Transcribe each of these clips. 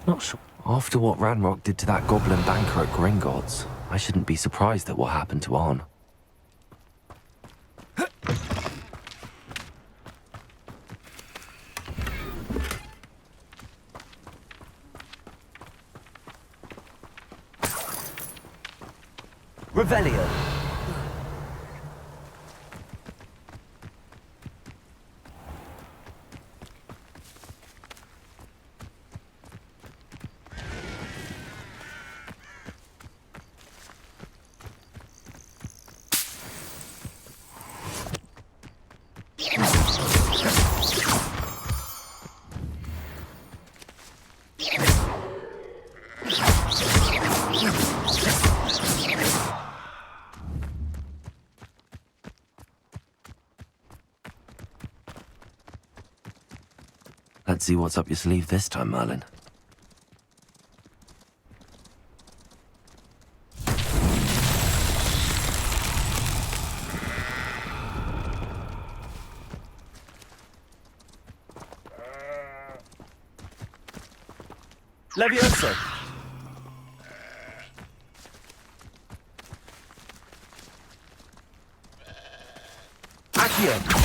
Not sure. After what Ranrock did to that goblin banker at Gringotts, I shouldn't be surprised at what happened to Arn. Revelio. Let's see what's up your sleeve this time, Merlin. Levioso. Accio.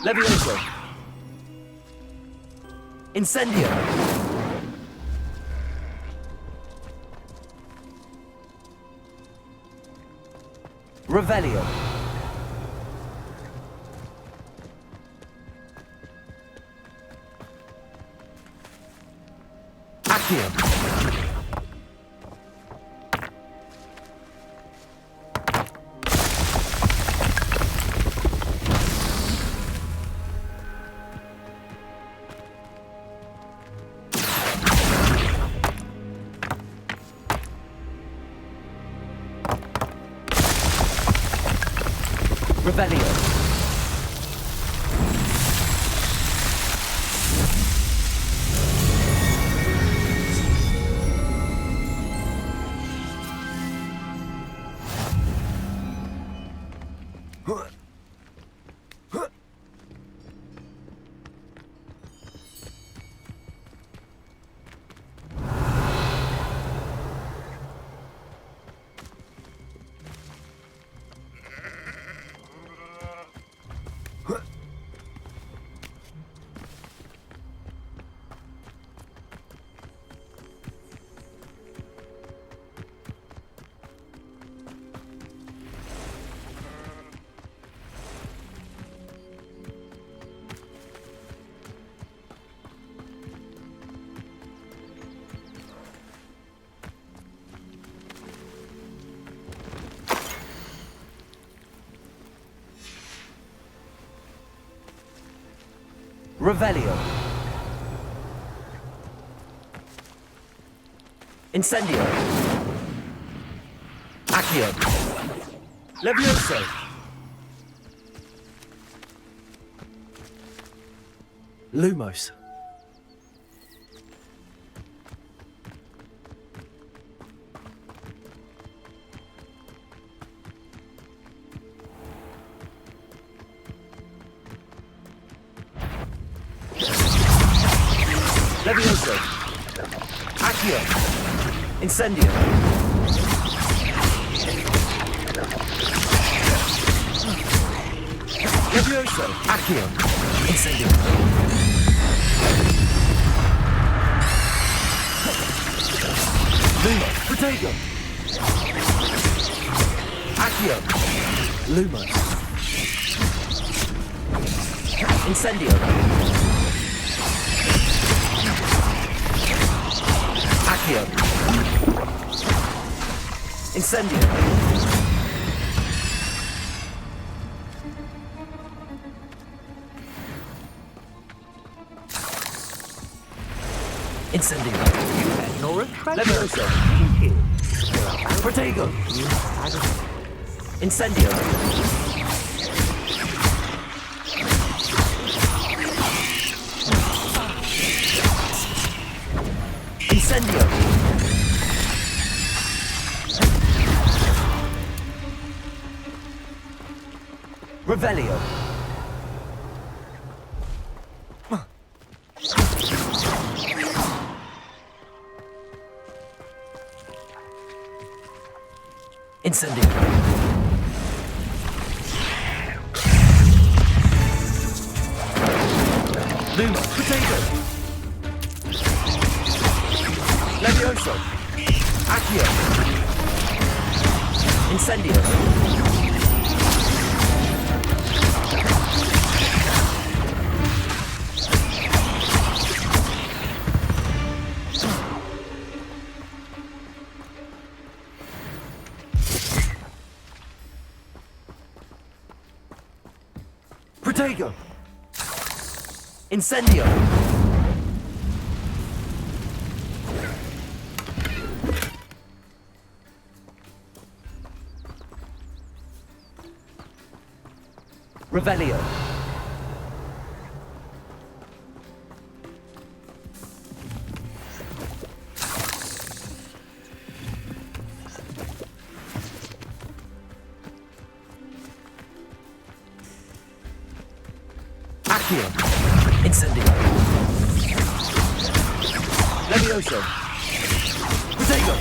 Levioso. Incendio. Revelio. Accio. Revelio. Revelio. Incendio. Accio. Levioso. Lumos. Levioso. Accio. Incendio. Levioso. Accio. Incendio. Luma. Protego. Accio. Lumos. Incendio. Accio. Incendio. Incendio. Nor a treasure. Levioso. Protego. Incendio. Incendio. Revelio. Incendio. Luma. Potato. Levioso. Accio. Incendio. Protego. Incendio. Revelio. Accio. Incendio. Levioso. Protego.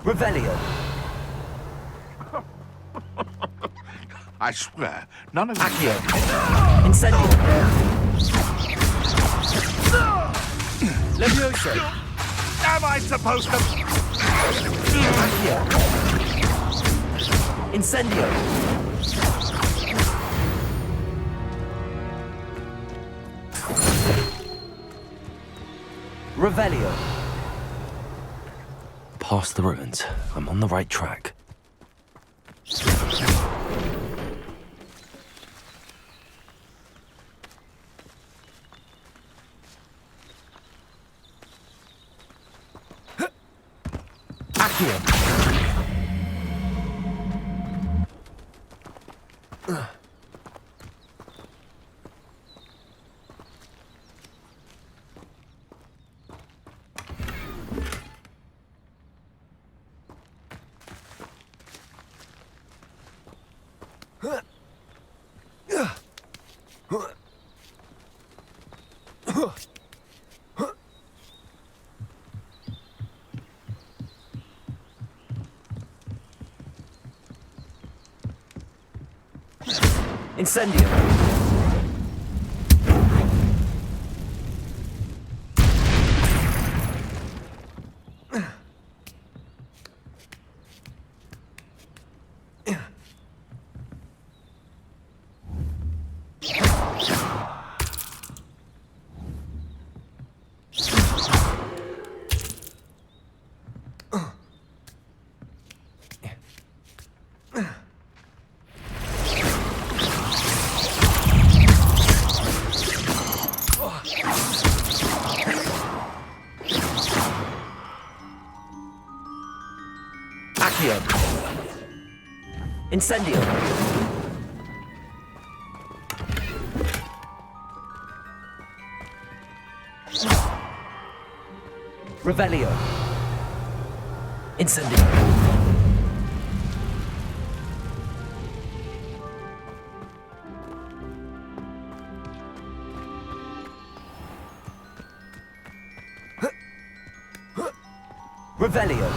Revelio. I swear, none of Accio. you... Incendio. Levioso. Am I supposed to... Accio. Incendio. Revelio. Past the ruins. I'm on the right track. Accio. Incendio. Accio. Incendio. Revelio. Incendio. Revelio.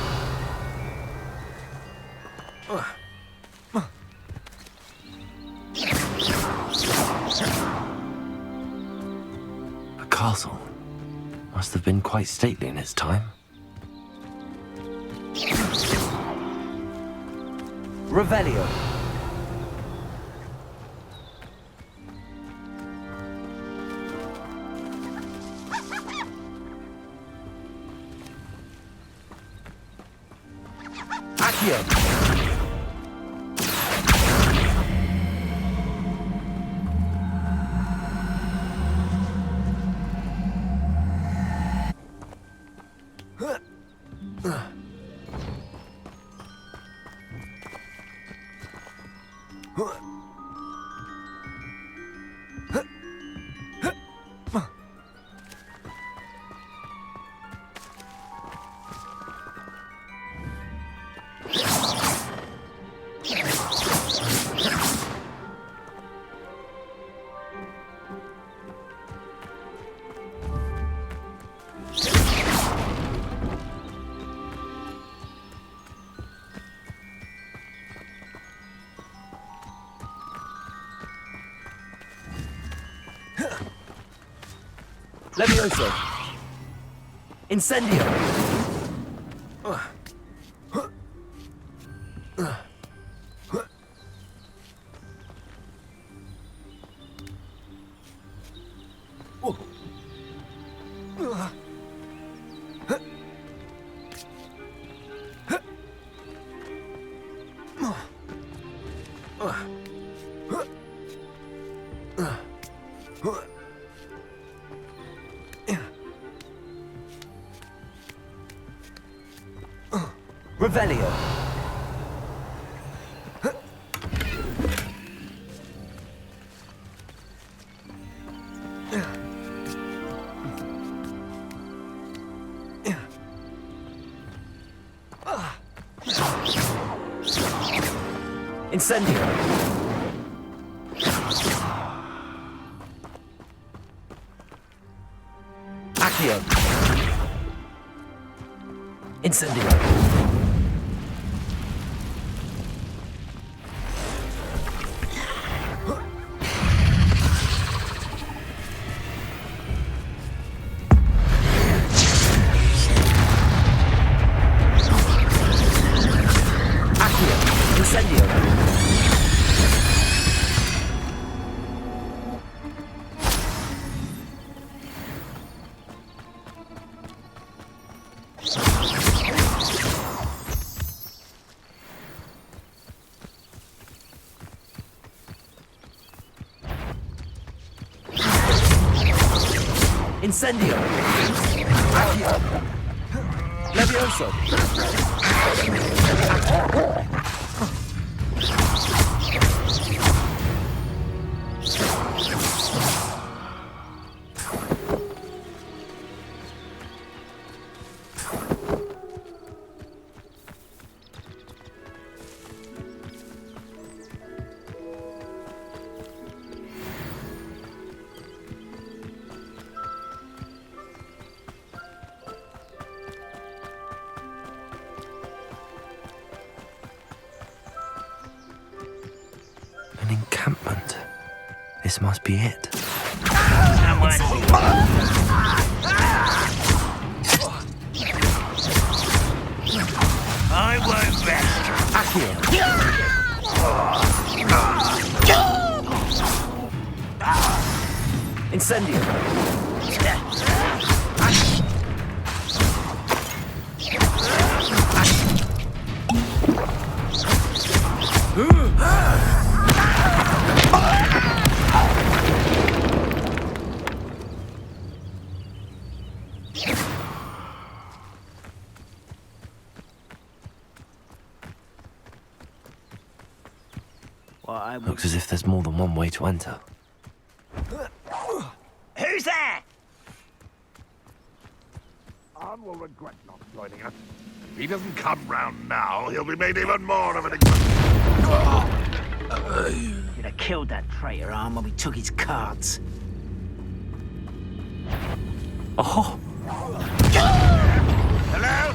A castle. Must have been quite stately in its time. Revelio. Accio. Levioso. Incendio. Revelio. Incendio. Accio. Incendio. Incendio. Accio. Levioso. An encampment. This must be it. I won't rest. Incendio. Looks as if there's more than one way to enter. Who's there? Arn will regret not joining us. If he doesn't come round now, he'll be made even more of an example. You'd have killed that traitor, Arm, when we took his cards. Oh! Hello?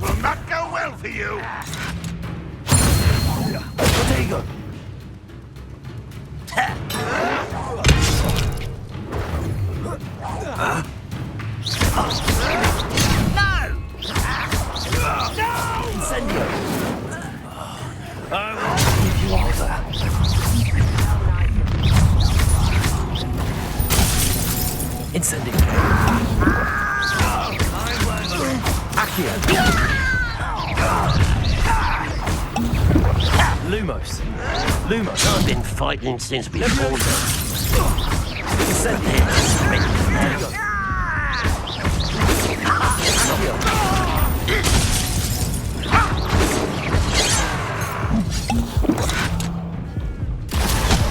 will not go well for you. Protego! Incendio! I will give you all that. Incendio! Accio! Lumos! Lumos! I've been fighting since before then. Incendio!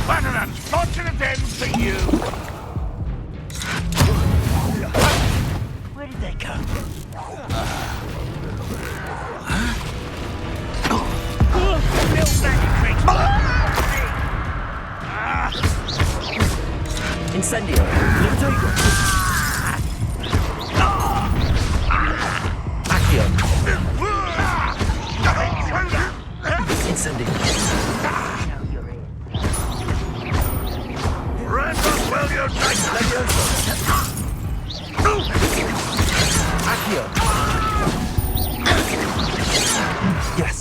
What an unfortunate end for you. Where did they go? Incendio! Protego! Accio! Incendio! Randall, well, you're nice. Levioso! Accio! Yes!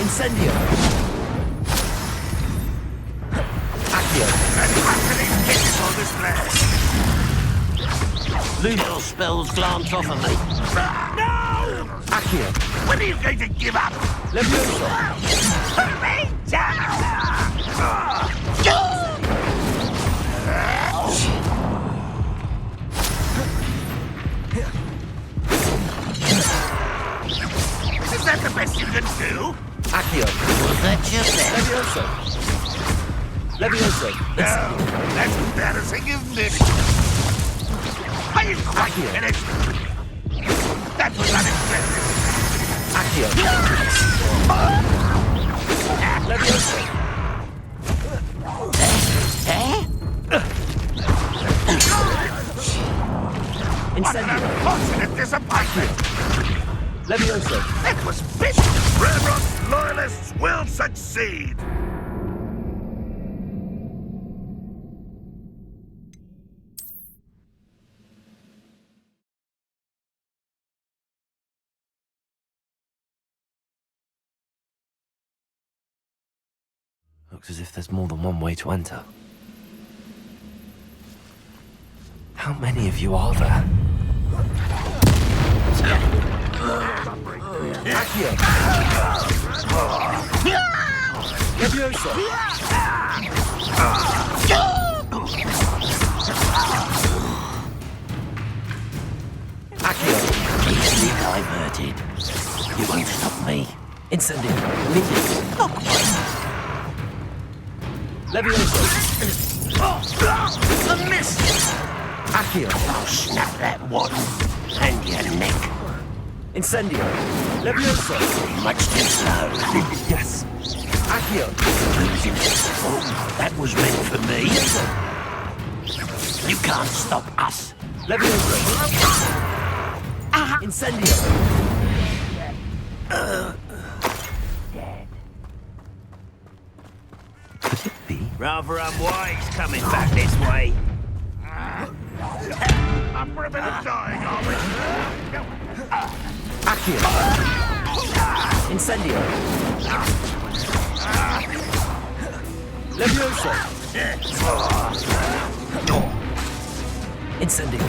Incendio! Accio! On this place. Kill spells glance off of me. No! Accio! When are you going to give up? Levioso! Hurry! Is that the best you can do? Accio! Was that your best? Levioso! Levioso! No, that's embarrassing, isn't it? Are you quite finished? That was unimpressive. Accio! Levioso! What an Incendio! unfortunate disappointment. Levioso! That was big. Ranrock's loyalists will succeed. Looks as if there's more than one way to enter. How many of you are there? Accio! Levioso! Accio! Easily diverted. You won't stop me. Incendio! Not quite. Levioso! A miss. Accio! I'll snap that one. And your neck. Incendio! Levioso! Much too slow. Yes! Accio! Losing it. Oh, that was meant for me. You can't stop us. Levioso! Incendio! Could it be? Rather unwise coming back this way. Up for a bit of dying, are we? Accio! Incendio! Levioso! Incendio!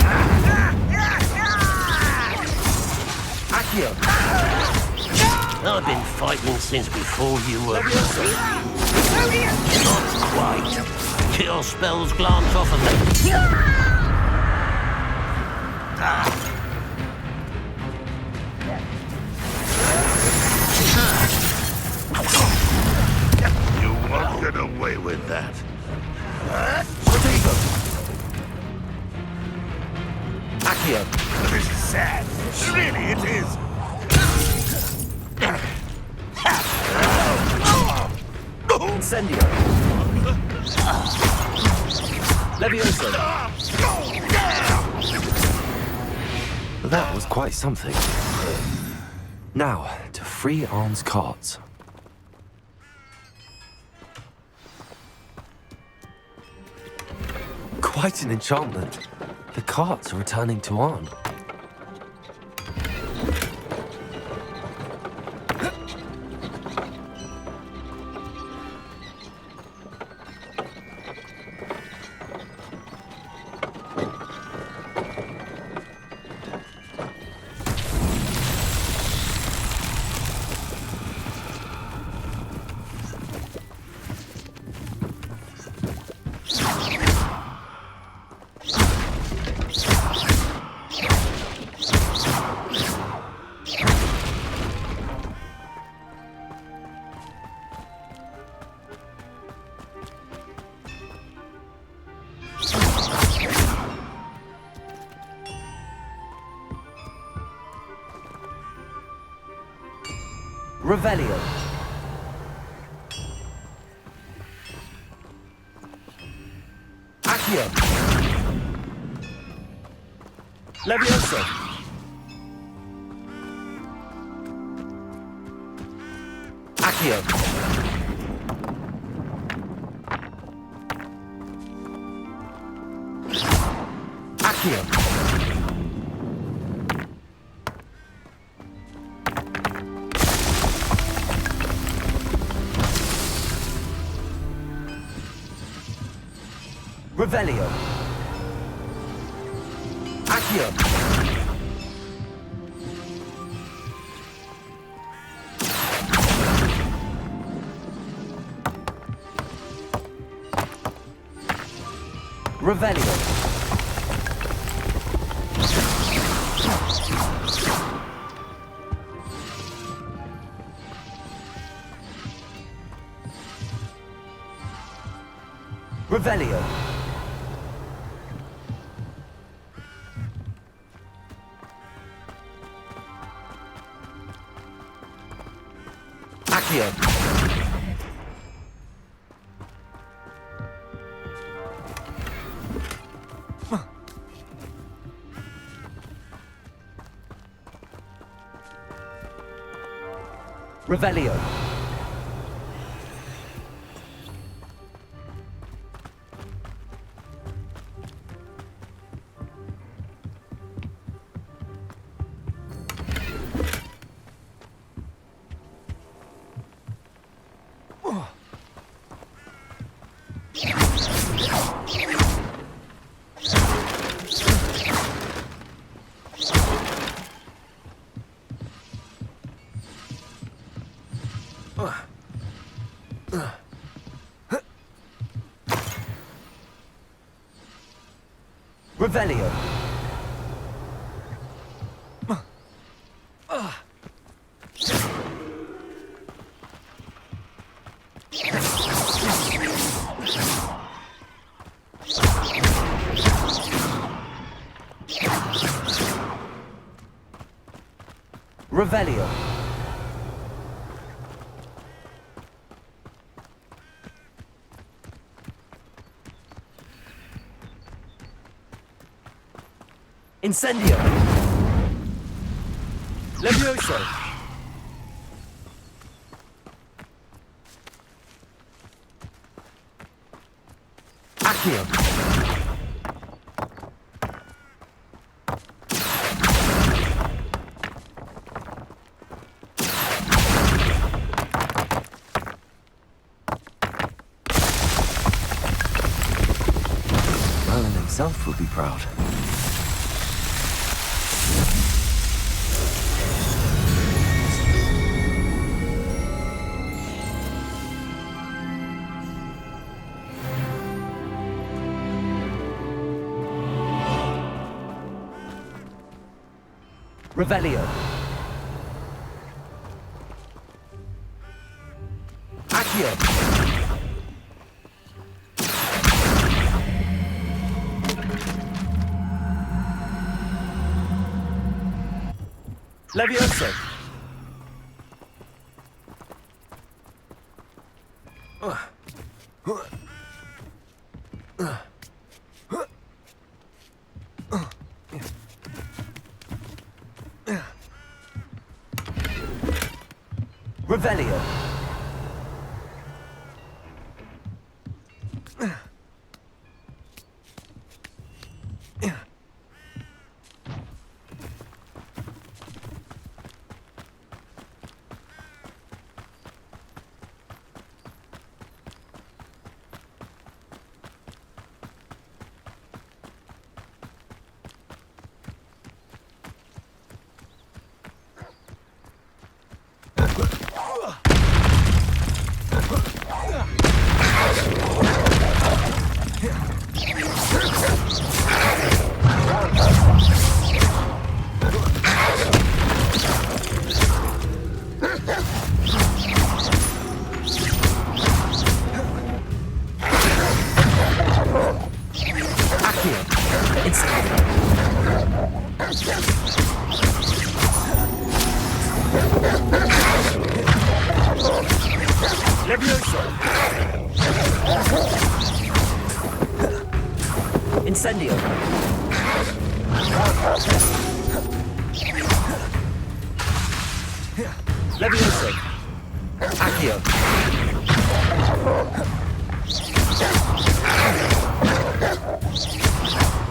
Accio! I've been fighting since before you were. Levioso! Not quite. Kill spells glance off of me. You won't get away with that. Protego! Accio! This is sad. Really, it is. Incendio! Levioso! That was quite something. Now, to free Arn's carts. Quite an enchantment. The carts are returning to Arn. Revelio. Accio. Levioso. Accio. Accio. Revelio. Accio. Revelio. Revelio. Accio. Revelio. Revelio. Revelio. Incendio. Levioso. Accio. Merlin himself would be proud. Revelio. Accio. Levioso. Revelio. Levioso! Incendio! Levioso! Accio!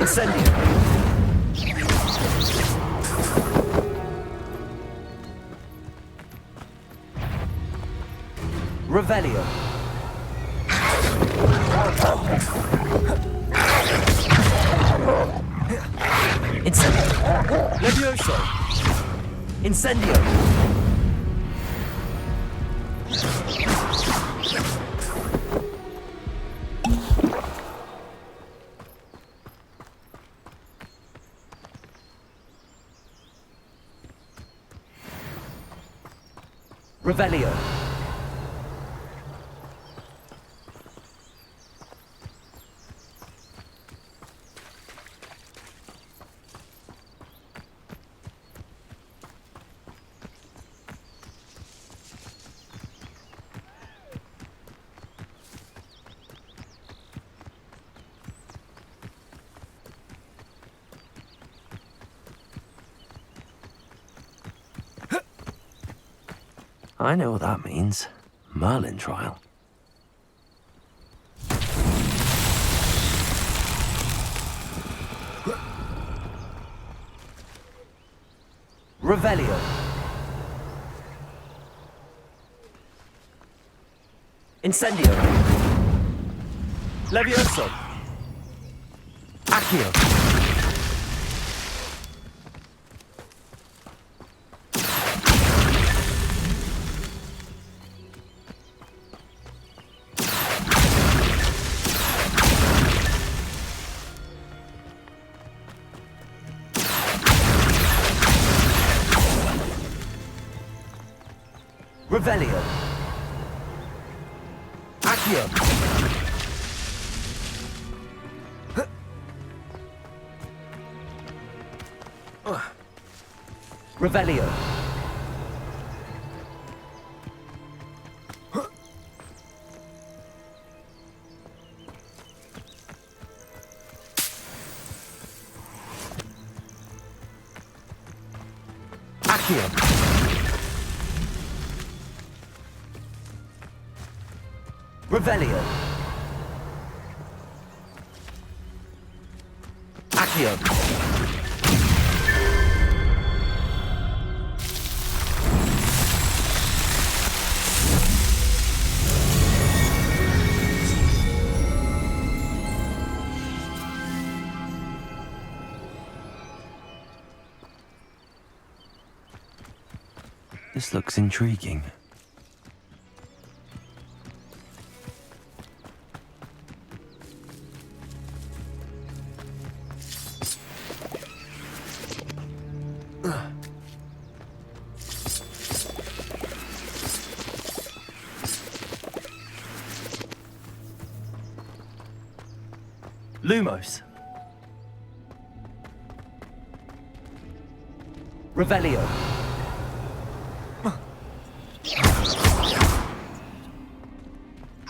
Incendio! Revelio. Incendio. Levioso. Incendio. Revelio. I know what that means. Merlin trial. Revelio. Incendio. Levioso. Accio. Revelio. Accio. Revelio. Accio. Revelio. Accio. This looks intriguing. Lumos. Revelio.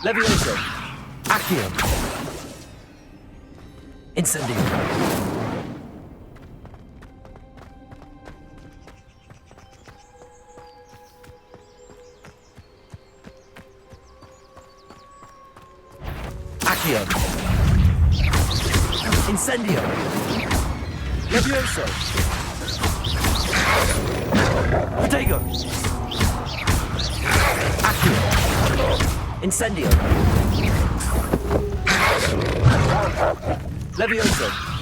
Levioso. Accio. Incendio. Incendio. Levioso. Protego. Accio. Incendio. Levioso.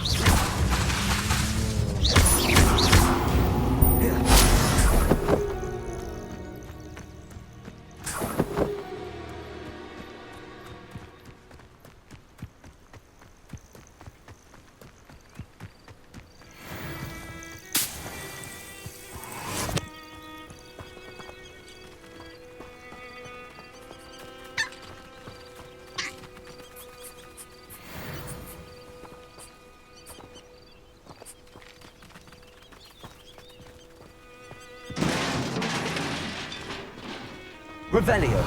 Revelio.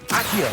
Accio.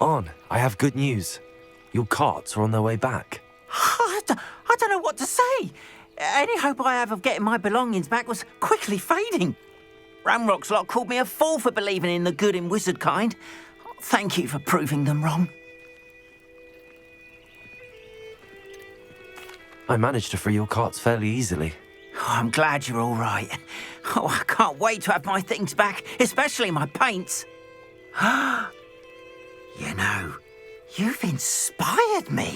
On, I have good news. Your carts are on their way back. I don't know what to say. Any hope I have of getting my belongings back was quickly fading. Ramrock's lot called me a fool for believing in the good in wizard kind. Thank you for proving them wrong. I managed to free your carts fairly easily. Oh, I'm glad you're all right. Oh, I can't wait to have my things back, especially my paints. You know, you've inspired me.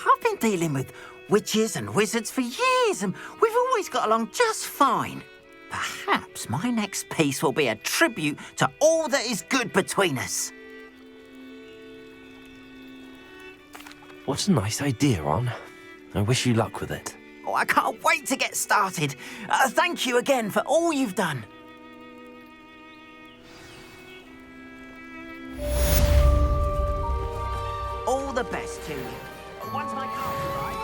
I've been dealing with witches and wizards for years, and we've always got along just fine. Perhaps my next piece will be a tribute to all that is good between us. What a nice idea, On. I wish you luck with it. Oh, I can't wait to get started. Thank you again for all you've done. All the best to you. Once my car's arrived.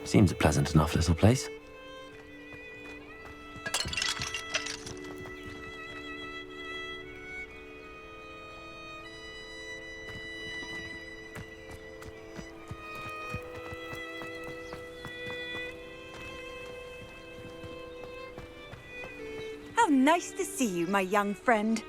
Seems a pleasant enough little place. How nice to see you, my young friend.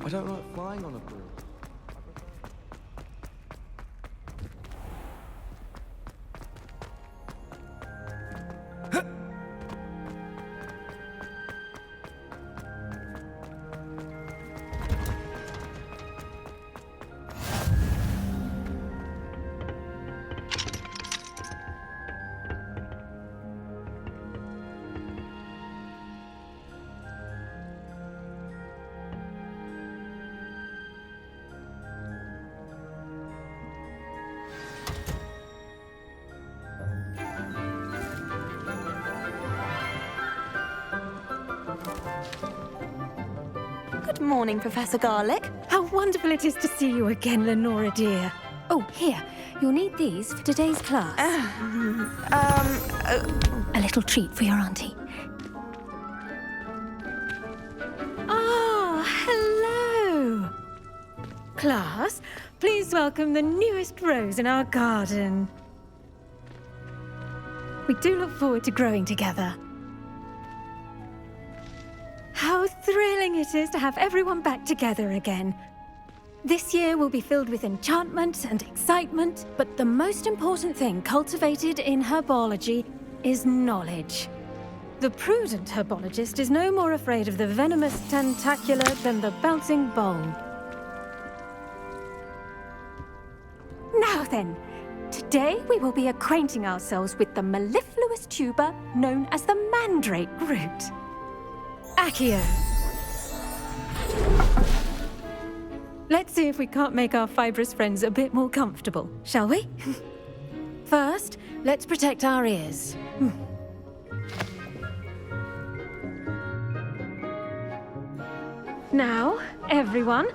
I don't like flying on a broom. Good morning, Professor Garlick. How wonderful it is to see you again, Lenora dear. Oh, here, You'll need these for today's class. A little treat for your auntie. Oh, hello! Class, please welcome the newest rose in our garden. We do look forward to growing together. How thrilling it is to have everyone back together again. This year will be filled with enchantment and excitement, but the most important thing cultivated in herbology is knowledge. The prudent herbologist is no more afraid of the venomous tentacula than the bouncing bulb. Now then, today we will be acquainting ourselves with the mellifluous tuber known as the mandrake root. Accio. Let's see if we can't make our fibrous friends a bit more comfortable, shall we? First, let's protect our ears. Now, everyone,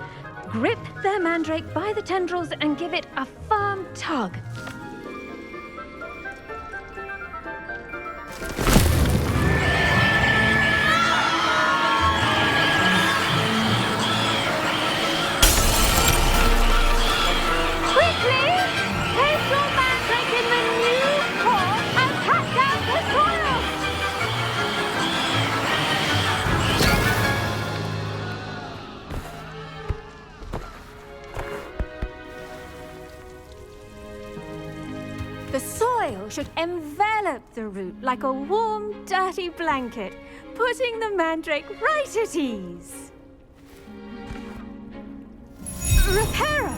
grip their mandrake by the tendrils and give it a firm tug. The soil should envelop the root like a warm, dirty blanket, putting the mandrake right at ease. Reparo!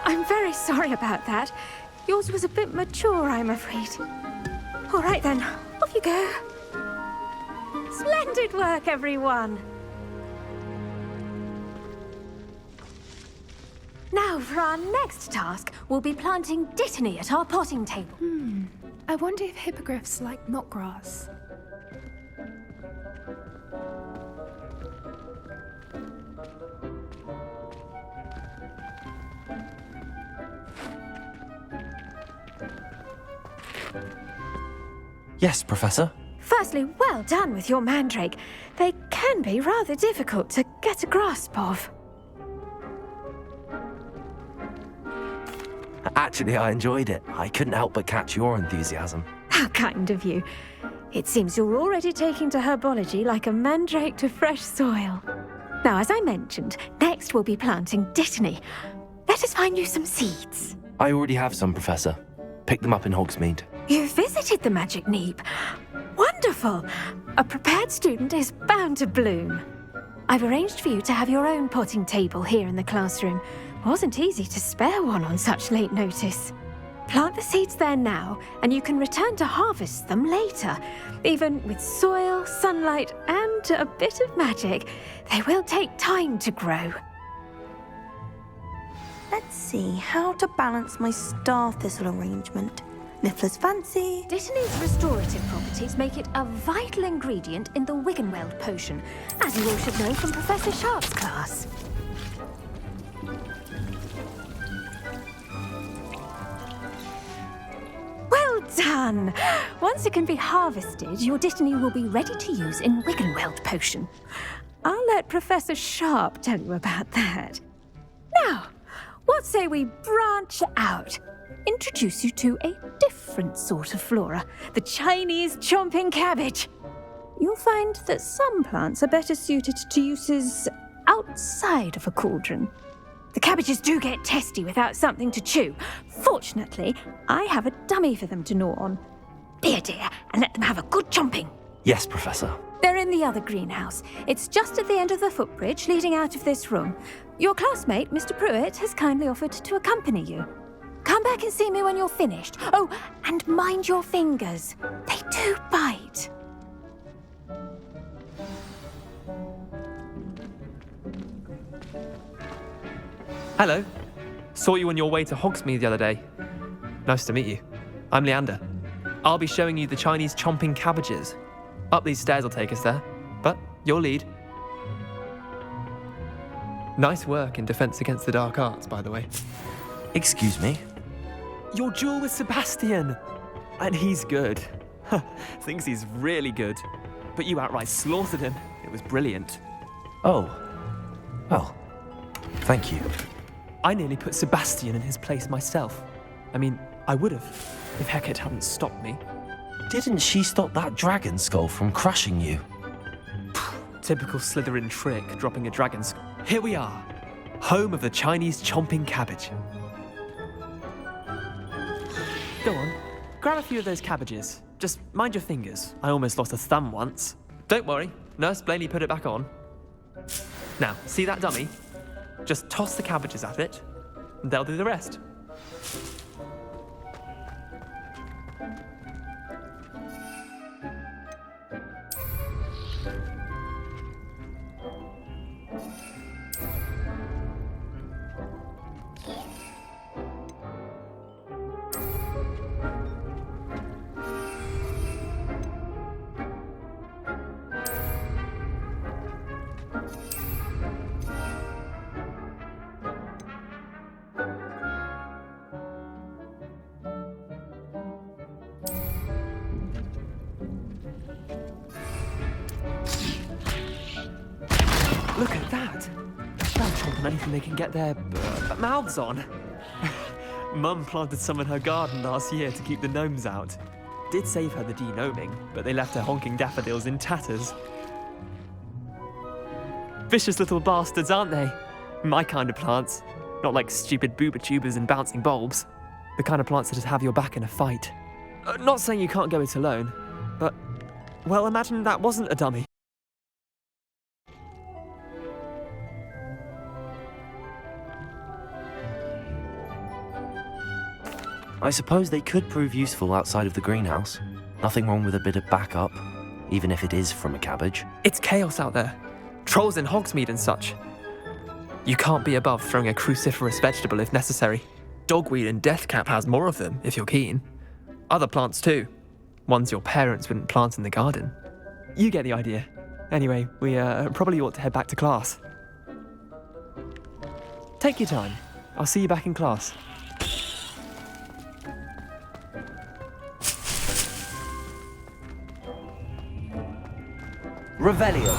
I'm very sorry about that. Yours was a bit mature, I'm afraid. All right then, off you go. Splendid work, everyone. Now, for our next task, we'll be planting Dittany at our potting table. I wonder if hippogriffs like knotgrass. Yes, Professor. Firstly, well done with your mandrake. They can be rather difficult to get a grasp of. Actually, I enjoyed it. I couldn't help but catch your enthusiasm. How kind of you. It seems you're already taking to herbology like a mandrake to fresh soil. Now, as I mentioned, next we'll be planting Dittany. Let us find you some seeds. I already have some, Professor. Pick them up in Hogsmeade. You visited the Magic Neep. Wonderful! A prepared student is bound to bloom. I've arranged for you to have your own potting table here in the classroom. Wasn't easy to spare one on such late notice. Plant the seeds there now, and you can return to harvest them later. Even with soil, sunlight, and a bit of magic, they will take time to grow. Let's see how to balance my star thistle arrangement. Niffler's fancy. Dittany's restorative properties make it a vital ingredient in the Wiggenweld potion, as you all should know from Professor Sharp's class. Well done! Once it can be harvested, your Dittany will be ready to use in Wiggenweld potion. I'll let Professor Sharp tell you about that. Now, what say we branch out? Introduce you to a different sort of flora, the Chinese chomping cabbage. You'll find that some plants are better suited to uses outside of a cauldron. The cabbages do get testy without something to chew. Fortunately, I have a dummy for them to gnaw on. Be a dear and let them have a good chomping. Yes, Professor. They're in the other greenhouse. It's just at the end of the footbridge leading out of this room. Your classmate, Mr. Pruitt, has kindly offered to accompany you. Come back and see me when you're finished. Oh, and mind your fingers. They do bite. Hello. Saw you on your way to Hogsmeade the other day. Nice to meet you. I'm Leander. I'll be showing you the Chinese chomping cabbages. Up these stairs will take us there, but you'll lead. Nice work in Defense Against the Dark Arts, by the way. Excuse me? Your duel with Sebastian! And he's good. Thinks he's really good. But you outright slaughtered him. It was brilliant. Oh. Well, thank you. I nearly put Sebastian in his place myself. I mean, I would have, if Hecate hadn't stopped me. Didn't she stop that dragon skull from crushing you? Typical Slytherin trick, dropping a dragon skull. Here we are, home of the Chinese chomping cabbage. Go on, grab a few of those cabbages. Just mind your fingers. I almost lost a thumb once. Don't worry, Nurse Blaney put it back on. Now, see that dummy? Just toss the cabbages at it, and they'll do the rest. Look at that! They'll chomp on anything they can get their mouths on. Mum planted some in her garden last year to keep the gnomes out. Did save her the de-gnoming, but they left her honking daffodils in tatters. Vicious little bastards, aren't they? My kind of plants. Not like stupid booba tubers and bouncing bulbs. The kind of plants that just have your back in a fight. Not saying you can't go it alone, but, well, imagine that wasn't a dummy. I suppose they could prove useful outside of the greenhouse. Nothing wrong with a bit of backup, even if it is from a cabbage. It's chaos out there. Trolls in Hogsmeade and such. You can't be above throwing a cruciferous vegetable if necessary. Dogweed and deathcap has more of them, if you're keen. Other plants too. Ones your parents wouldn't plant in the garden. You get the idea. Anyway, we probably ought to head back to class. Take your time. I'll see you back in class. Revelio.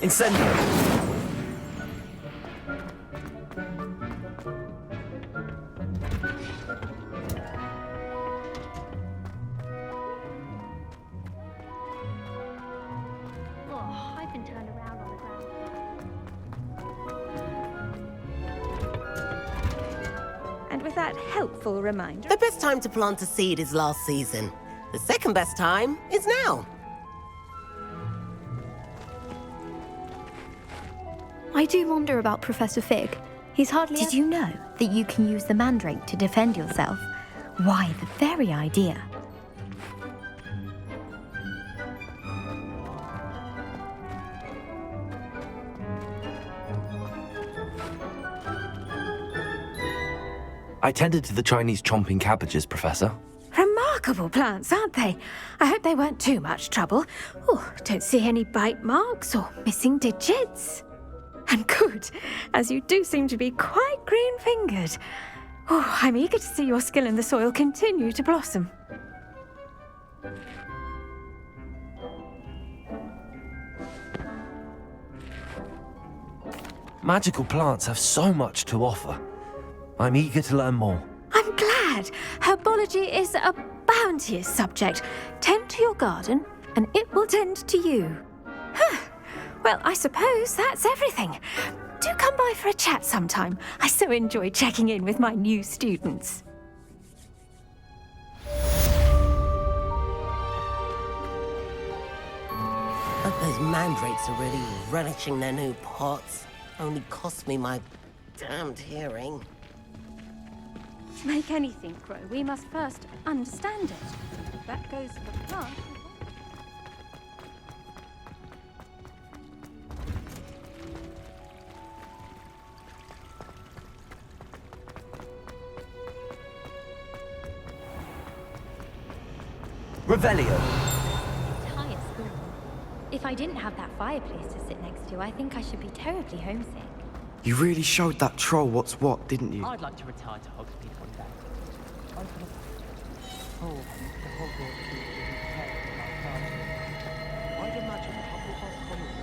Incendio. I've been turned around on the ground. And with that helpful reminder, The best time to plant a seed is last season. The second best time is now. I do wonder about Professor Fig. He's hardly. Did you know that you can use the mandrake to defend yourself? Why, the very idea. I tended to the Chinese chomping cabbages, Professor. remarkable plants, aren't they? I hope they weren't too much trouble. Oh, don't see any bite marks or missing digits. And good, as you do seem to be quite green-fingered. Oh, I'm eager to see your skill in the soil continue to blossom. Magical plants have so much to offer. I'm eager to learn more. I'm glad. Herbology is a bounteous subject. Tend to your garden, and it will tend to you. Well, I suppose that's everything. Do come by for a chat sometime. I so enjoy checking in with my new students. I hope those mandrakes are really relishing their new pots. Only cost me my damned hearing. To make anything grow, we must first understand it. That goes for plants. Revelio. Entire school. If I didn't have that fireplace to sit next to, I think I should be terribly homesick. You really showed that troll what's what, didn't you? I'd like to retire to Hogsmeade one day. Open a hole the Hogwarts would be prepared for my party. I'd imagine Hufflepuff Commons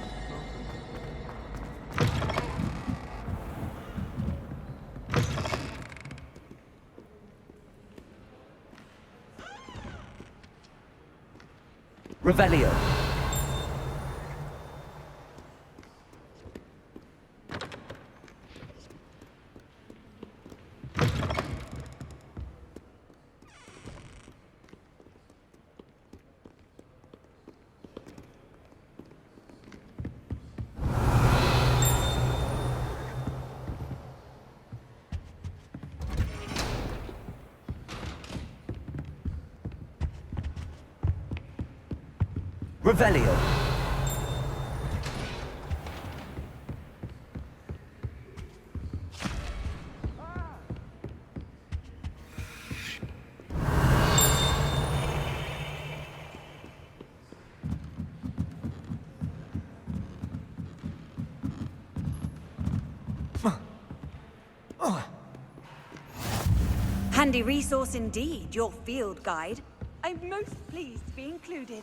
Revelio. Revelio. Handy resource indeed, your field guide. I'm most pleased to be included.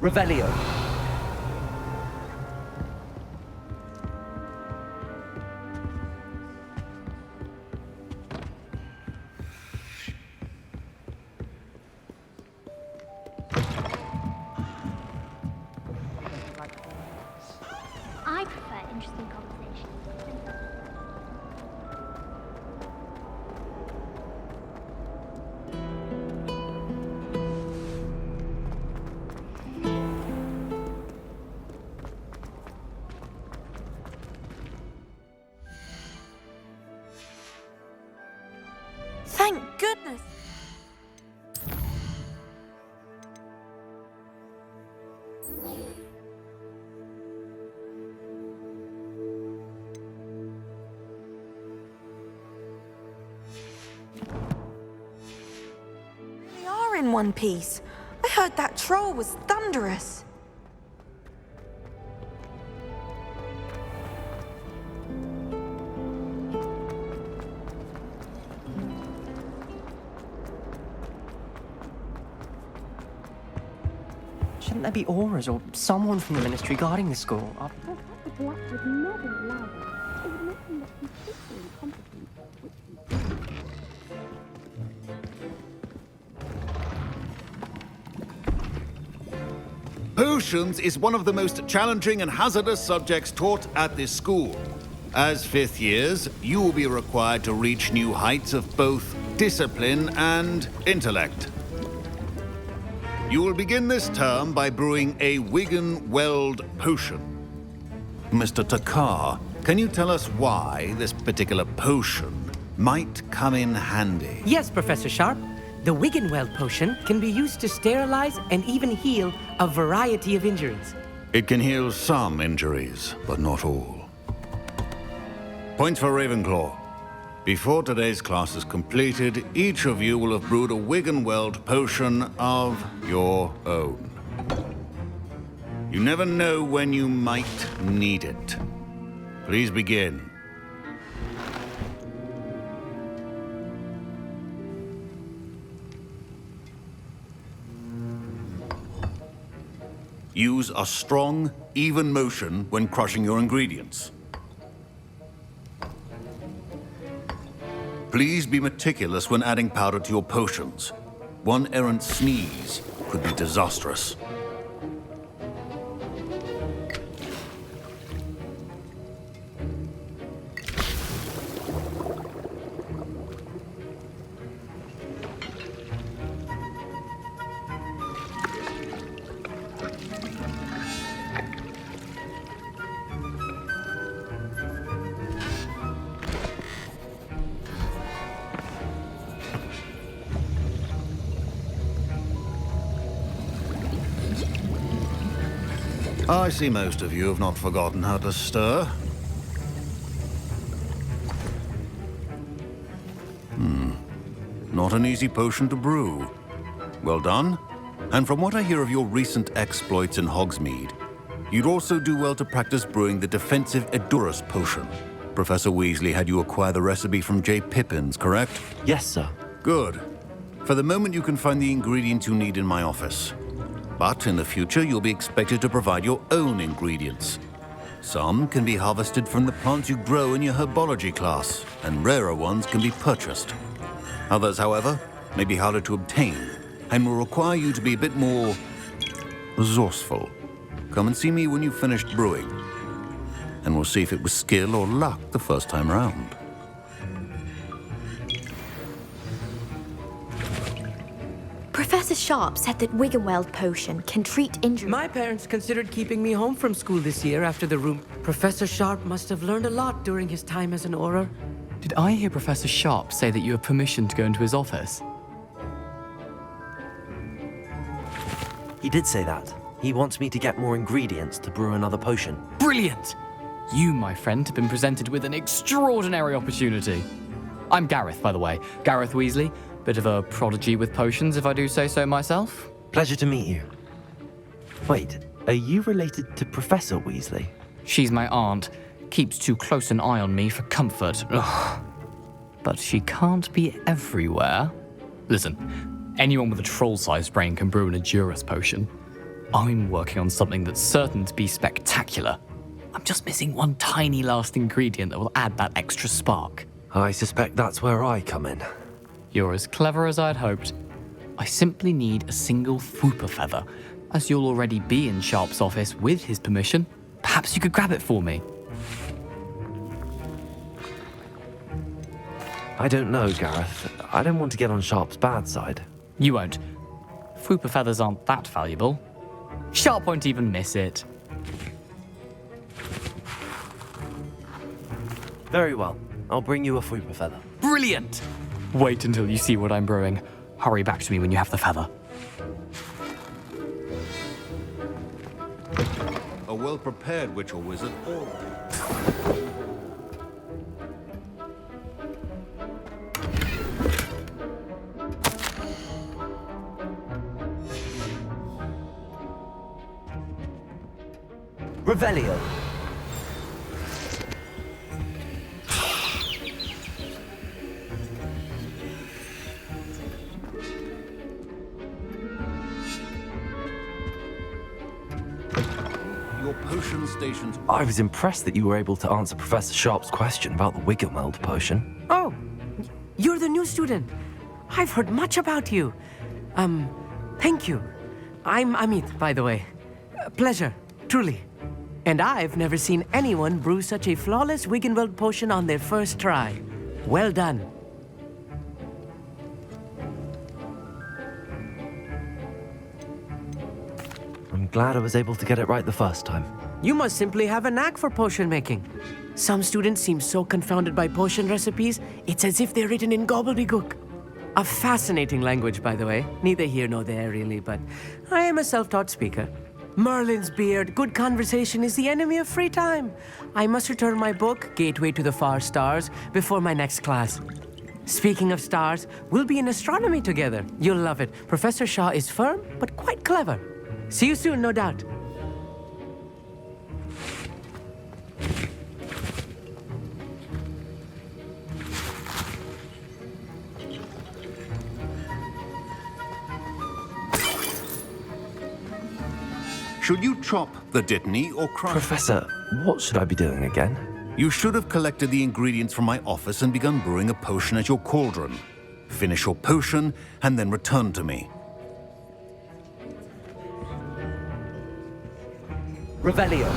Revelio. I prefer interesting conversations. Thank goodness! We are in one piece. I heard that troll was thunderous. Shouldn't there be auras or someone from the ministry guarding the school? The Black would never allow it. It would make them look completely incompetent. Potions is one of the most challenging and hazardous subjects taught at this school. As fifth years, you will be required to reach new heights of both discipline and intellect. You will begin this term by brewing a Wiggenweld potion. Mr. Takar, can you tell us why this particular potion might come in handy? Yes, Professor Sharp. The Wiggenweld potion can be used to sterilize and even heal a variety of injuries. It can heal some injuries, but not all. Point for Ravenclaw. Before today's class is completed, each of you will have brewed a Wiggenweld potion of your own. You never know when you might need it. Please begin. Use a strong, even motion when crushing your ingredients. Please be meticulous when adding powder to your potions. One errant sneeze could be disastrous. I see most of you have not forgotten how to stir. Not an easy potion to brew. Well done. And from what I hear of your recent exploits in Hogsmeade, you'd also do well to practice brewing the defensive Edurus potion. Professor Weasley had you acquire the recipe from J. Pippins, correct? Yes, sir. Good. For the moment, you can find the ingredients you need in my office. But in the future, you'll be expected to provide your own ingredients. Some can be harvested from the plants you grow in your herbology class, and rarer ones can be purchased. Others, however, may be harder to obtain, and will require you to be a bit more resourceful. Come and see me when you've finished brewing, and we'll see if it was skill or luck the first time round. Professor Sharp said that Wiggenweld potion can treat injuries. My parents considered keeping me home from school this year after the room. Professor Sharp must have learned a lot during his time as an Auror. Did I hear Professor Sharp say that you have permission to go into his office? He did say that. He wants me to get more ingredients to brew another potion. Brilliant! You, my friend, have been presented with an extraordinary opportunity. I'm Gareth, by the way. Gareth Weasley. Bit of a prodigy with potions, if I do say so myself. Pleasure to meet you. Wait, are you related to Professor Weasley? She's my aunt. Keeps too close an eye on me for comfort. Ugh. But she can't be everywhere. Listen, anyone with a troll-sized brain can brew an Edurus potion. I'm working on something that's certain to be spectacular. I'm just missing one tiny last ingredient that will add that extra spark. I suspect that's where I come in. You're as clever as I'd hoped. I simply need a single Fwooper feather. As you'll already be in Sharp's office with his permission, perhaps you could grab it for me. I don't know, Gareth. I don't want to get on Sharp's bad side. You won't. Fwooper feathers aren't that valuable. Sharp won't even miss it. Very well. I'll bring you a Fwooper feather. Brilliant! Wait until you see what I'm brewing. Hurry back to me when you have the feather. A well-prepared witch or wizard always... Revelio. Your potion stations... I was impressed that you were able to answer Professor Sharp's question about the Wiggenweld potion. Oh, you're the new student. I've heard much about you. Thank you. I'm Amit, by the way. Pleasure, truly. And I've never seen anyone brew such a flawless Wiggenweld potion on their first try. Well done. I'm glad I was able to get it right the first time. You must simply have a knack for potion making. Some students seem so confounded by potion recipes, it's as if they're written in gobbledygook. A fascinating language, by the way. Neither here nor there, really, but I am a self-taught speaker. Merlin's beard, good conversation is the enemy of free time. I must return my book, Gateway to the Far Stars, before my next class. Speaking of stars, we'll be in astronomy together. You'll love it. Professor Shaw is firm, but quite clever. See you soon, no doubt. Should you chop the Dittany or crush... Professor, what should I be doing again? You should have collected the ingredients from my office and begun brewing a potion at your cauldron. Finish your potion and then return to me. Revelio.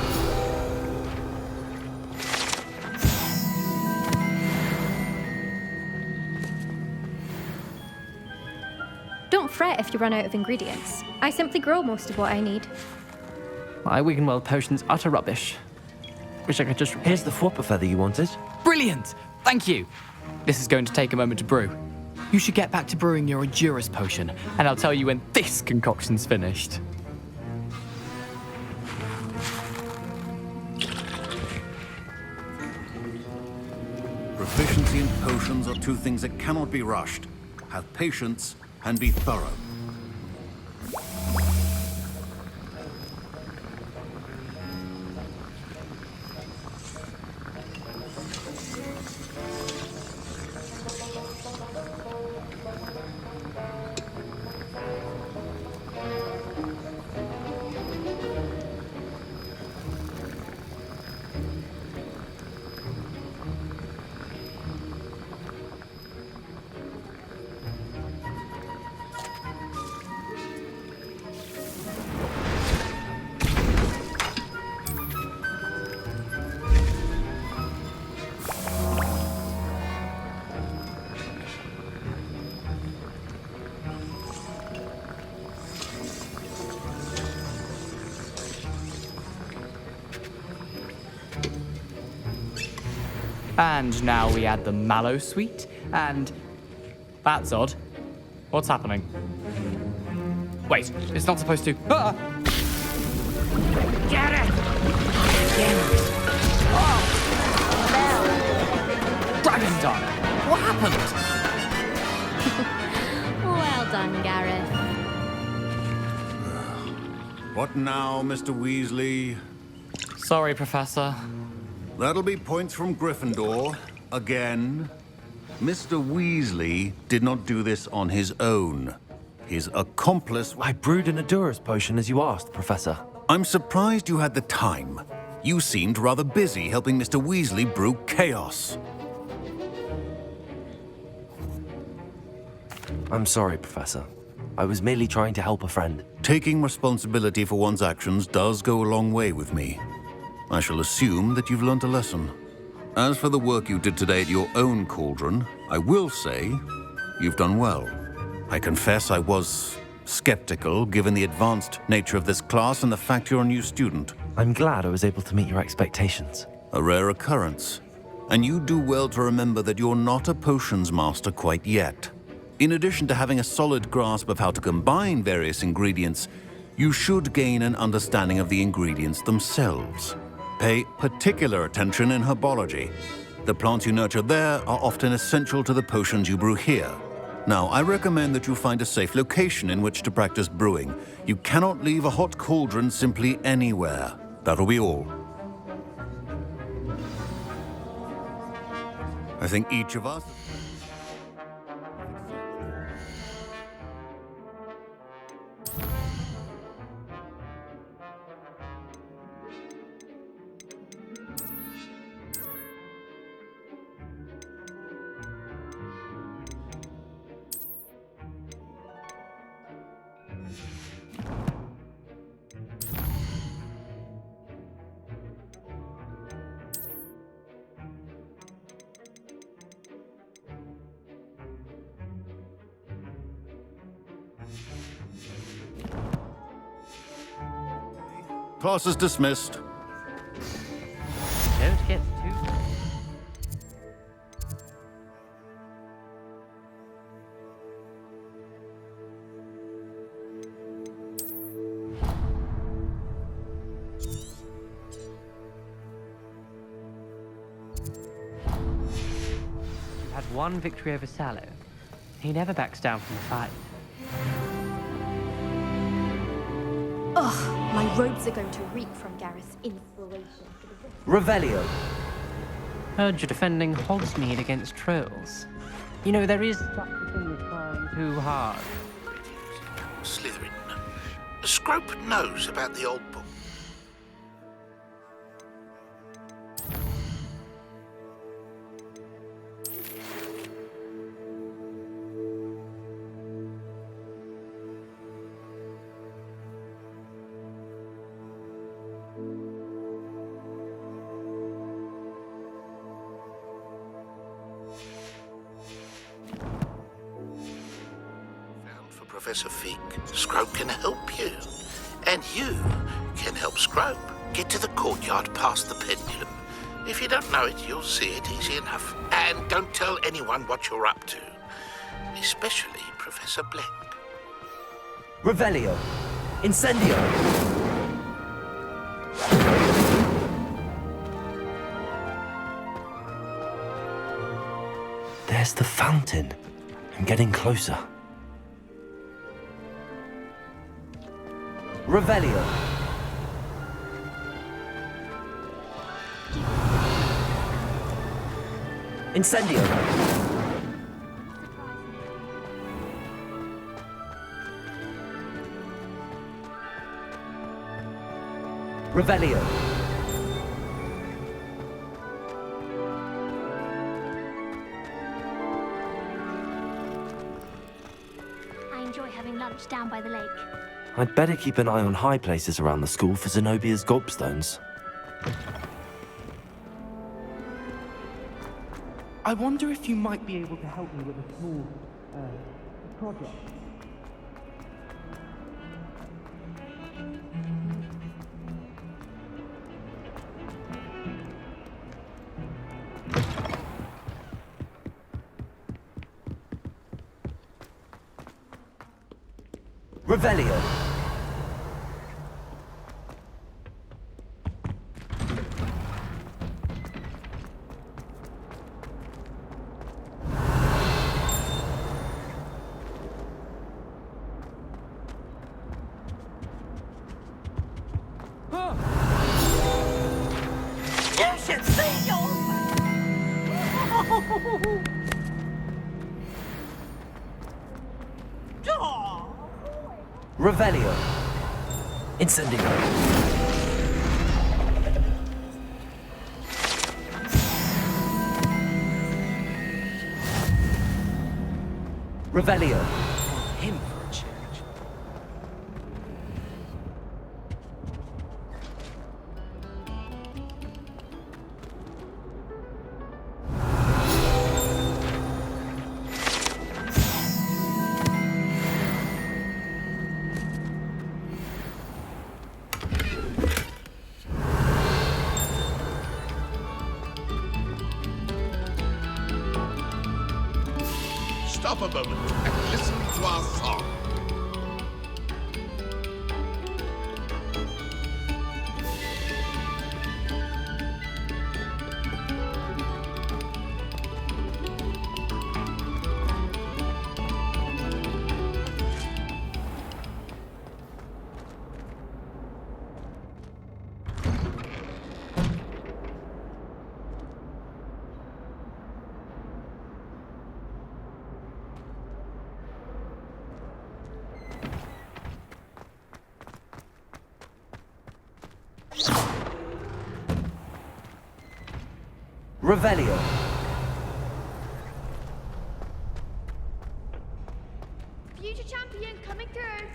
Don't fret if you run out of ingredients. I simply grow most of what I need. My Wiggenweld potion's utter rubbish. Wish I could just... Here's the Fwooper feather you wanted. Brilliant! Thank you! This is going to take a moment to brew. You should get back to brewing your Edurus potion, and I'll tell you when this concoction's finished. Proficiency and potions are two things that cannot be rushed. Have patience and be thorough. And now we add the mallow sweet, and... That's odd. What's happening? Wait, it's not supposed to... Ah! Get it! Dragon Dog! What happened? Well done, Gareth. What now, Mr. Weasley? Sorry, Professor. That'll be points from Gryffindor. Again. Mr. Weasley did not do this on his own. His accomplice... I brewed an Adurus potion as you asked, Professor. I'm surprised you had the time. You seemed rather busy helping Mr. Weasley brew chaos. I'm sorry, Professor. I was merely trying to help a friend. Taking responsibility for one's actions does go a long way with me. I shall assume that you've learnt a lesson. As for the work you did today at your own cauldron, I will say you've done well. I confess I was skeptical, given the advanced nature of this class and the fact you're a new student. I'm glad I was able to meet your expectations. A rare occurrence. And you do well to remember that you're not a potions master quite yet. In addition to having a solid grasp of how to combine various ingredients, you should gain an understanding of the ingredients themselves. Pay particular attention in herbology. The plants you nurture there are often essential to the potions you brew here. Now, I recommend that you find a safe location in which to practice brewing. You cannot leave a hot cauldron simply anywhere. That'll be all. I think each of us... Class is dismissed. Don't get too... You had one victory over Sallow. He never backs down from the fight. Ugh, my robes are going to reek from Gareth's inspiration. Revelio. Heard you're defending Hogsmeade against trolls. You know, there is such a thing as trying too hard. Slytherin. Scrope knows about the old book. Professor Fig. Scrope can help you. And you can help Scrope get to the courtyard past the pendulum. If you don't know it, you'll see it easy enough. And don't tell anyone what you're up to. Especially Professor Black. Revelio. Incendio. There's the fountain. I'm getting closer. Revelio. Incendio. Revelio. I enjoy having lunch down by the lake. I'd better keep an eye on high places around the school for Zenobia's gobstones. I wonder if you might be able to help me with a small project. Revelio. You should see your... Revelio. Incendio. Revelio. Him for a change. Stop a moment and listen to our song. Revelio. Future champion coming through.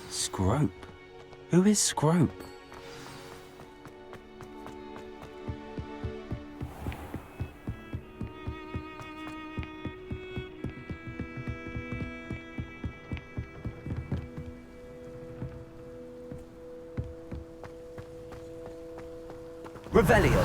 Scrope? Who is Scrope? Revelio.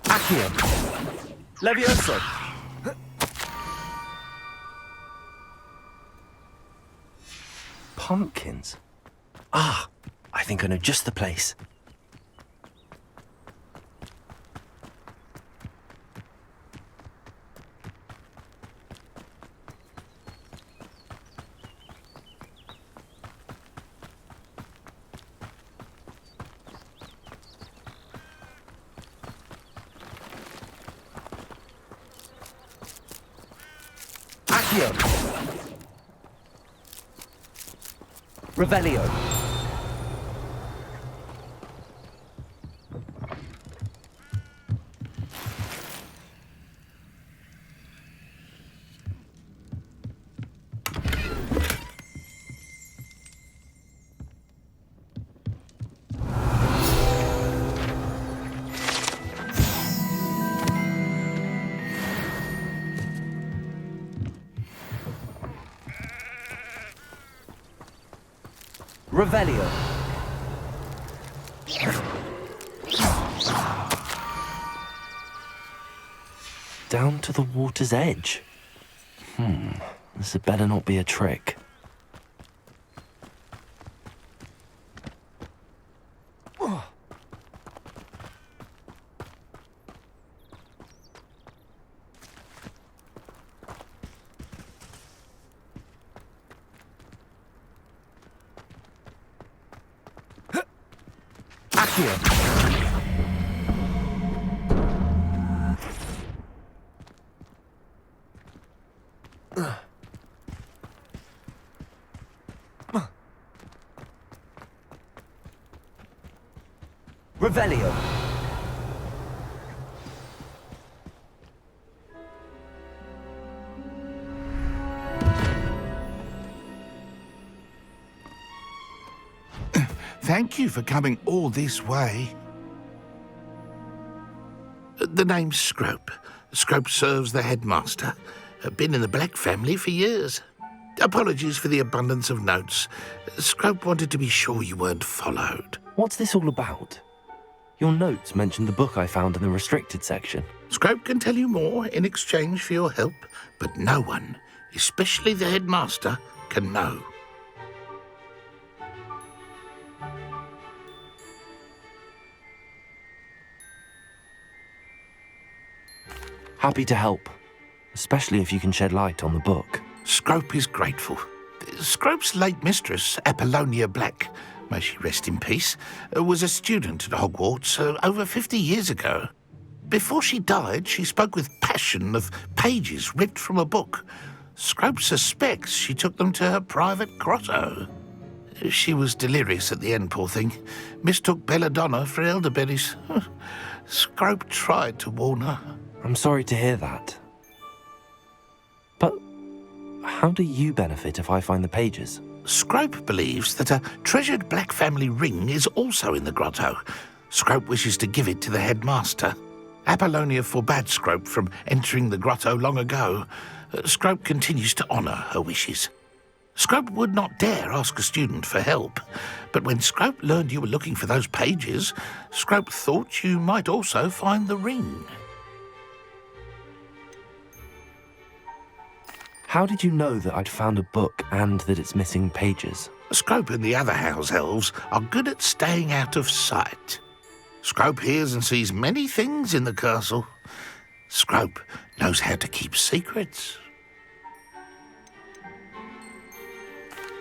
Accio. Levioso. Pumpkins. Ah, I think I know just the place. Accio. Revelio. Revelio. Down to the water's edge. This had better not be a trick. Revelio. Thank you for coming all this way. The name's Scrope. Scrope serves the headmaster. Been in the Black family for years. Apologies for the abundance of notes. Scrope wanted to be sure you weren't followed. What's this all about? Your notes mentioned the book I found in the restricted section. Scrope can tell you more in exchange for your help, but no one, especially the headmaster, can know. Happy to help, especially if you can shed light on the book. Scrope is grateful. Scrope's late mistress, Apollonia Black, may she rest in peace, was a student at Hogwarts over 50 years ago. Before she died, she spoke with passion of pages ripped from a book. Scrope suspects she took them to her private grotto. She was delirious at the end, poor thing. Mistook belladonna for elderberries. Scrope tried to warn her. I'm sorry to hear that. But how do you benefit if I find the pages? Scrope believes that a treasured Black family ring is also in the grotto. Scrope wishes to give it to the headmaster. Apollonia forbade Scrope from entering the grotto long ago. Scrope continues to honour her wishes. Scrope would not dare ask a student for help, but when Scrope learned you were looking for those pages, Scrope thought you might also find the ring. How did you know that I'd found a book and that it's missing pages? Scrope and the other house elves are good at staying out of sight. Scrope hears and sees many things in the castle. Scrope knows how to keep secrets.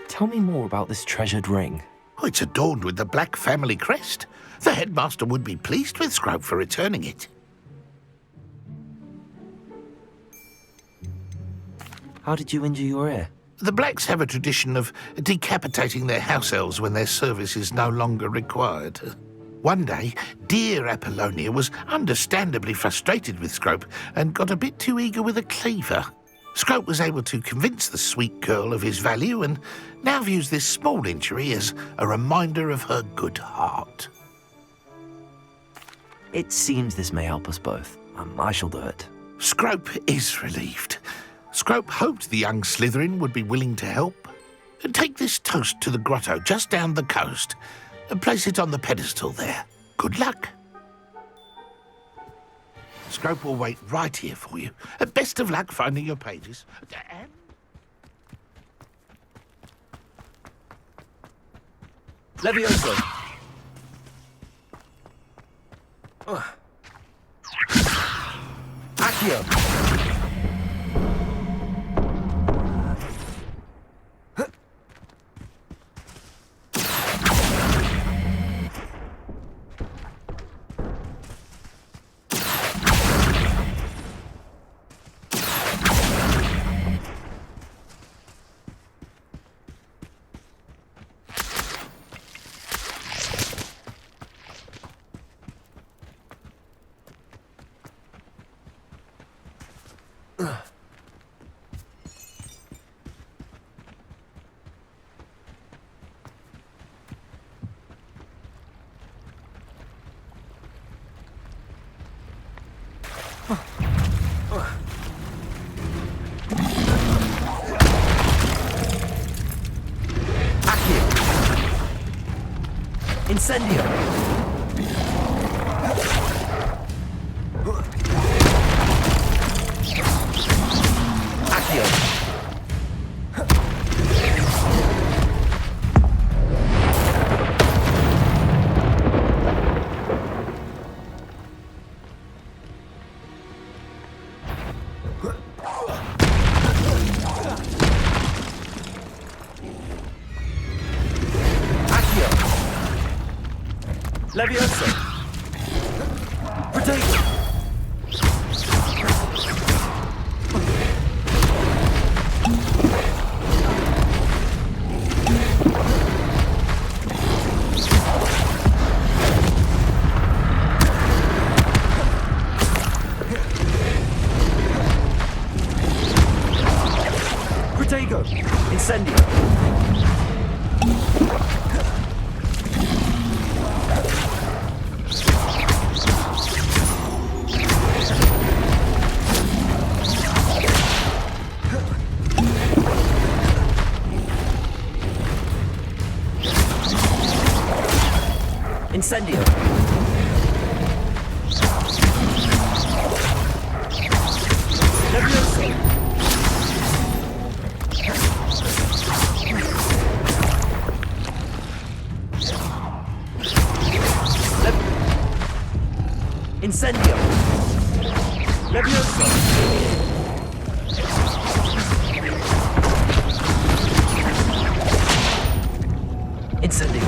Tell me more about this treasured ring. Oh, it's adorned with the Black family crest. The headmaster would be pleased with Scrope for returning it. How did you injure your ear? The Blacks have a tradition of decapitating their house elves when their service is no longer required. One day, dear Apollonia was understandably frustrated with Scrope and got a bit too eager with a cleaver. Scrope was able to convince the sweet girl of his value and now views this small injury as a reminder of her good heart. It seems this may help us both. I shall do it. Scrope is relieved. Scrope hoped the young Slytherin would be willing to help. Take this toast to the grotto just down the coast and place it on the pedestal there. Good luck. Scrope will wait right here for you. Best of luck finding your pages. And... Levioso. Accio. Incendio! Accio! Levioso! Protego! Protego! Incendio! Incendio! Levioso! Incendio! Levioso! Incendio!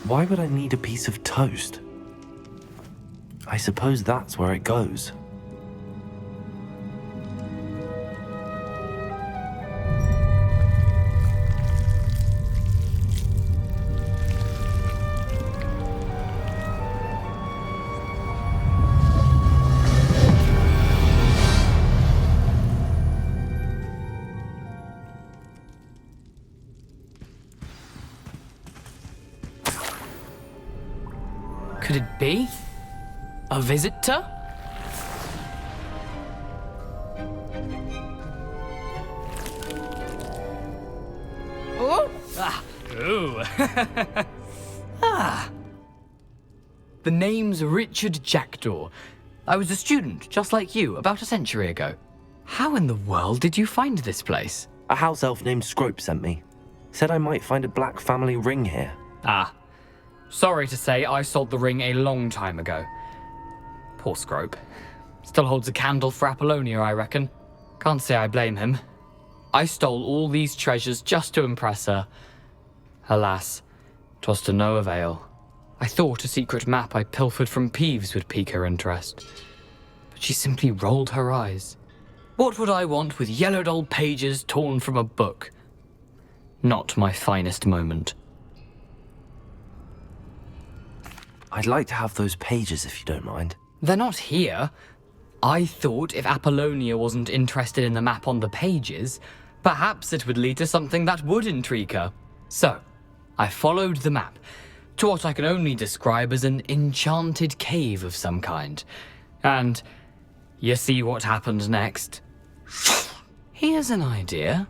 Why would I need a piece of toast? I suppose that's where it goes. Could it be? A visitor? Oh! Ah! Ooh! Ah! The name's Richard Jackdaw. I was a student, just like you, about a century ago. How in the world did you find this place? A house elf named Scrope sent me. Said I might find a black family ring here. Ah. Sorry to say, I sold the ring a long time ago. Poor Scrope. Still holds a candle for Apollonia, I reckon. Can't say I blame him. I stole all these treasures just to impress her. Alas, 'twas to no avail. I thought a secret map I pilfered from Peeves would pique her interest. But she simply rolled her eyes. What would I want with yellowed old pages torn from a book? Not my finest moment. I'd like to have those pages if you don't mind. They're not here. I thought if Apollonia wasn't interested in the map on the pages, perhaps it would lead to something that would intrigue her. So, I followed the map to what I can only describe as an enchanted cave of some kind. And you see what happened next? Here's an idea.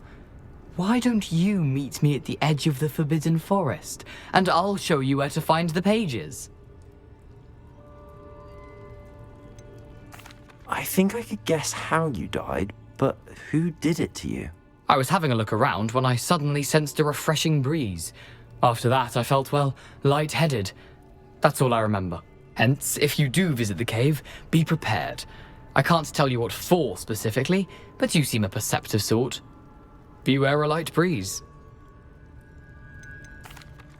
Why don't you meet me at the edge of the Forbidden Forest, and I'll show you where to find the pages? I think I could guess how you died, but who did it to you? I was having a look around when I suddenly sensed a refreshing breeze. After that, I felt, well, lightheaded. That's all I remember. Hence, if you do visit the cave, be prepared. I can't tell you what for specifically, but you seem a perceptive sort. Beware a light breeze.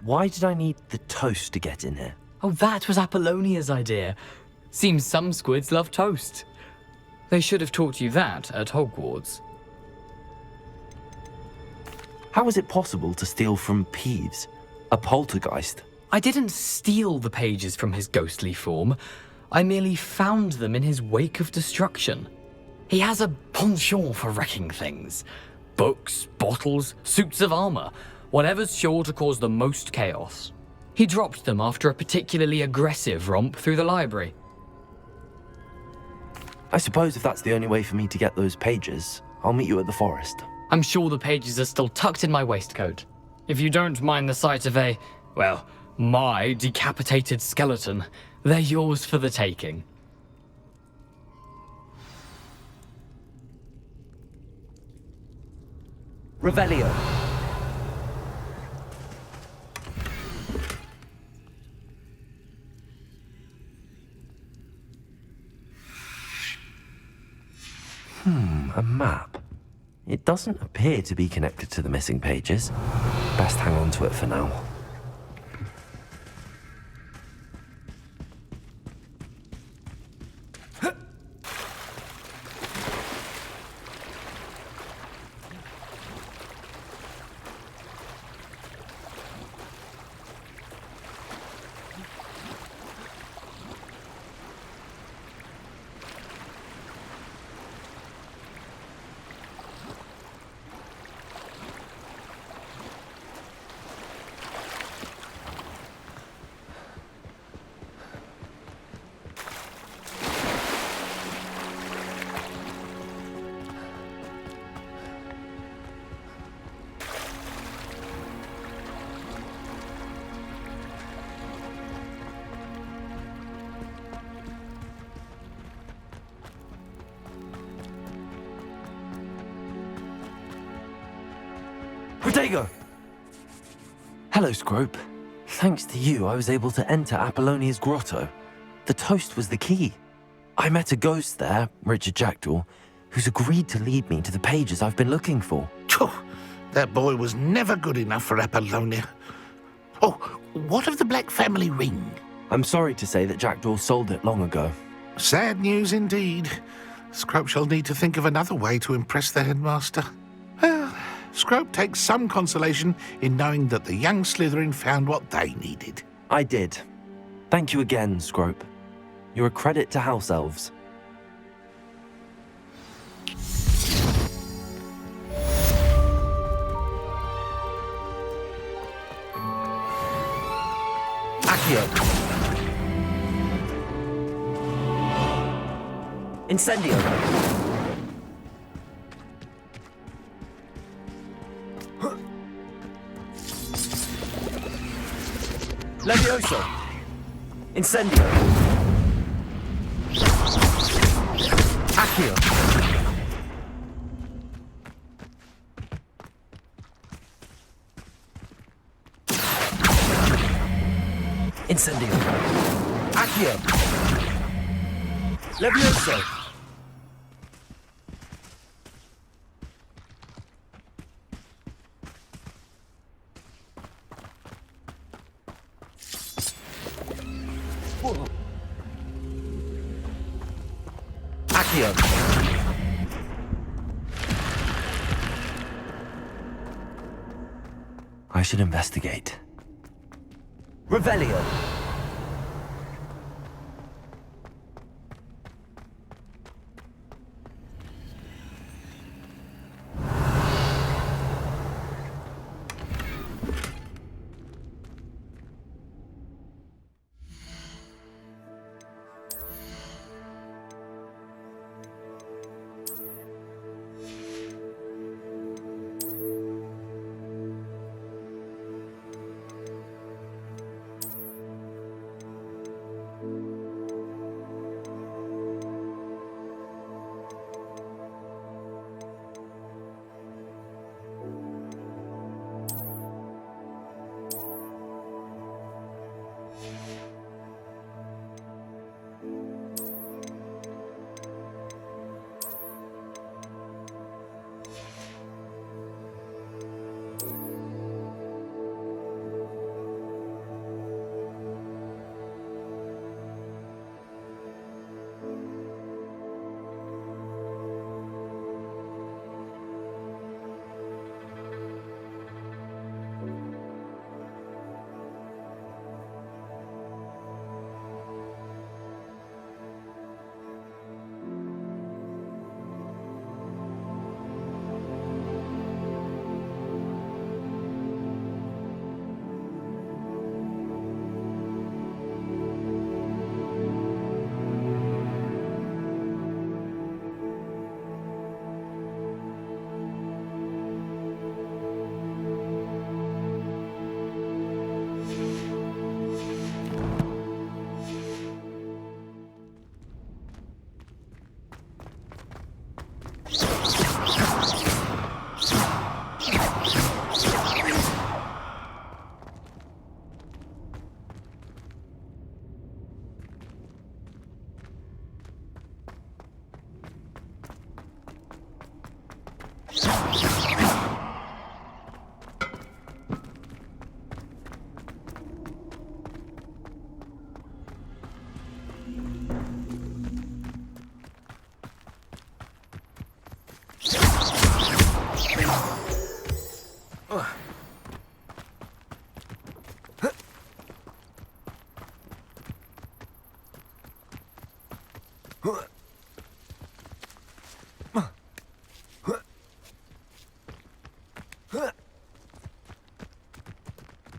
Why did I need the toast to get in here? Oh, that was Apollonia's idea. Seems some squids love toast. They should have taught you that at Hogwarts. How is it possible to steal from Peeves, a poltergeist? I didn't steal the pages from his ghostly form. I merely found them in his wake of destruction. He has a penchant for wrecking things. Books, bottles, suits of armor, whatever's sure to cause the most chaos. He dropped them after a particularly aggressive romp through the library. I suppose if that's the only way for me to get those pages, I'll meet you at the forest. I'm sure the pages are still tucked in my waistcoat. If you don't mind the sight of my decapitated skeleton, they're yours for the taking. Revelio. A map. It doesn't appear to be connected to the missing pages. Best hang on to it for now. Protego! Hello, Scrope. Thanks to you, I was able to enter Apollonia's grotto. The toast was the key. I met a ghost there, Richard Jackdaw, who's agreed to lead me to the pages I've been looking for. That boy was never good enough for Apollonia. Oh, what of the Black family ring? I'm sorry to say that Jackdaw sold it long ago. Sad news indeed. Scrope shall need to think of another way to impress the headmaster. Well, Scrope takes some consolation in knowing that the young Slytherin found what they needed. I did. Thank you again, Scrope. You're a credit to House Elves. Accio. Incendio. Levioso. Incendio. Accio. Incendio. Accio. Levioso. Accio. I should investigate. Revelio.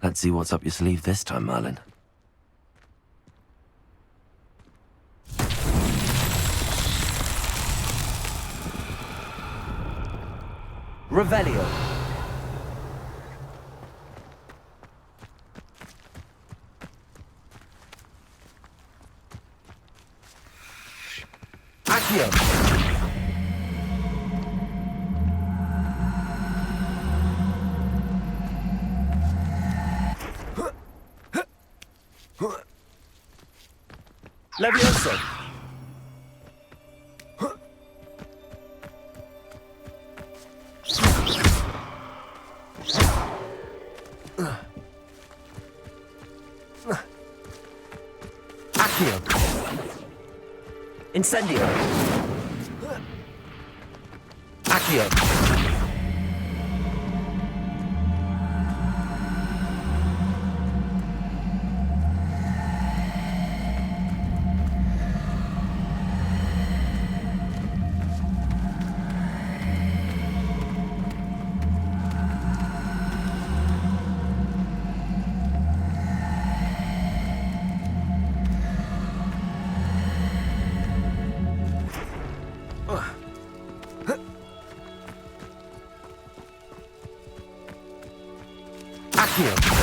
Let's see what's up your sleeve this time, Merlin. Revelio. Accio. Levioso. Accio. Incendio. Accio. Accio.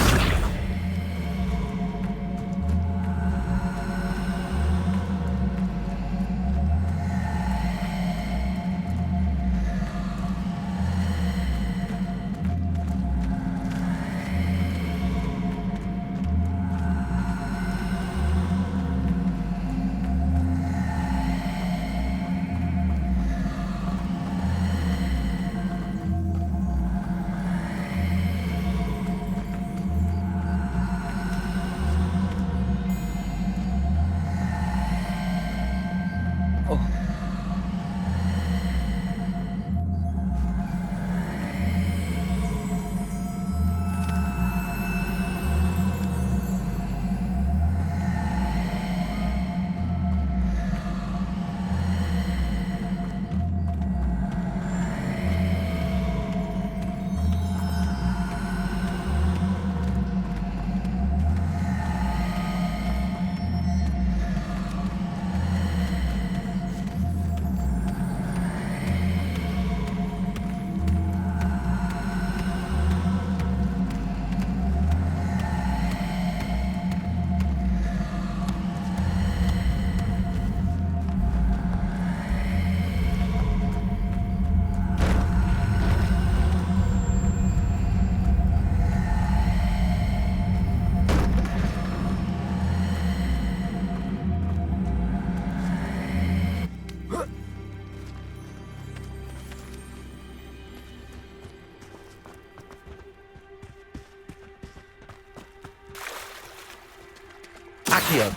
Accio.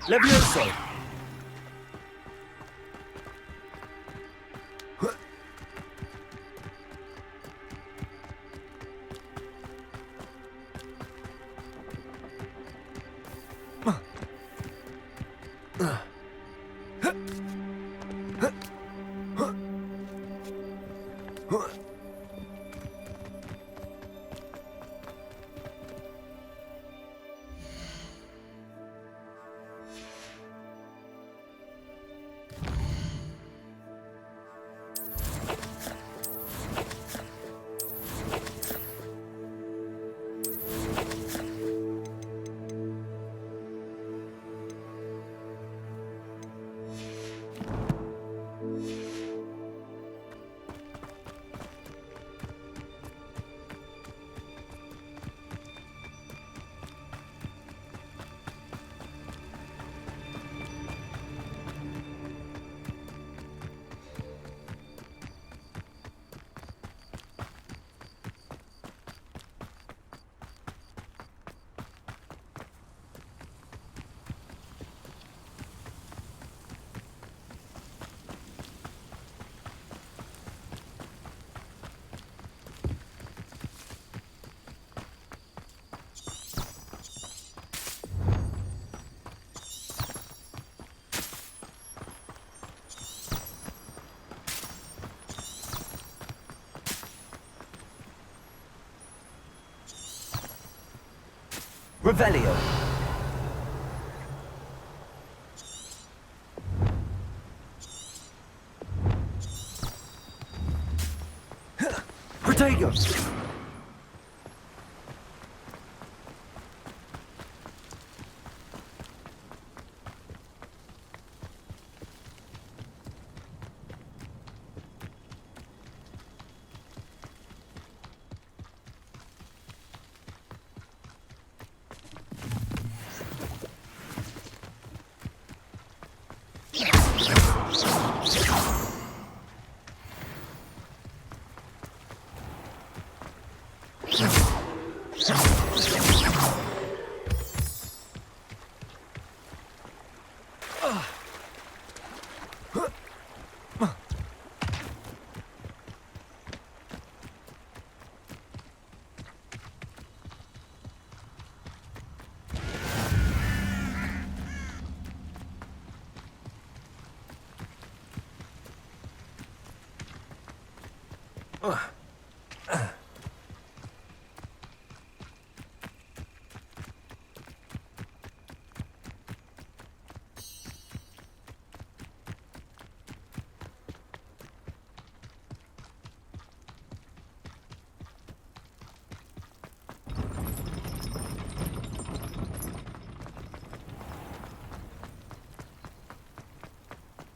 Levioso. Revelio. Protego.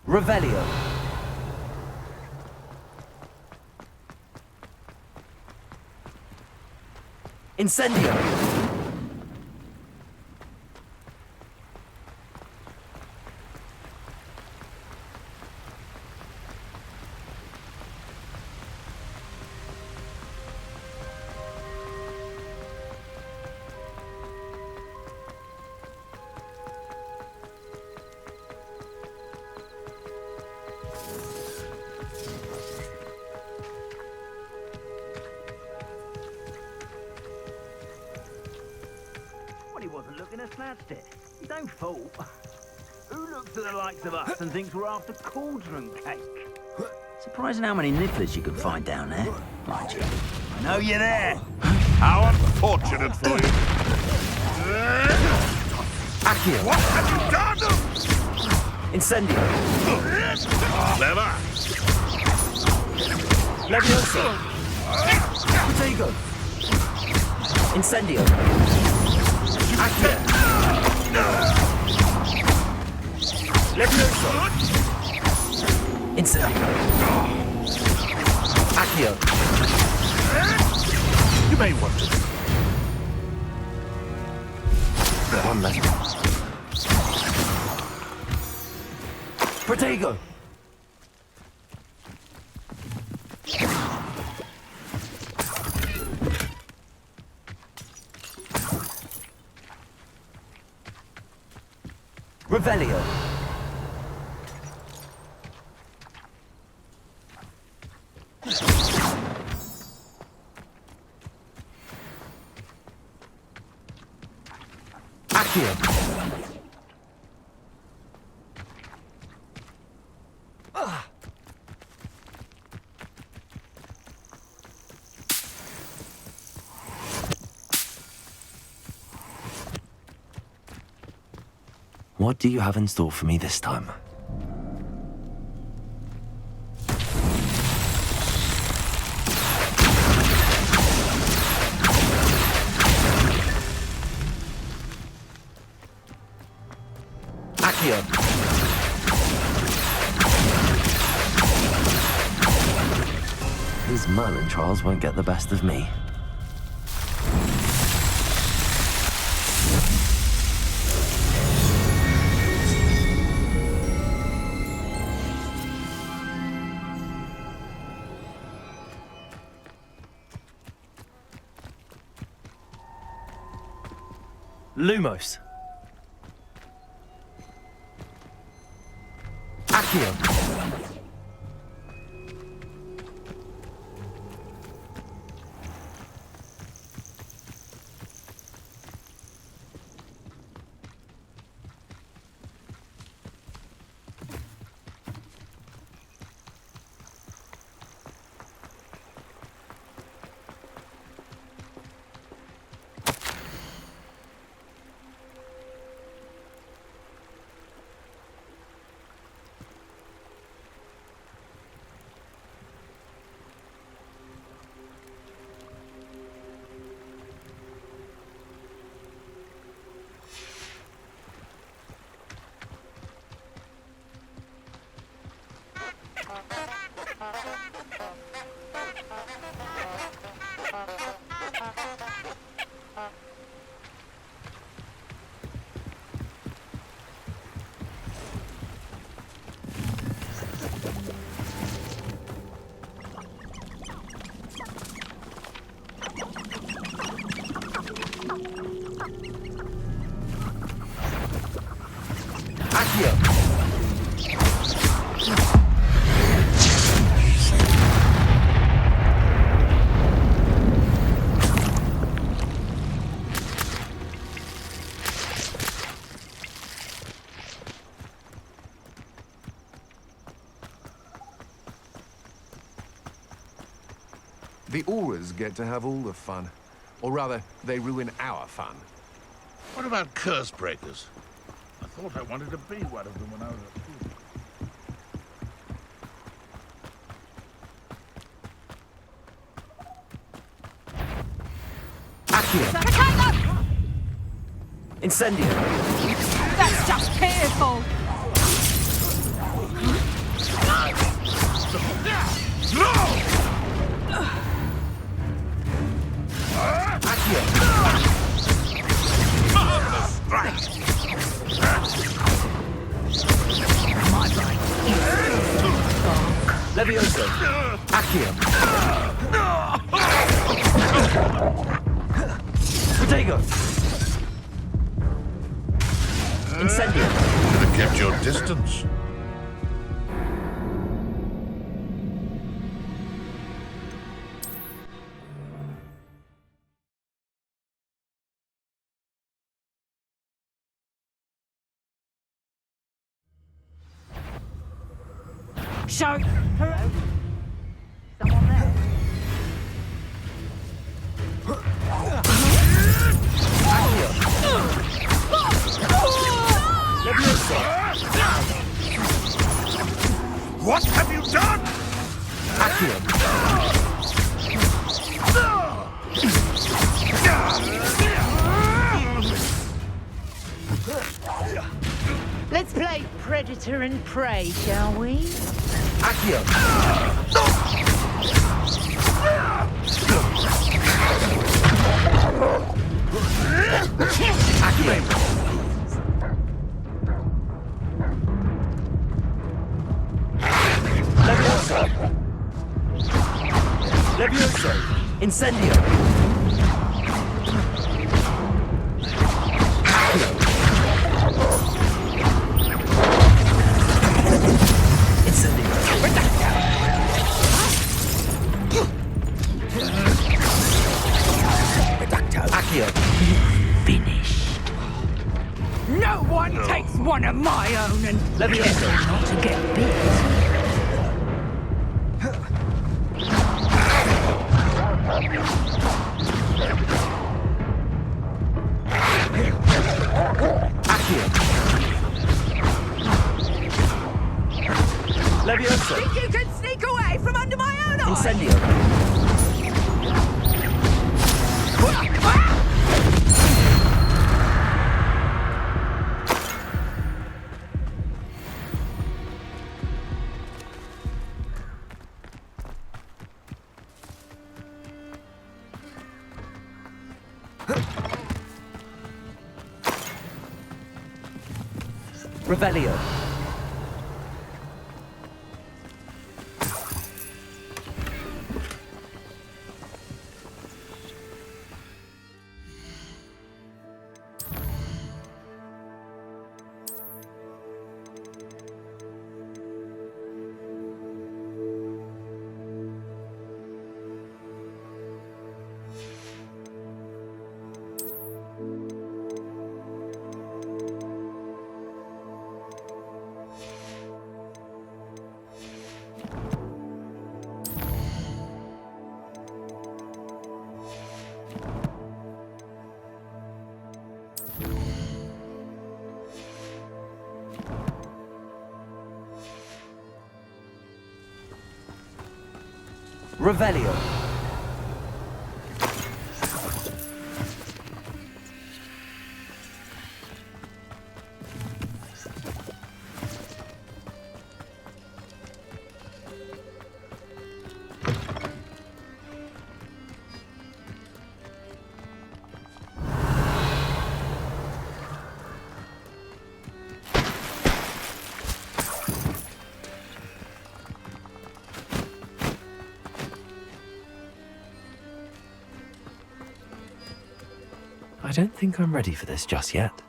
Revelio. Incendio. Well, he wasn't looking at snatched it. Don't fool. Who looks at the likes of us and thinks we're after cauldron cake? Surprising how many nifflers you can find down there, mind you. I know you're there. How unfortunate for you. Accio. What have you done? Incendio. Clever. Levioso. Protego. Incendio. Accio. Levioso. Incendio. Accio. You may want to. One less. Protego. Revelio. Accio. What do you have in store for me this time? Accio. These Merlin trials won't get the best of me. Lumos. Accio. The Auras get to have all the fun. Or rather, they ruin our fun. What about curse breakers? I thought I wanted to be one of them when I was a kid. Incendio! That's just fearful! Levioso! Accio! Protego! Incendio! Should have kept your distance. Show! Someone there? What have you done? Let's play predator and prey, shall we? Accio! Levioso! Levioso! Incendio! Finish. No one takes one of my own and careful not to get bit. Levioso! Think you can sneak away from under my own eye? Incendio! Revelio. Revelio. I don't think I'm ready for this just yet.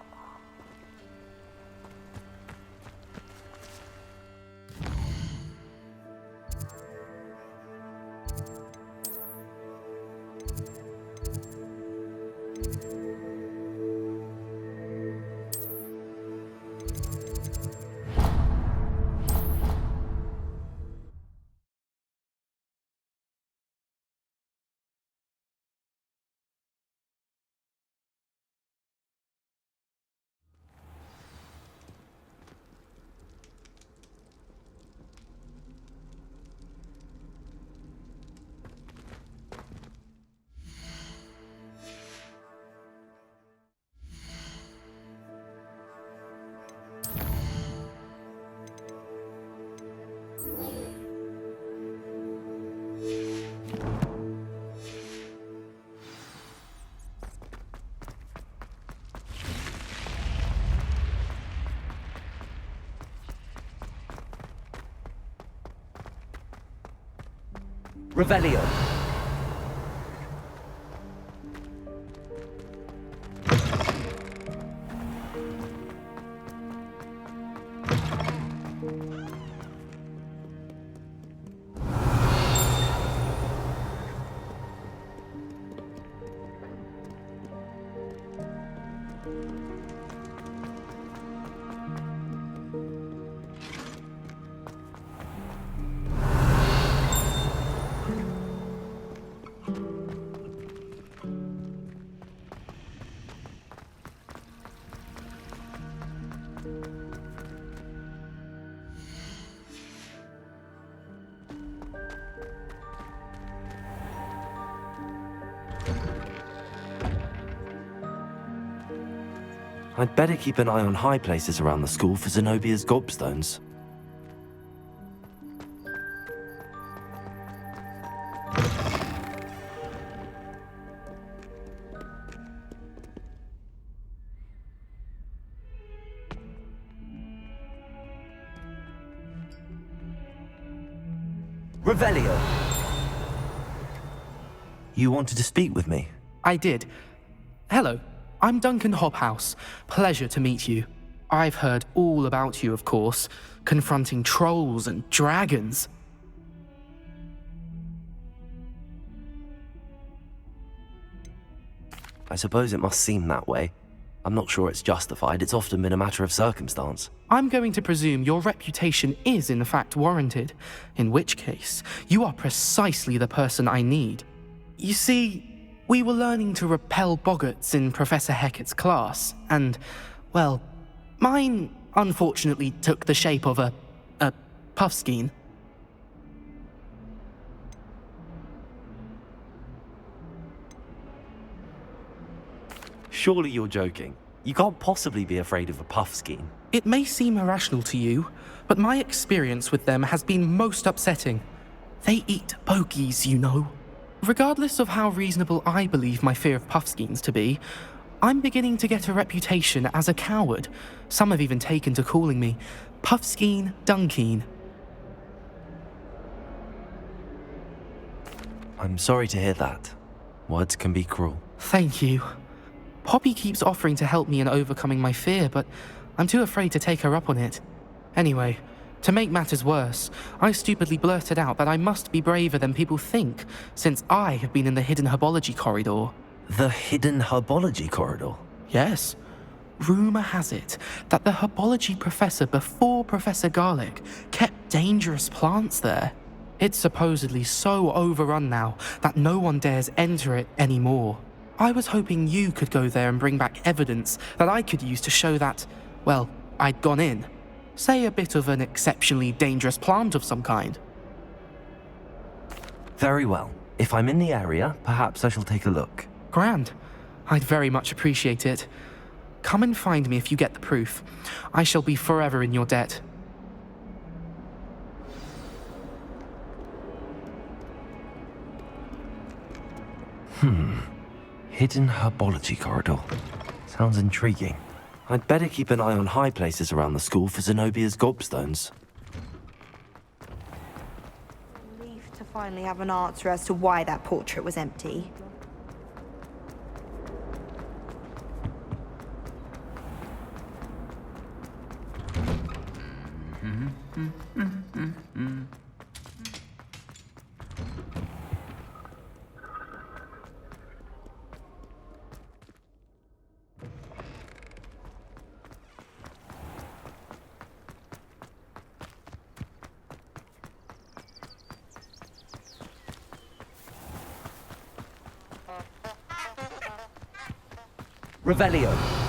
Revelio. I'd better keep an eye on high places around the school for Zenobia's gobstones. Revelio. You wanted to speak with me? I did. Hello, I'm Duncan Hobhouse. Pleasure to meet you. I've heard all about you, of course, confronting trolls and dragons. I suppose it must seem that way. I'm not sure it's justified. It's often been a matter of circumstance. I'm going to presume your reputation is in fact warranted, in which case, you are precisely the person I need. You see, we were learning to repel boggarts in Professor Hecat's class, and, well, mine unfortunately took the shape of a puffskein. Surely you're joking. You can't possibly be afraid of a puffskein. It may seem irrational to you, but my experience with them has been most upsetting. They eat bogies, you know. Regardless of how reasonable I believe my fear of puffskeins to be, I'm beginning to get a reputation as a coward. Some have even taken to calling me Puffskeen Dunkeen. I'm sorry to hear that. Words can be cruel. Thank you. Poppy keeps offering to help me in overcoming my fear, but I'm too afraid to take her up on it. Anyway, to make matters worse, I stupidly blurted out that I must be braver than people think, since I have been in the Hidden Herbology Corridor. The Hidden Herbology Corridor? Yes. Rumour has it that the herbology professor before Professor Garlic kept dangerous plants there. It's supposedly so overrun now that no one dares enter it anymore. I was hoping you could go there and bring back evidence that I could use to show that, well, I'd gone in. Say a bit of an exceptionally dangerous plant of some kind. Very well. If I'm in the area, perhaps I shall take a look. Grand. I'd very much appreciate it. Come and find me if you get the proof. I shall be forever in your debt. Hidden Herbology Corridor. Sounds intriguing. I'd better keep an eye on high places around the school for Zenobia's gobstones. Relief to finally have an answer as to why that portrait was empty. Revelio.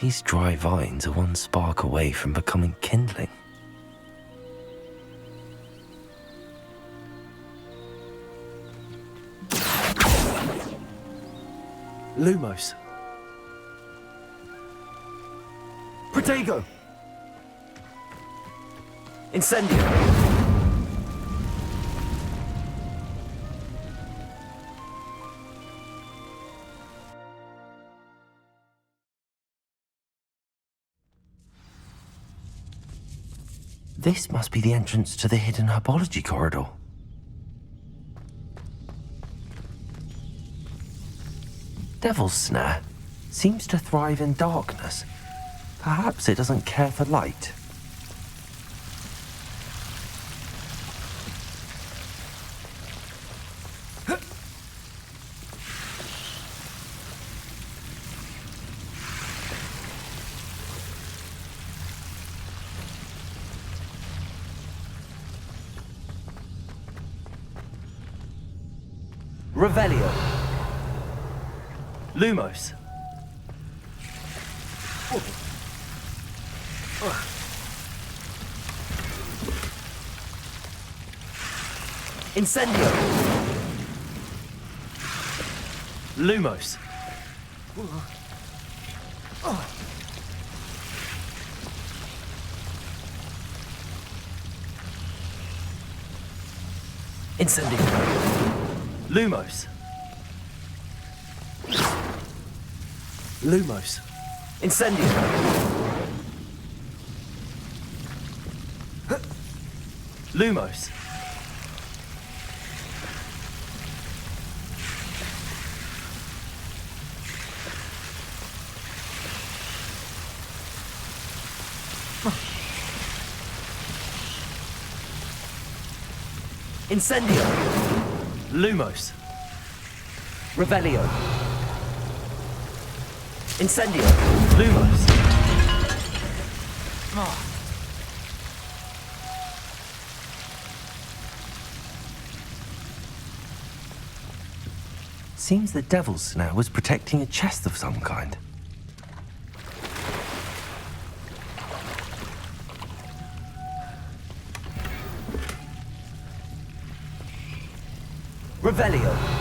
These dry vines are one spark away from becoming kindling. Lumos. Protego. Incendio. This must be the entrance to the hidden herbology corridor. Devil's Snare seems to thrive in darkness. Perhaps it doesn't care for light. Revelio. Lumos. Incendio. Lumos. Incendio. Lumos. Lumos. Incendio. Lumos. Incendio. Lumos. Revelio. Incendio. Lumos. Seems the Devil's Snare was protecting a chest of some kind. Revelio.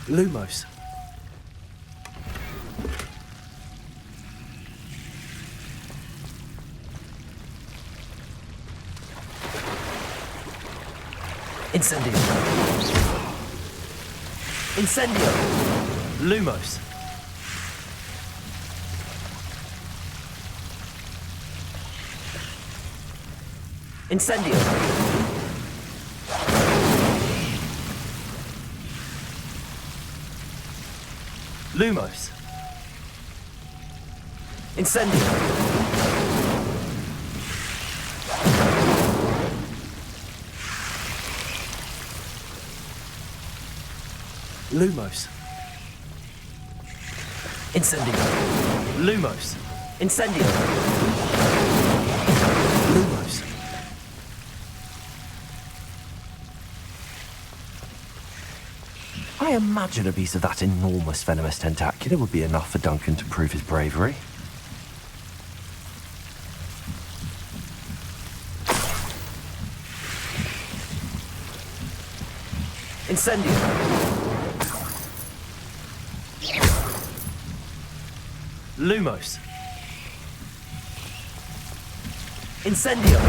Lumos. Incendio. Incendio. Lumos. Incendio. Lumos. Incendio. Lumos. Incendio. Lumos. Incendio. Lumos. I imagine a piece of that enormous venomous tentacula would be enough for Duncan to prove his bravery. Incendio. Lumos. Incendio.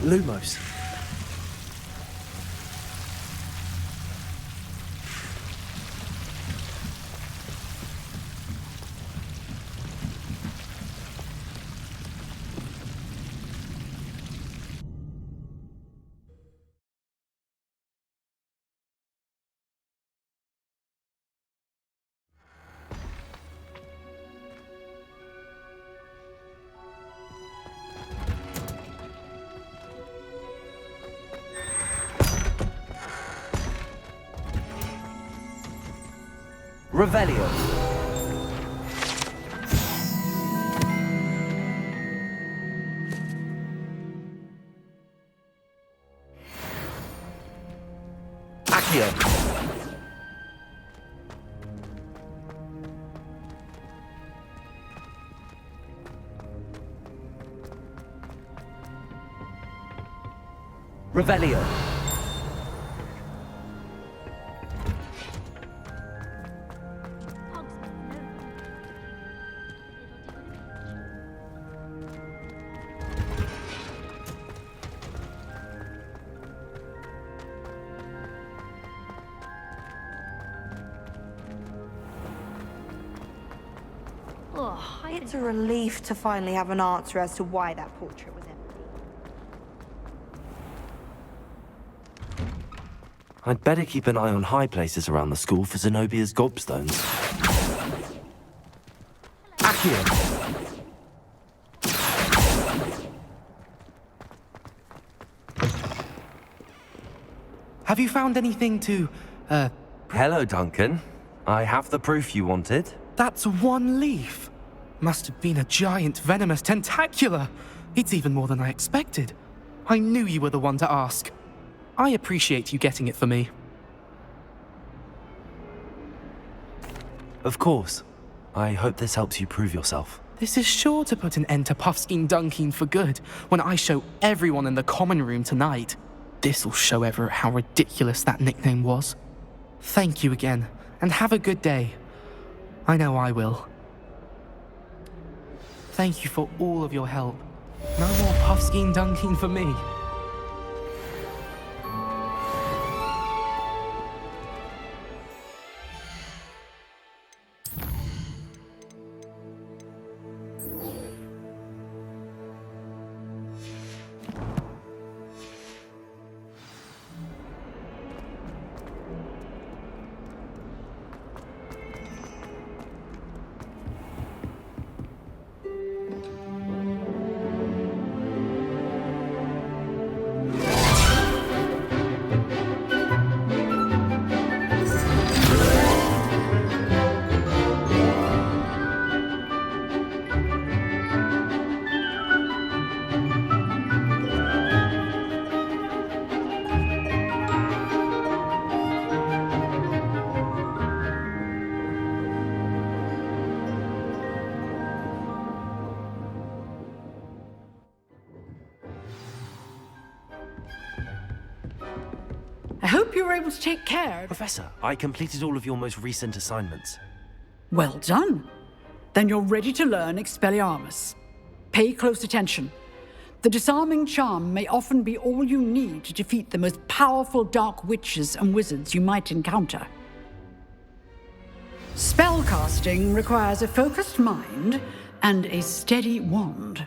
Lumos. Revelio. Accio. Revelio. It's a relief to finally have an answer as to why that portrait was empty. I'd better keep an eye on high places around the school for Zenobia's gobstones. Accio. Have you found anything to, Hello, Duncan. I have the proof you wanted. That's one leaf. Must have been a giant venomous tentacula. It's even more than I expected. I knew you were the one to ask. I appreciate you getting it for me. Of course. I hope this helps you prove yourself. This is sure to put an end to Puffskein Dunkin for good when I show everyone in the common room tonight. This'll show Everett how ridiculous that nickname was. Thank you again, and have a good day. I know I will. Thank you for all of your help. No more Puffskein Dunkin for me. I hope you were able to take care. Professor, I completed all of your most recent assignments. Well done. Then you're ready to learn Expelliarmus. Pay close attention. The disarming charm may often be all you need to defeat the most powerful dark witches and wizards you might encounter. Spellcasting requires a focused mind and a steady wand.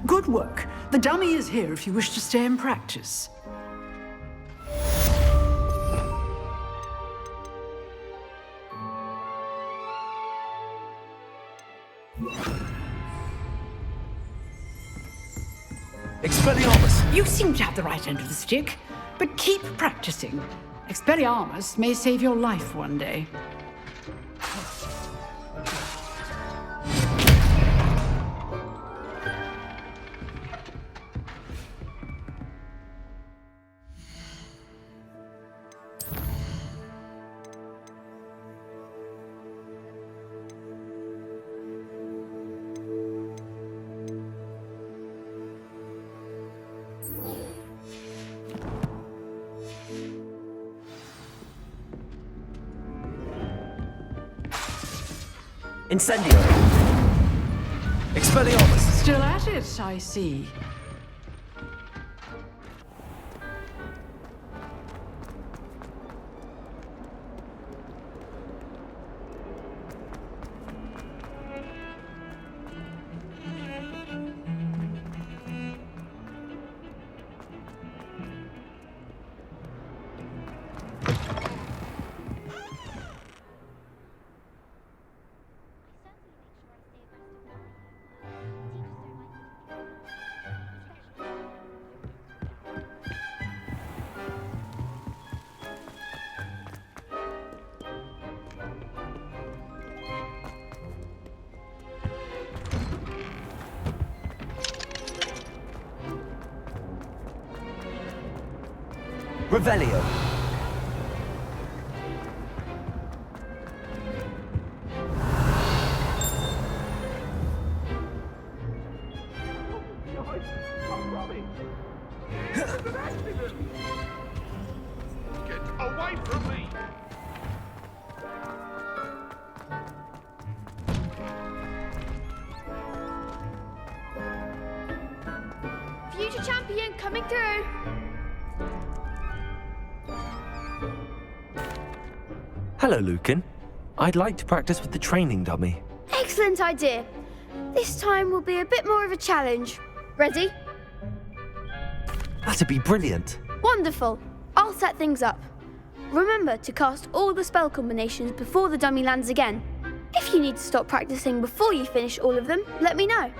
Good work. The dummy is here if you wish to stay and practice. Expelliarmus! You seem to have the right end of the stick, but keep practicing. Expelliarmus may save your life one day. Incendio! Expelliarmus! Still at it, I see. Revelio. Get away from me! Future champion coming through! Hello, Lucan. I'd like to practice with the training dummy. Excellent idea. This time will be a bit more of a challenge. Ready? That'd be brilliant. Wonderful. I'll set things up. Remember to cast all the spell combinations before the dummy lands again. If you need to stop practicing before you finish all of them, let me know.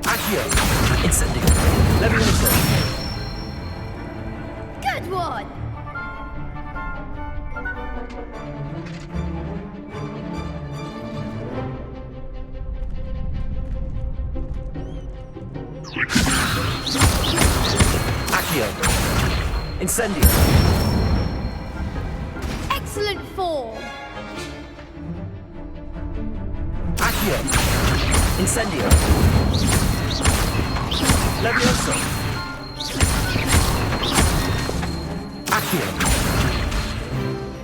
Accio! Incendio! Levioso! Good one! Accio! Incendio! Excellent form! Accio! Incendio! Levioso! Accio!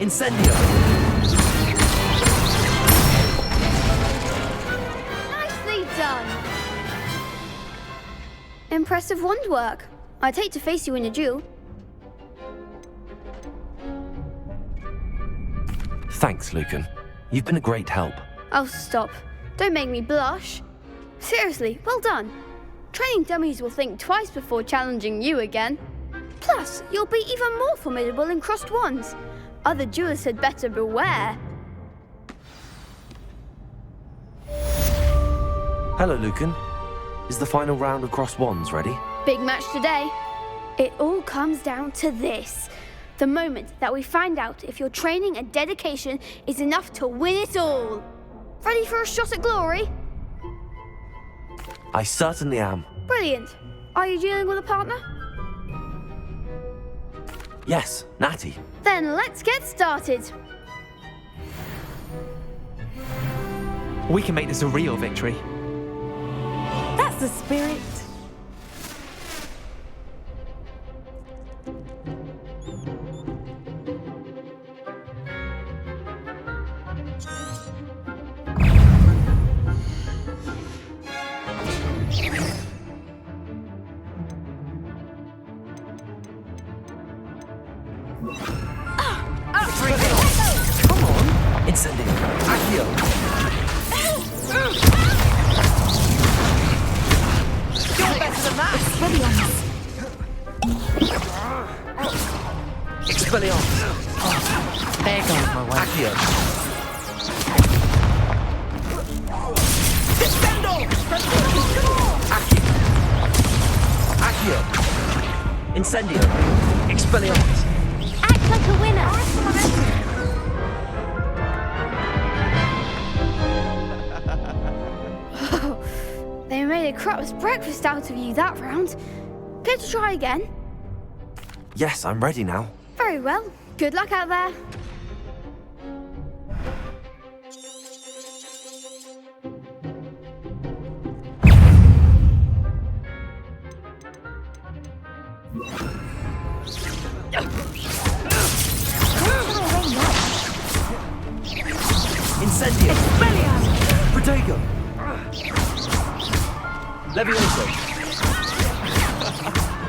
Incendio! Nicely done! Impressive wand work. I'd hate to face you in a duel. Thanks, Lucan. You've been a great help. Oh, stop. Don't make me blush. Seriously, well done. Training dummies will think twice before challenging you again. Plus, you'll be even more formidable in crossed wands. Other duelists had better beware. Hello, Lucan. Is the final round of crossed wands ready? Big match today. It all comes down to this. the moment that we find out if your training and dedication is enough to win it all. Ready for a shot at glory? I certainly am. Brilliant. Are you dealing with a partner? Yes, Natty. Then let's get started. We can make this a real victory. That's the spirit. Come on! Incendio. Accio. You're better than that! Expelliarmus. There goes my way. Accio. Descendo! Accio. Accio. Incendio. Expelliarmus. Act like a winner. They made a crap's breakfast out of you that round. Care to try again? Yes, I'm ready now. Very well. Good luck out there. Incendio. Protego. Levioso.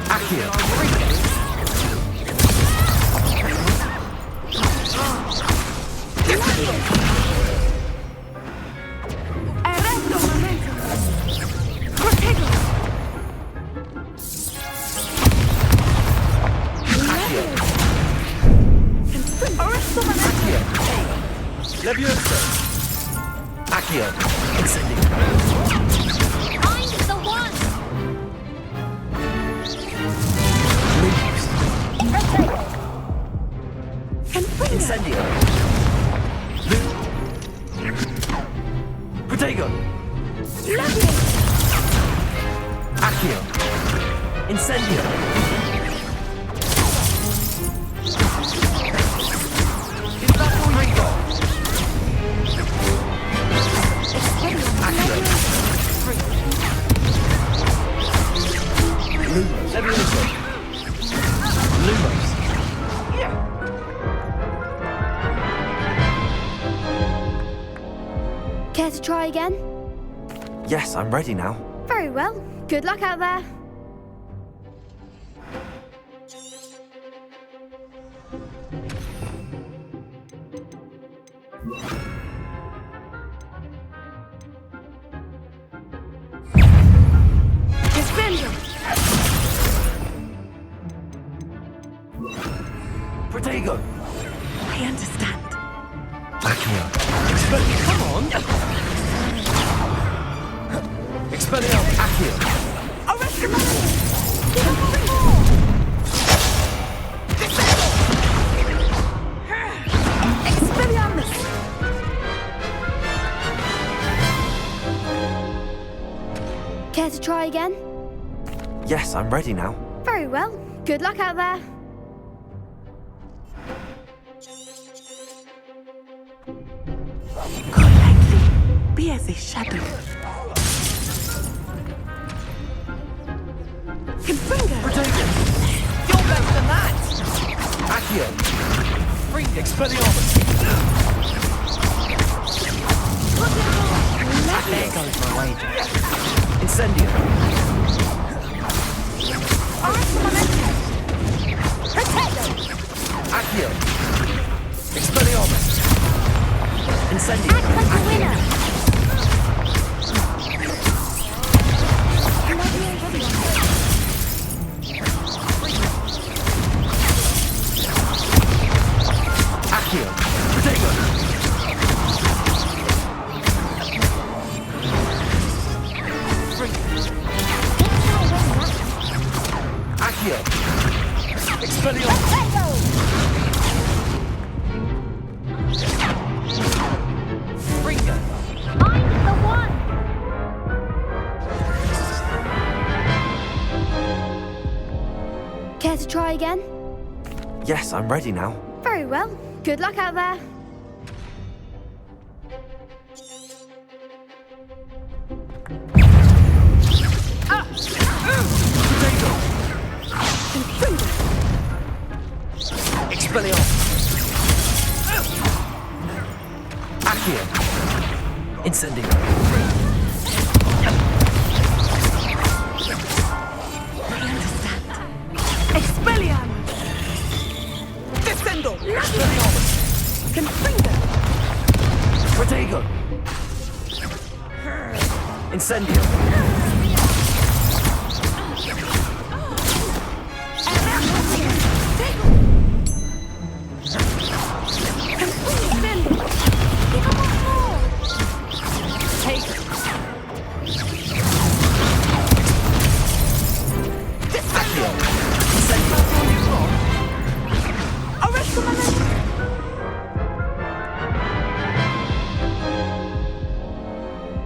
Accio. Arresto momento. Protego. Accio. Arresto momento. Accio. Levioso. Accio. Incendio. I'm the one. Incendio. Protego. Accio. Incendio. Prego. Accio. Lumos. Levioso. Lumos. Care to try again? Yes, I'm ready now. Very well. Good luck out there. Protego. I understand. Accio. Expelliarmus. Come on. Expelliarmus. Accio. Expelliarmus. Care to try again? Yes, I'm ready now. Very well. Good luck out there. Go lightly. Be as a shadow. Confringo. Protego. You're better than that. Accio. Expelliarmus. There goes my wager. Incendio. Accio. Expelliarmus. Incendio. Act like a winner. Accio. Protego. Accio. Expelliarmus. try again? Yes, I'm ready now. Very well. Good luck out there. Expelliarmus! Accio! Incendio! Expelliarmus! Descendo! Expelliarmus! Confringo! Protego! Incendio!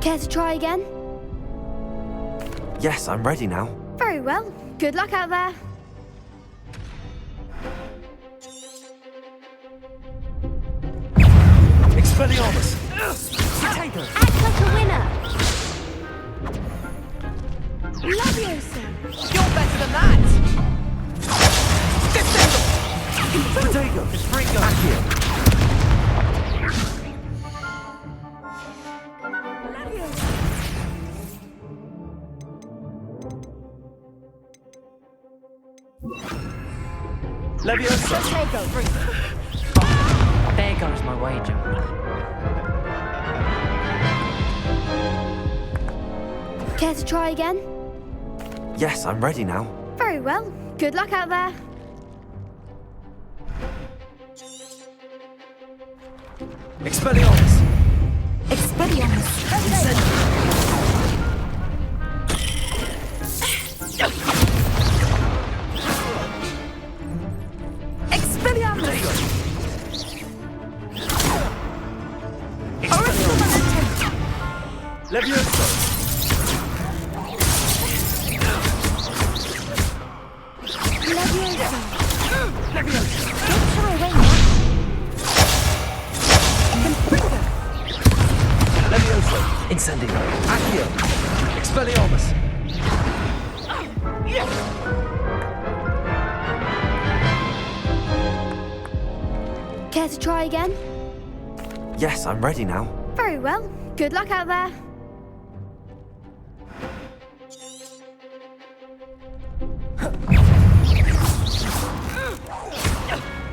Care to try again? Yes, I'm ready now. Very well. Good luck out there. Expelliarmus! Act like a winner. Leviosa! You're better than that! Protego! Accio! Leviosa! There goes my wager. Care to try again? Yes, I'm ready now. Very well. Good luck out there. Expelliarmus! Expelliarmus! Expelliarmus! Leviosa! Leviosa! Don't shy away now. Leviosa! Incendio! Accio! Expelliarmus! Care to try again? Yes, I'm ready now. Very well. Good luck out there.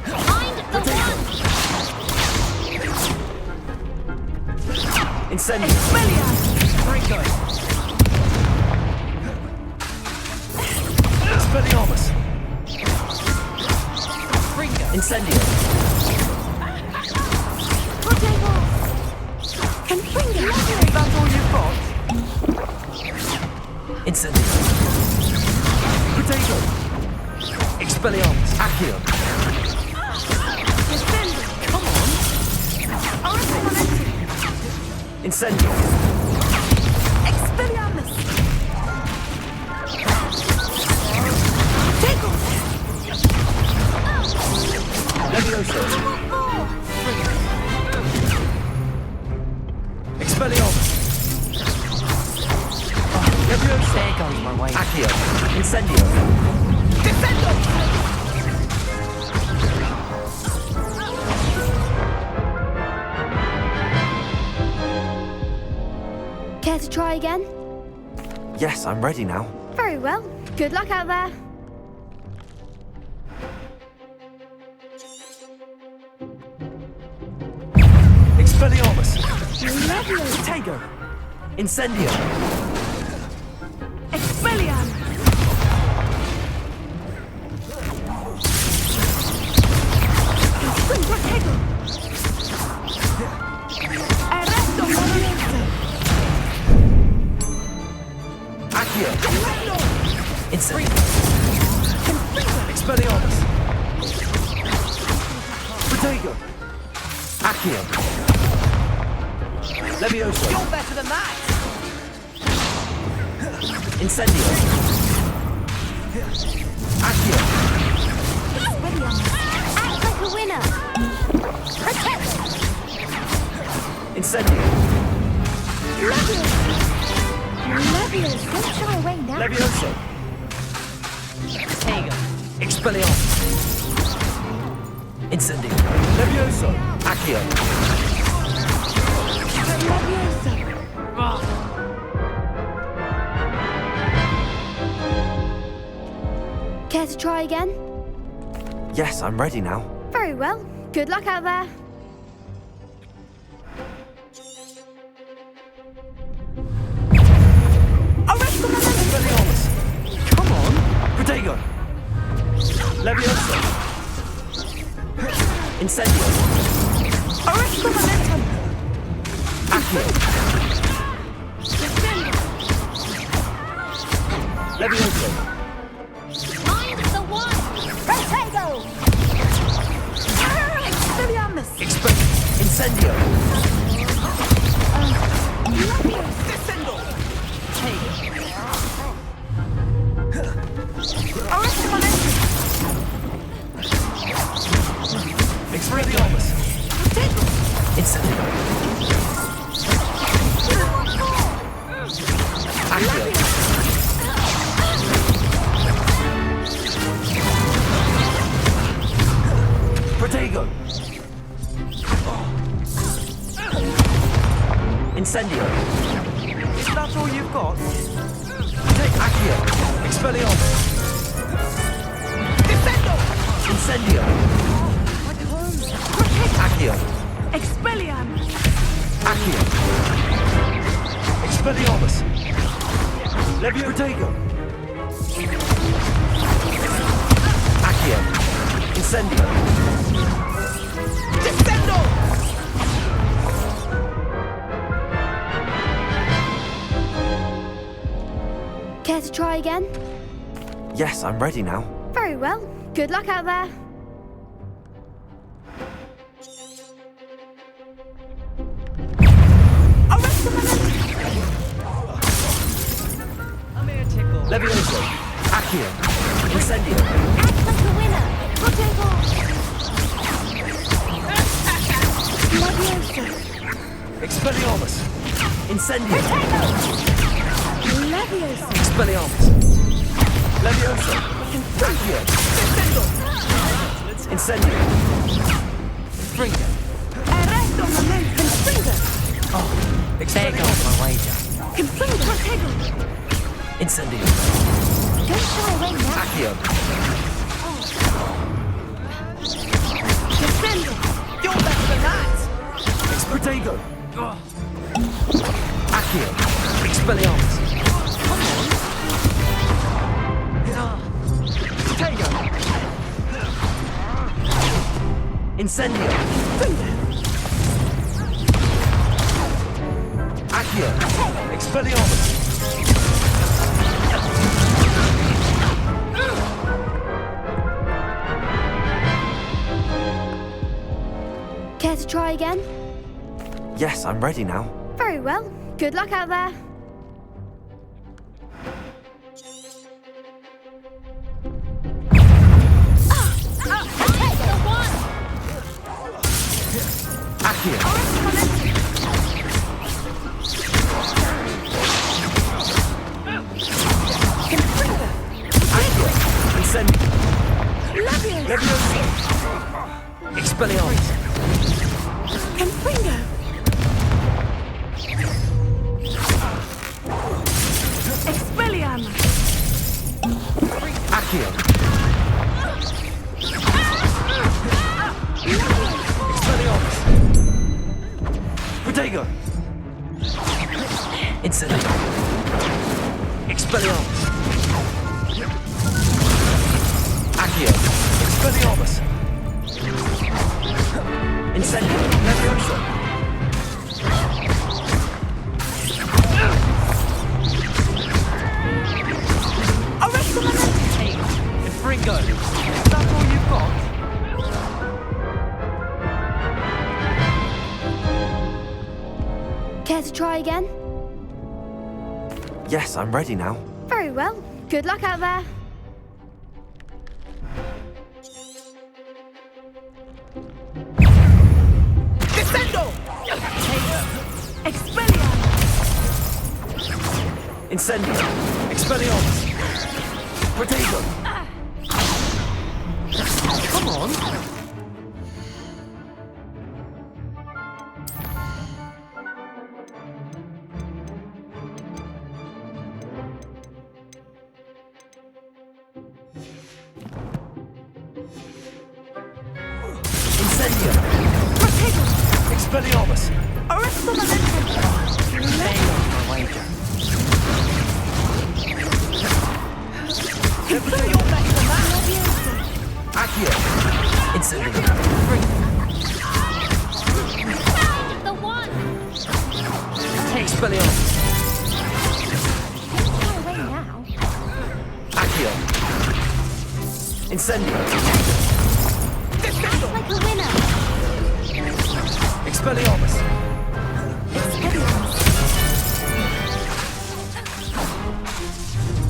Find the one! Incendio! Expelliarmus! Incendio! That's all you've got? Incendio! Protego! Expelliarmus! Accio! Come on! Incendio! Expelliarmus! Leviosa! Expelliarmus! Leviosa! There goes my way. Accio! Incendio! Defendo! Care to try again? Yes, I'm ready now. Very well. Good luck out there. Expelliarmus! Protego! Incendio! Expelliarmus! Protego! Arresto Leviosa! Accio! Incendio! Expelliarmus! Protego! Accio! Leviosa! You're better than that! Incendio! Accio! Expelliarmus! Act like a winner! Protect! Incendio! Leviosa! Don't shy away now! Levioso! Tego! Expelliarmus! Incendio! Levioso! Accio! Care to try again? Yes, I'm ready now. Very well. Good luck out there. Expelliarmus! Come on! Protego! Levioso! Incendio! Arresto momentum! Accio! Levioso! Mind the one! Protego! Expelliarmus! Incendio! Descendo! Arresto momentum! Expelliarmus! Incendio! Accio! Protego! Incendio! Is that all you've got? Take Accio! Expelliarmus! Descendo! Incendio! Accio! Expelliarmus! Accio! Expelliarmus! Levio Protego! Accio! Incendio! Descendo! Care to try again? Yes, I'm ready now. Very well. Good luck out there. Levioso! Accio! Incendio! Act like a winner! Protego! Leviosa! Expelliarmus! Incendio! Leviosa! Expelliarmus! Levioso! Accio! Incendio! Springer! Arresto momentum! Springer! Oh! Expelliarmus! my wager! Confringo! Protego! Incendio! Don't shy away now! Accio! Descendo! You're better than that! Protego! Accio! Expelliarmus! Protego! Incendio! Accio! Expelliarmus! Care to try again? Yes, I'm ready now. Very well. Good luck out there. Accio! Accio! Incendio! Levioso! Expelliarmus! Confringo! Expelliarmus! Accio! Expelliarmus! Protego! Incendio! Expelliarmus! Accio! Expelliarmus! Incendio! Levioso! Arresto momentum! Confringo! Is that all you've got? Care to try again? Yes, I'm ready now. Very well. Good luck out there. Incendio! Expelliarmus! Protego! Come on! Incendio! Protego! Expelliarmus! Arresto Momentum! Lay on my wager. You're better than that. Accio! Incendio! The one! Expelliarmus! Far away now. Accio! Incendio! Act like a winner. Expelliarmus!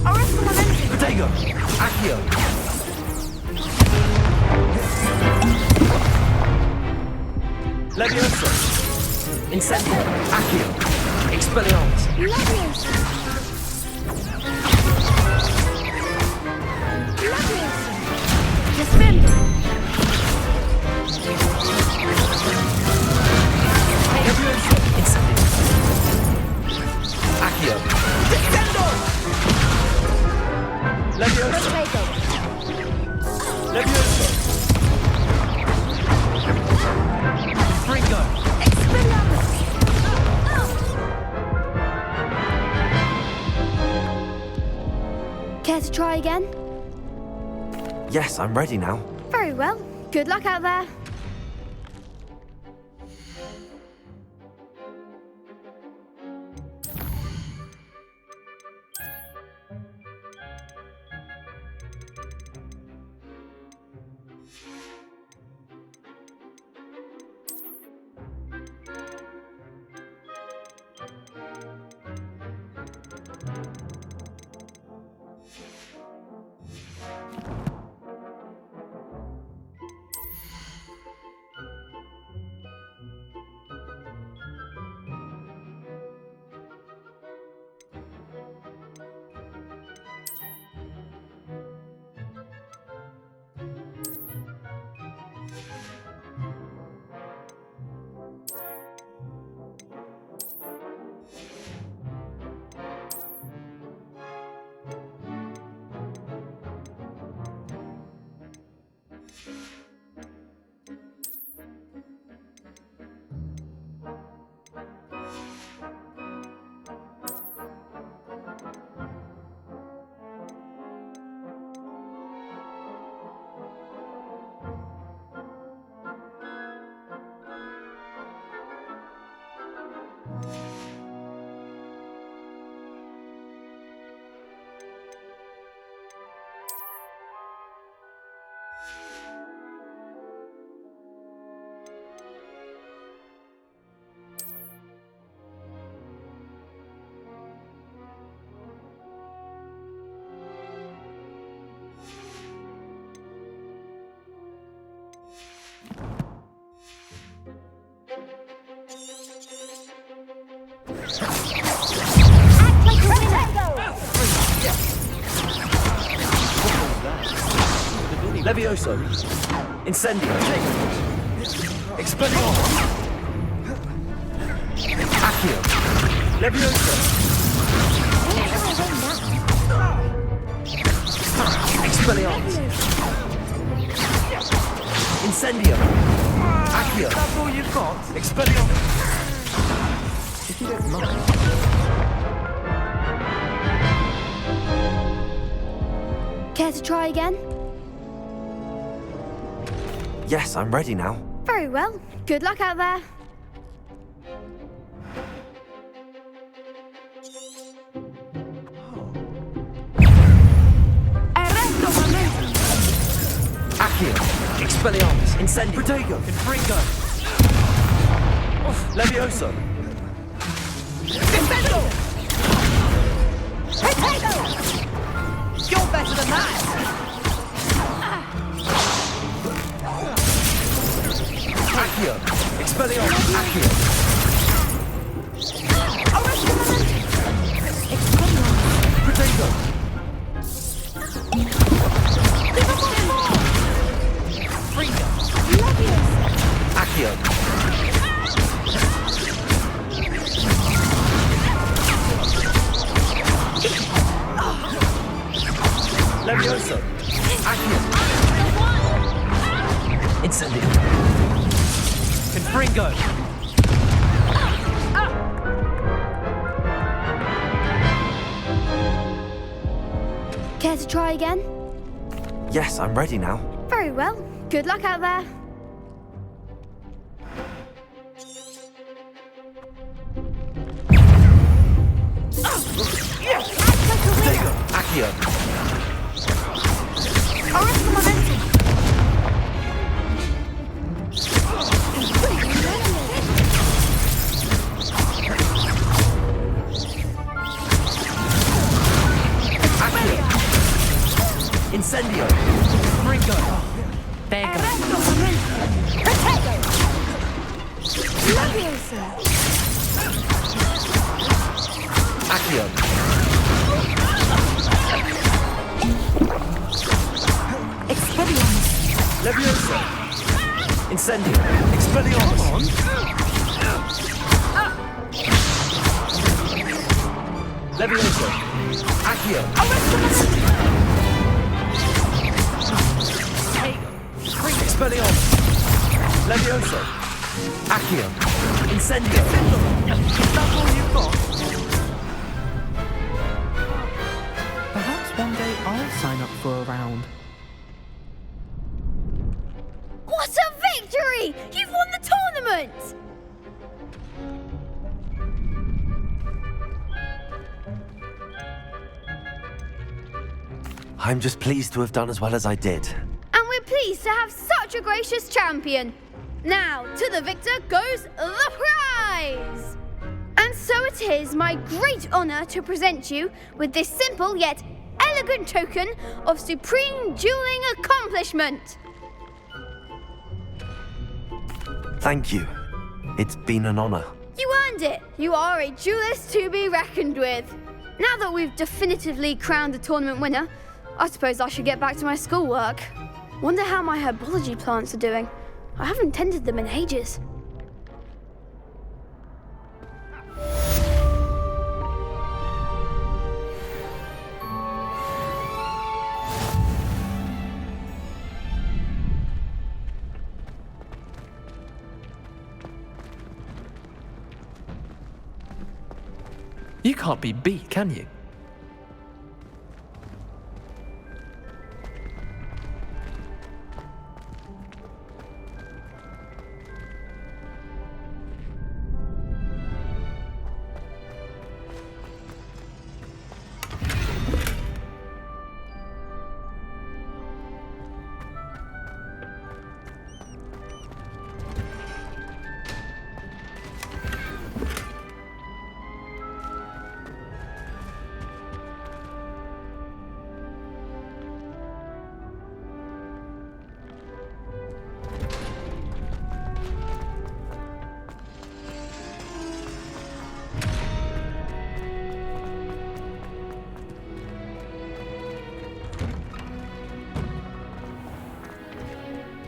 Arresto Momentum! Protego! Accio! Levioso! Incendio! Accio! Expelliarmus! Levioso! Levioso! Defendo! Levioso! Incendio! Accio! Defendo! Levioso! Protego! Levioso! Fringo! Expelliarmus! Care to try again? Yes, I'm ready now. Very well. Good luck out there. Levioso! Incendio! Expelliarmus! Accio! Levioso! Expelliarmus! Incendio! Accio! That's all you've got? Expelliarmus! If you don't mind. Care to try again? Yes, I'm ready now. Very well. Good luck out there. Accio! Expelliarmus! Incendio! Protego! Confringo! Levioso! Defendo! Protego! You're better than that! Accio! Expelliarmus! Accio! to try again? Yes, I'm ready now. Very well. Good luck out there. Accio. Arrest the momentum. Incendio. Ringo. There Accio. Expelliarmus. Levioso. Incendio. Expelliarmus. Levioso. Accio. Expelliarmus. Levioso. Accio. Incendio. That's all you've got? Perhaps one day I'll sign up for a round. What a victory! You've won the tournament! I'm just pleased to have done as well as I did. And we're pleased to have such a gracious champion. Now, to the victor goes the prize! And so it is my great honour to present you with this simple yet elegant token of supreme dueling accomplishment. Thank you. It's been an honor. You earned it. You are a duelist to be reckoned with. Now that we've definitively crowned the tournament winner, I suppose I should get back to my schoolwork. Wonder how my herbology plants are doing. I haven't tended them in ages. You can't be beat, can you?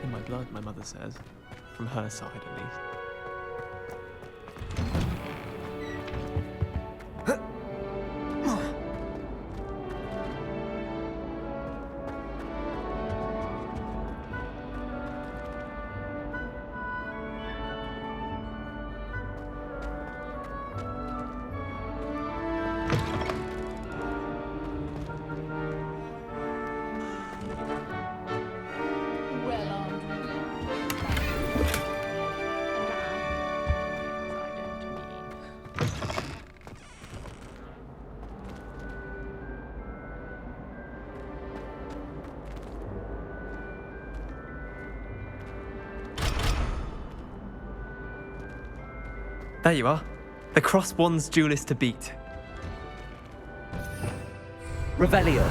In my blood, my mother says. From her side, at least. There you are. The Cross Wands duelist to beat. Revelio.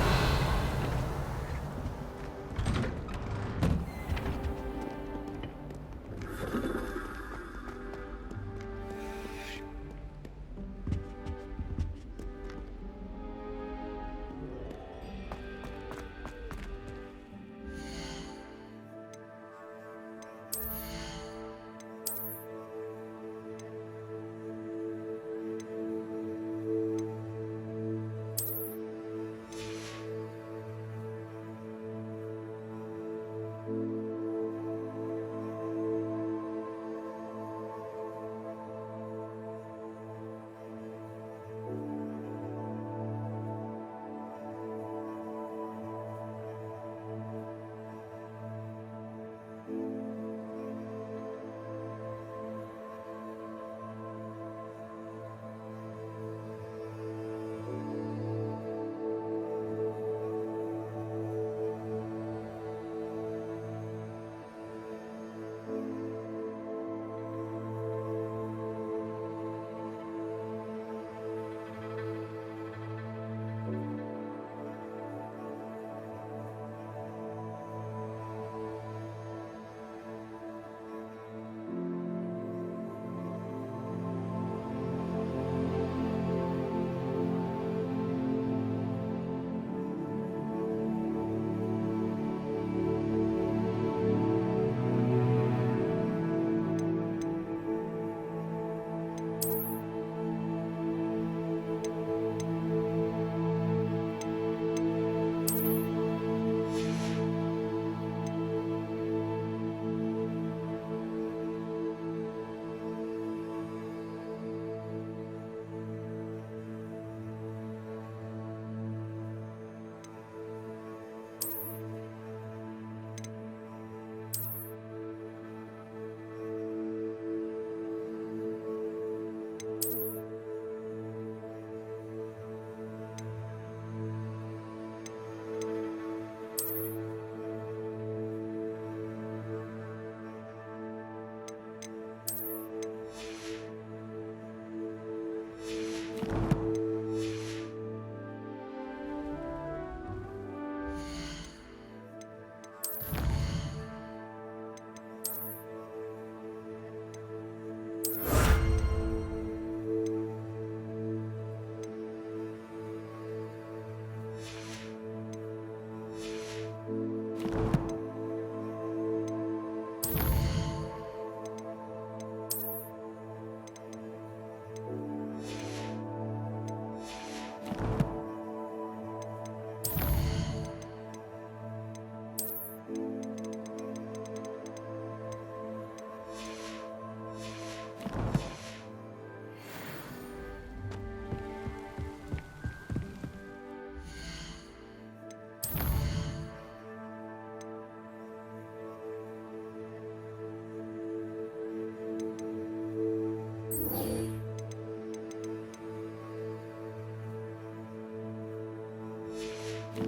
The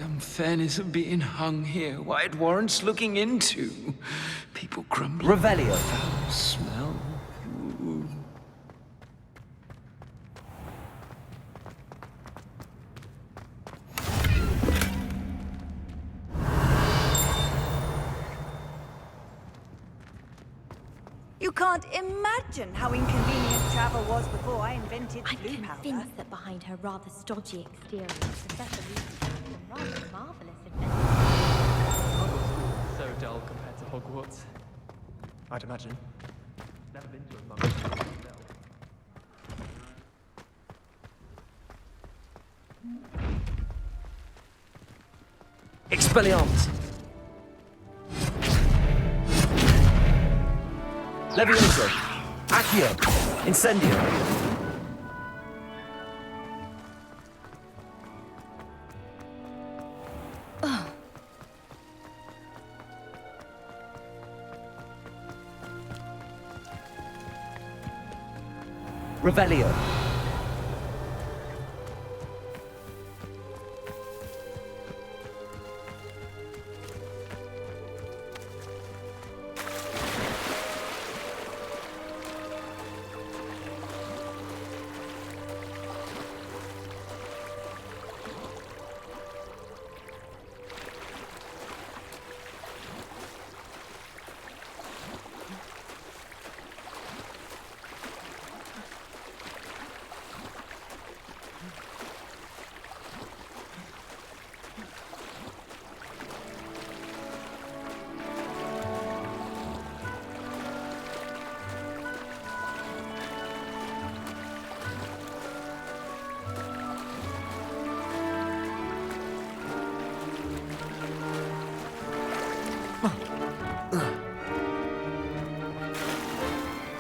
unfairness of being hung here, why it warrants looking into. People grumbling. Revelio. Foul smell. Ooh. You can't imagine how inconvenient travel was before I invented blue powder. Convinced that behind her rather stodgy exterior, Professor Lucy had some rather marvelous adventures. So dull compared to Hogwarts. I'd imagine. Never been to a monk myself. Expelliarmus! Levioso! Accio! Incendio! Revelio!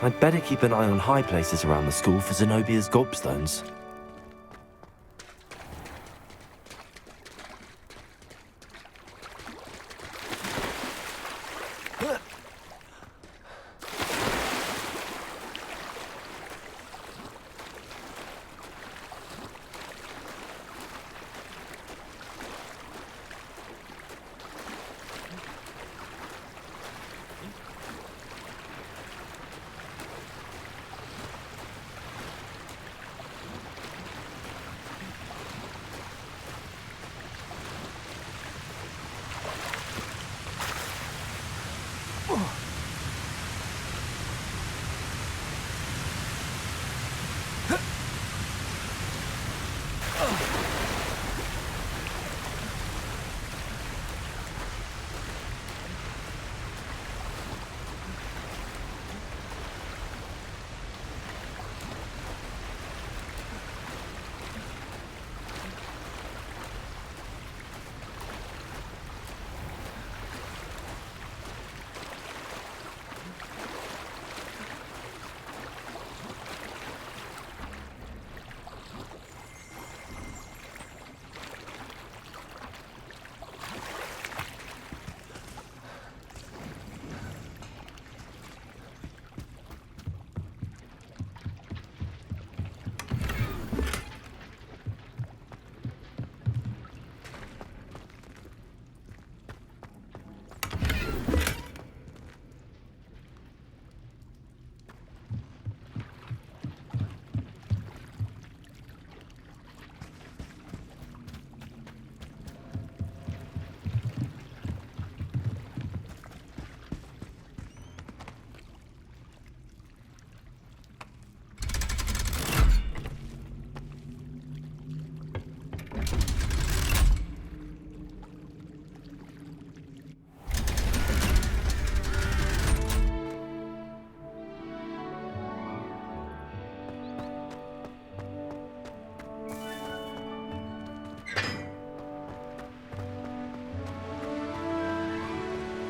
I'd better keep an eye on high places around the school for Zenobia's gobstones.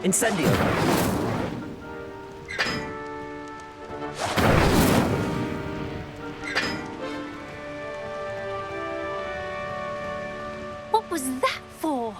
Incendio! What was that for?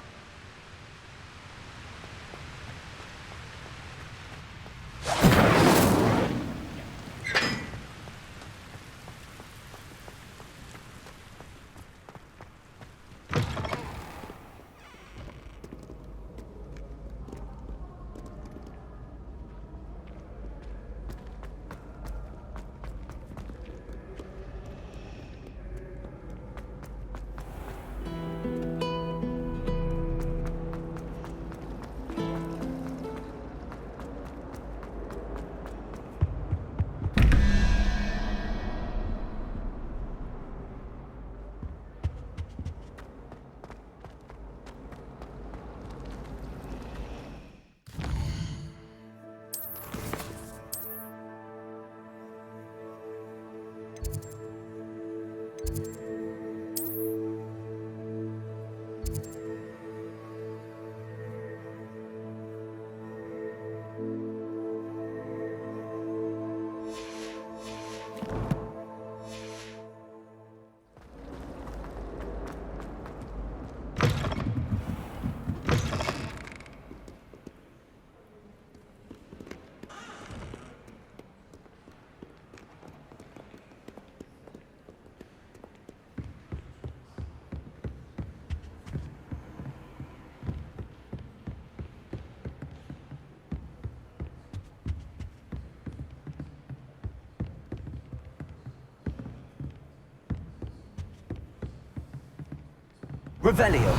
Revelio.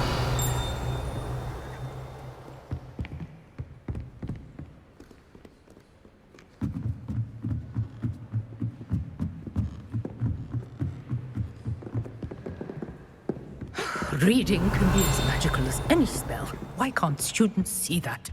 Reading can be as magical as any spell. Why can't students see that?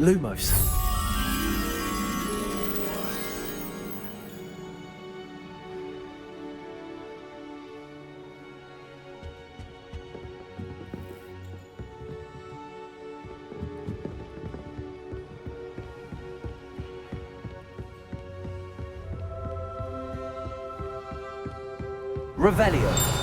Lumos. Revelio.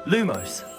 Lumos.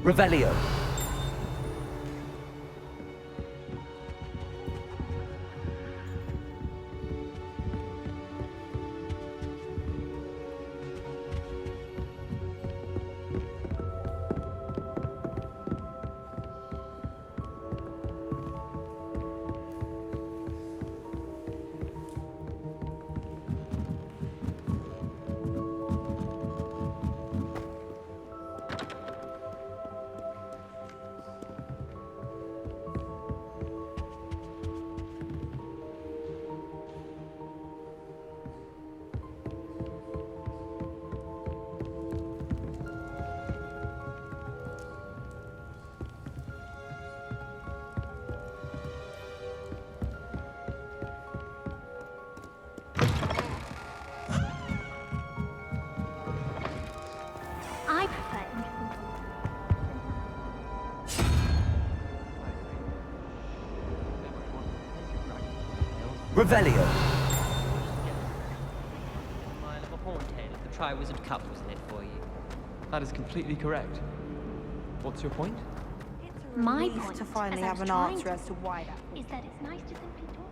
Revelio. Revelio. Mile of a horntail if the Triwizard Cup was in it for you. That is completely correct. What's your point? My point to finally as I have was an trying answer as to why that is that it's nice to simply talk.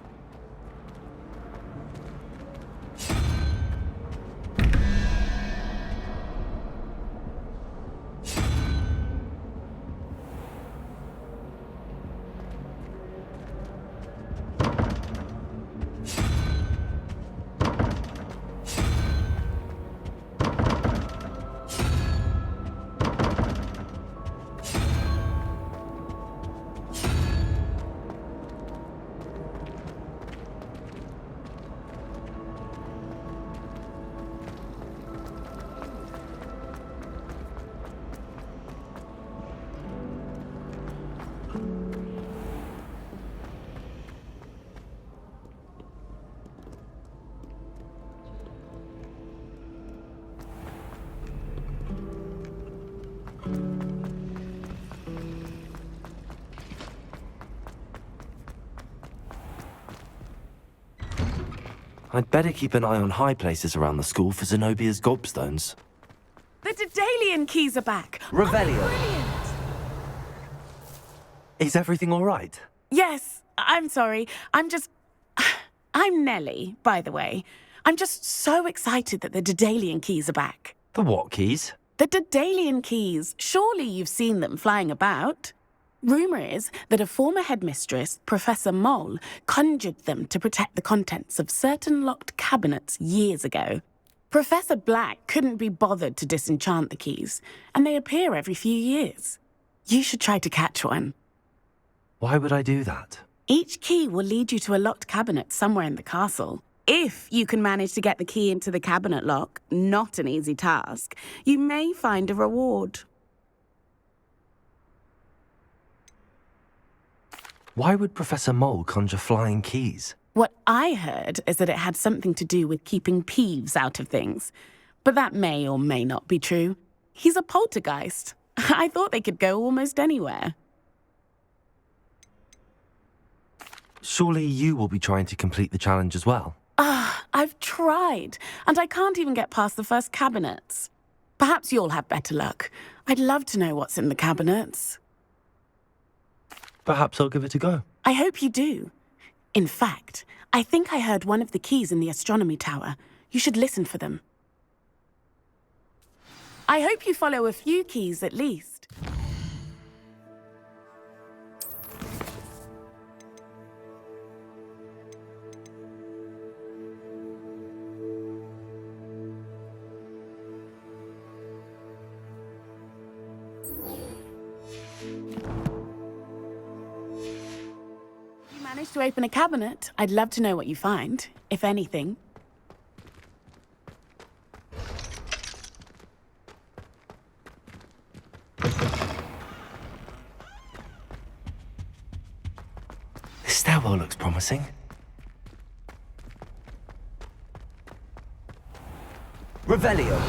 I'd better keep an eye on high places around the school for Zenobia's gobstones. The Daedalian keys are back. Revelio. Oh, brilliant. Is everything all right? Yes, I'm sorry. I'm Nellie, by the way. I'm just so excited that the Daedalian keys are back. The what keys? The Daedalian keys. Surely you've seen them flying about. Rumour is that a former headmistress, Professor Mole, conjured them to protect the contents of certain locked cabinets years ago. Professor Black couldn't be bothered to disenchant the keys, and they appear every few years. You should try to catch one. Why would I do that? Each key will lead you to a locked cabinet somewhere in the castle. If you can manage to get the key into the cabinet lock, not an easy task, you may find a reward. Why would Professor Mole conjure flying keys? What I heard is that it had something to do with keeping Peeves out of things. But that may or may not be true. He's a poltergeist. I thought they could go almost anywhere. Surely you will be trying to complete the challenge as well. I've tried, and I can't even get past the first cabinets. Perhaps you'll have better luck. I'd love to know what's in the cabinets. Perhaps I'll give it a go. I hope you do. In fact, I think I heard one of the keys in the astronomy tower. You should listen for them. I hope you follow a few keys at least. To open a cabinet, I'd love to know what you find, if anything. This stairwell looks promising. Revelio.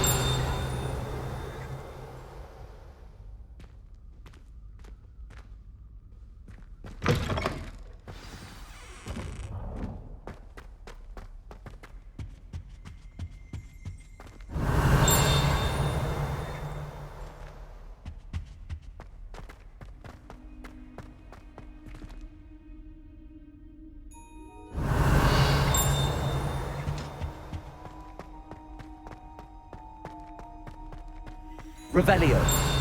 Revelio.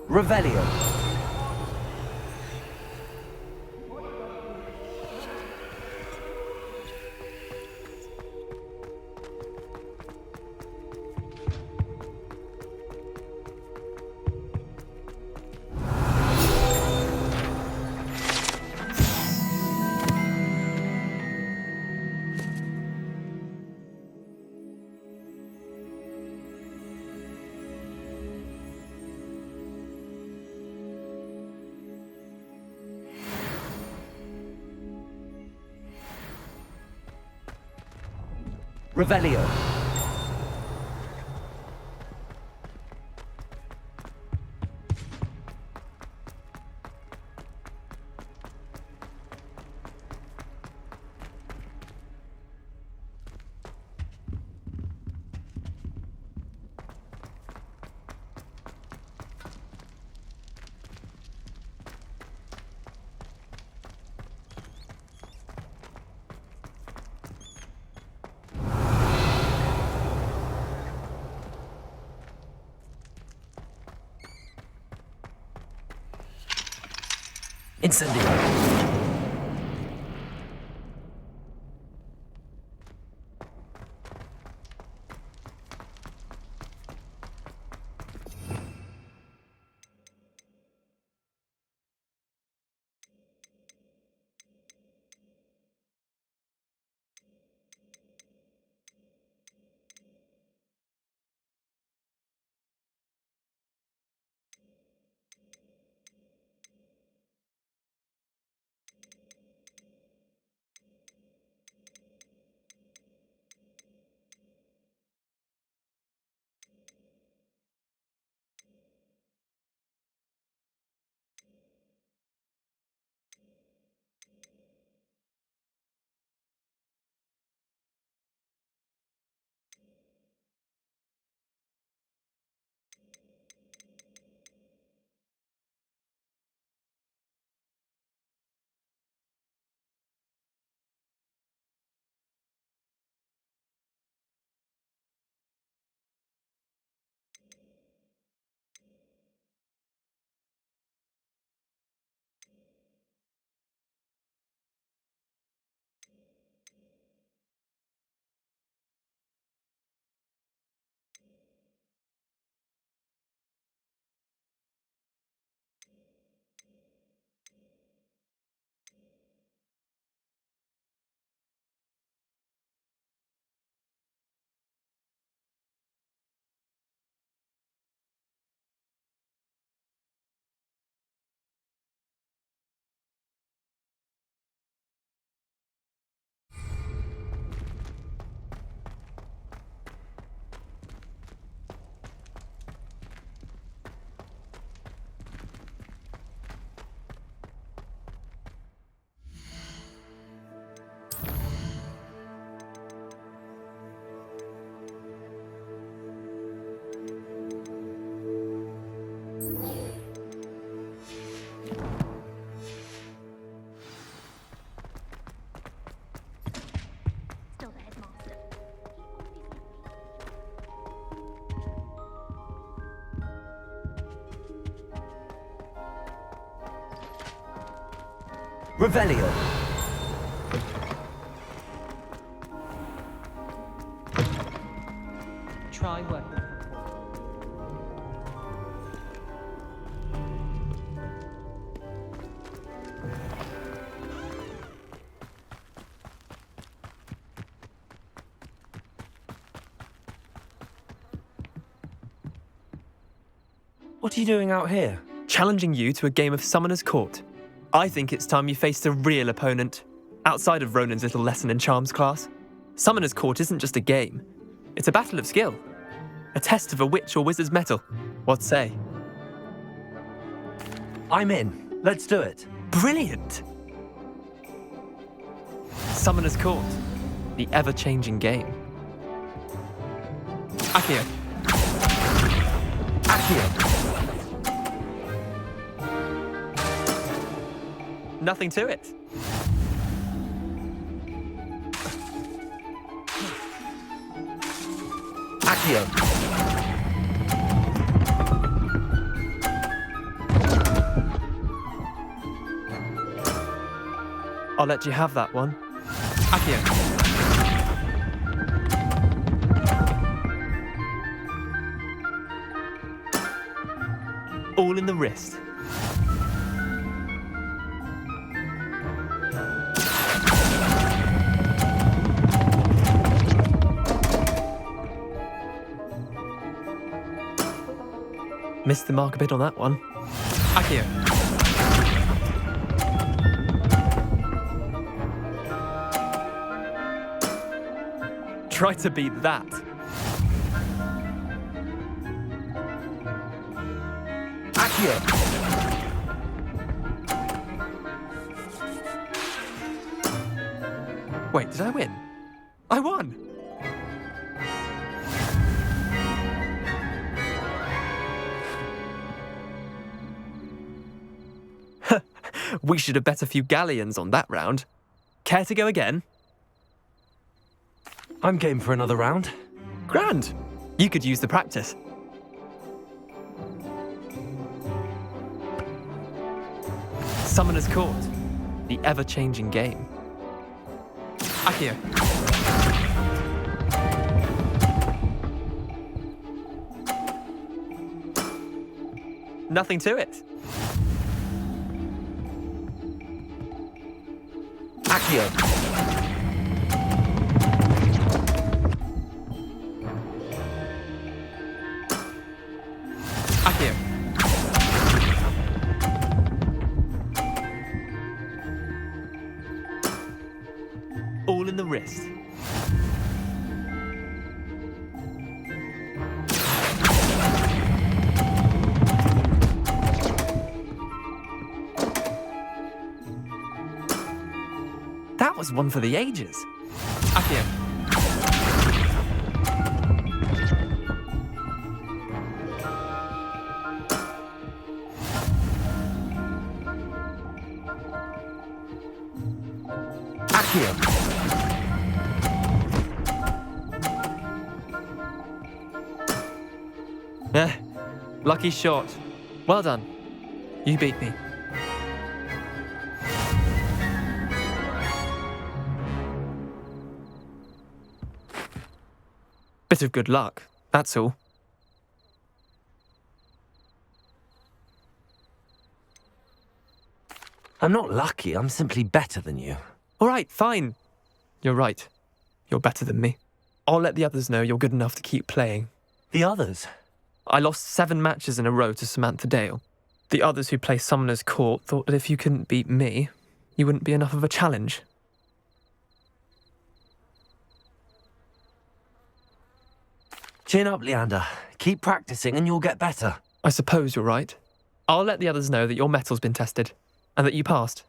Revelio. Revelio. Incendio. Revelio. Try working. What are you doing out here? Challenging you to a game of Summoner's Court. I think it's time you faced a real opponent, outside of Ronan's little lesson in charms class. Summoner's Court isn't just a game. It's a battle of skill. A test of a witch or wizard's mettle. What say? I'm in. Let's do it. Brilliant! Summoner's Court. The ever-changing game. Accio. Accio. Nothing to it. Accio. I'll let you have that one. Accio. All in the wrist. Missed the mark a bit on that one. Accio. Try to beat that. Accio! Wait, did I win? I won! We should have bet a few galleons on that round. Care to go again? I'm game for another round. Grand. You could use the practice. Summoner's Court. The ever-changing game. Accio. Nothing to it. Accio. Accio. All in the wrist. That was one for the ages. Accio. Accio. Lucky shot. Well done. You beat me. Bit of good luck, that's all. I'm not lucky, I'm simply better than you. All right, fine. You're right. You're better than me. I'll let the others know you're good enough to keep playing. The others? I lost 7 matches in a row to Samantha Dale. The others who play Summoner's Court thought that if you couldn't beat me, you wouldn't be enough of a challenge. Chin up, Leander. Keep practicing and you'll get better. I suppose you're right. I'll let the others know that your metal's been tested, and that you passed.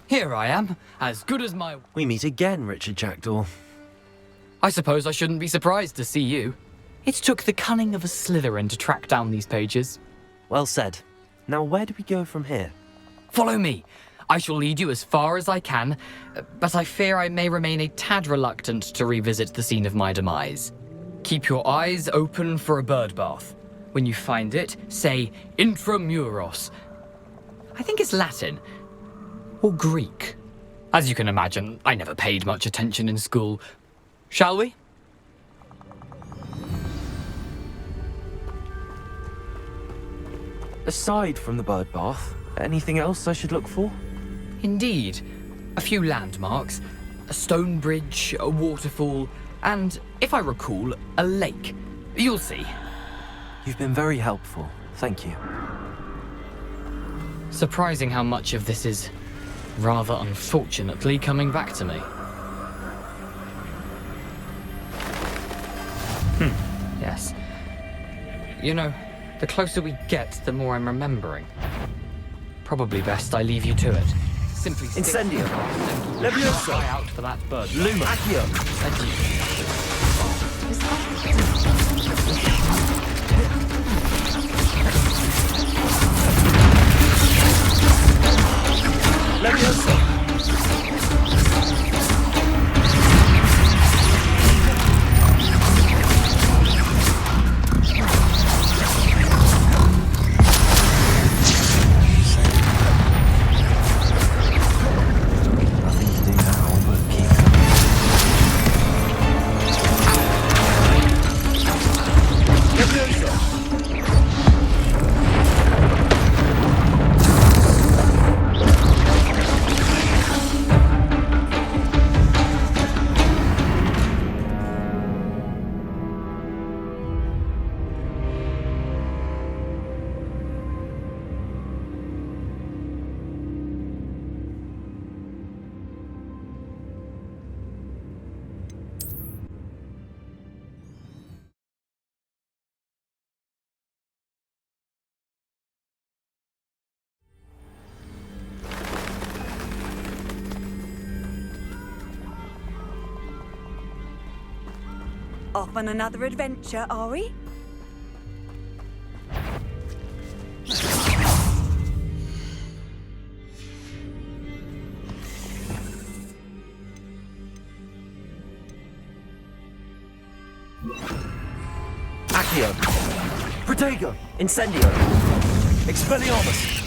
Here I am, as good as my... We meet again, Richard Jackdaw. I suppose I shouldn't be surprised to see you. It took the cunning of a Slytherin to track down these pages. Well said. Now where do we go from here? Follow me. I shall lead you as far as I can, but I fear I may remain a tad reluctant to revisit the scene of my demise. Keep your eyes open for a bird bath. When you find it, say Intramuros. I think it's Latin. Or Greek. As you can imagine, I never paid much attention in school. Shall we? Aside from the bird bath, anything else I should look for? Indeed. A few landmarks, a stone bridge, a waterfall, and, if I recall, a lake. You'll see. You've been very helpful. Thank you. Surprising how much of this is, rather unfortunately, coming back to me. Yes. You know, the closer we get, the more I'm remembering. Probably best I leave you to it. Simply stick Incendio. Levioso. Eye out for that bird. Luma. Accio. Levioso. Off on another adventure, are we? Accio. Protego. Incendio. Expelliarmus.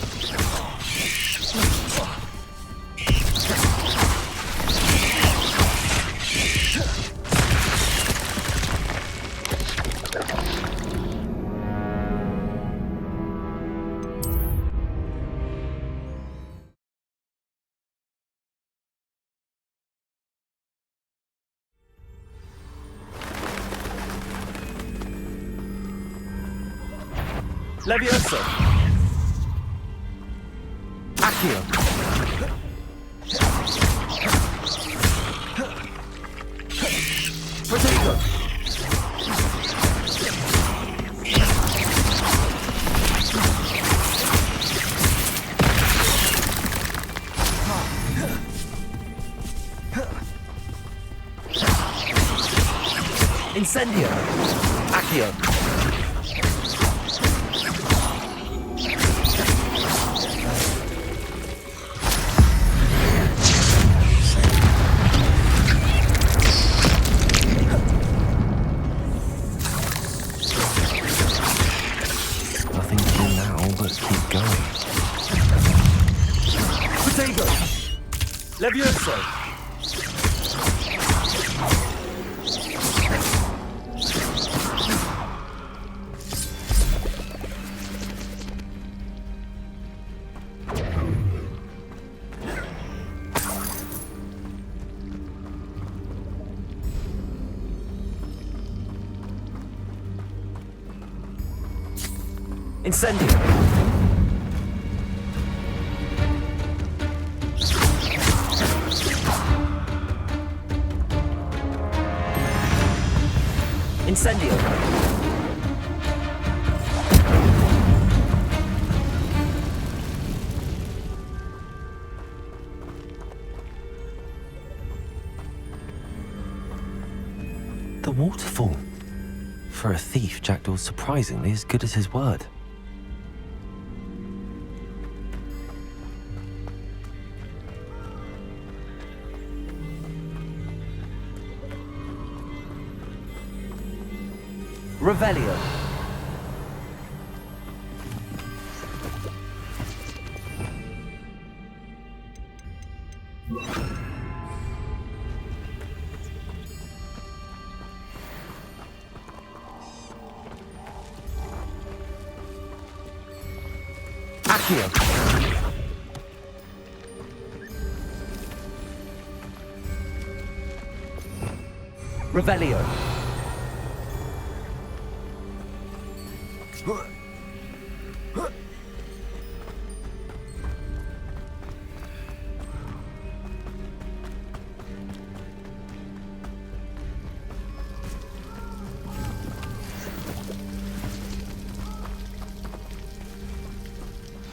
Levioso. Accio. Protego. Incendio. Accio. Levioso. Incendio! Incendio! The waterfall. For a thief, Jackdaw's surprisingly as good as his word. Revelio. Accio. Revelio.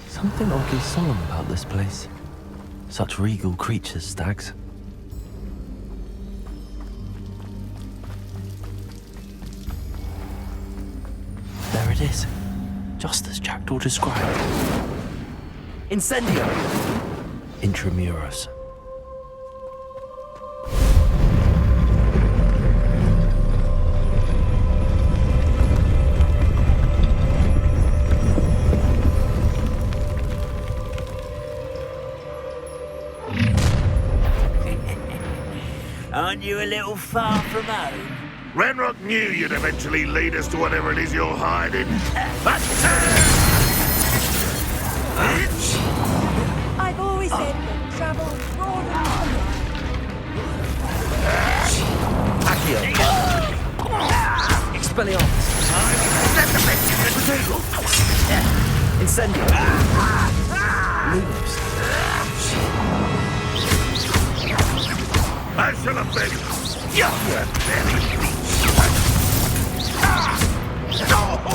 Something oddly solemn about this place. Such regal creatures, stags. There it is. Just as Jackdaw described. Incendio! Intramuros. Aren't you a little far from home? Ranrock knew you'd eventually lead us to whatever it is you're hiding. I've always said that travel broad Accio. Expelliarmus. Incendio. Lumos. I shall have been.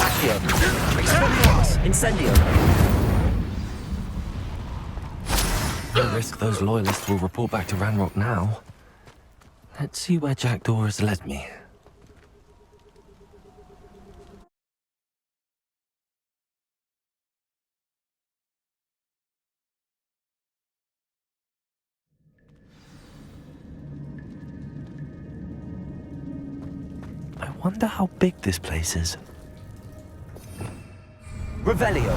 Accio. Expelliarmus. Incendio. No risk those loyalists will report back to Ranrock now. Let's see where Jackdaw has led me. I wonder how big this place is. Revelio.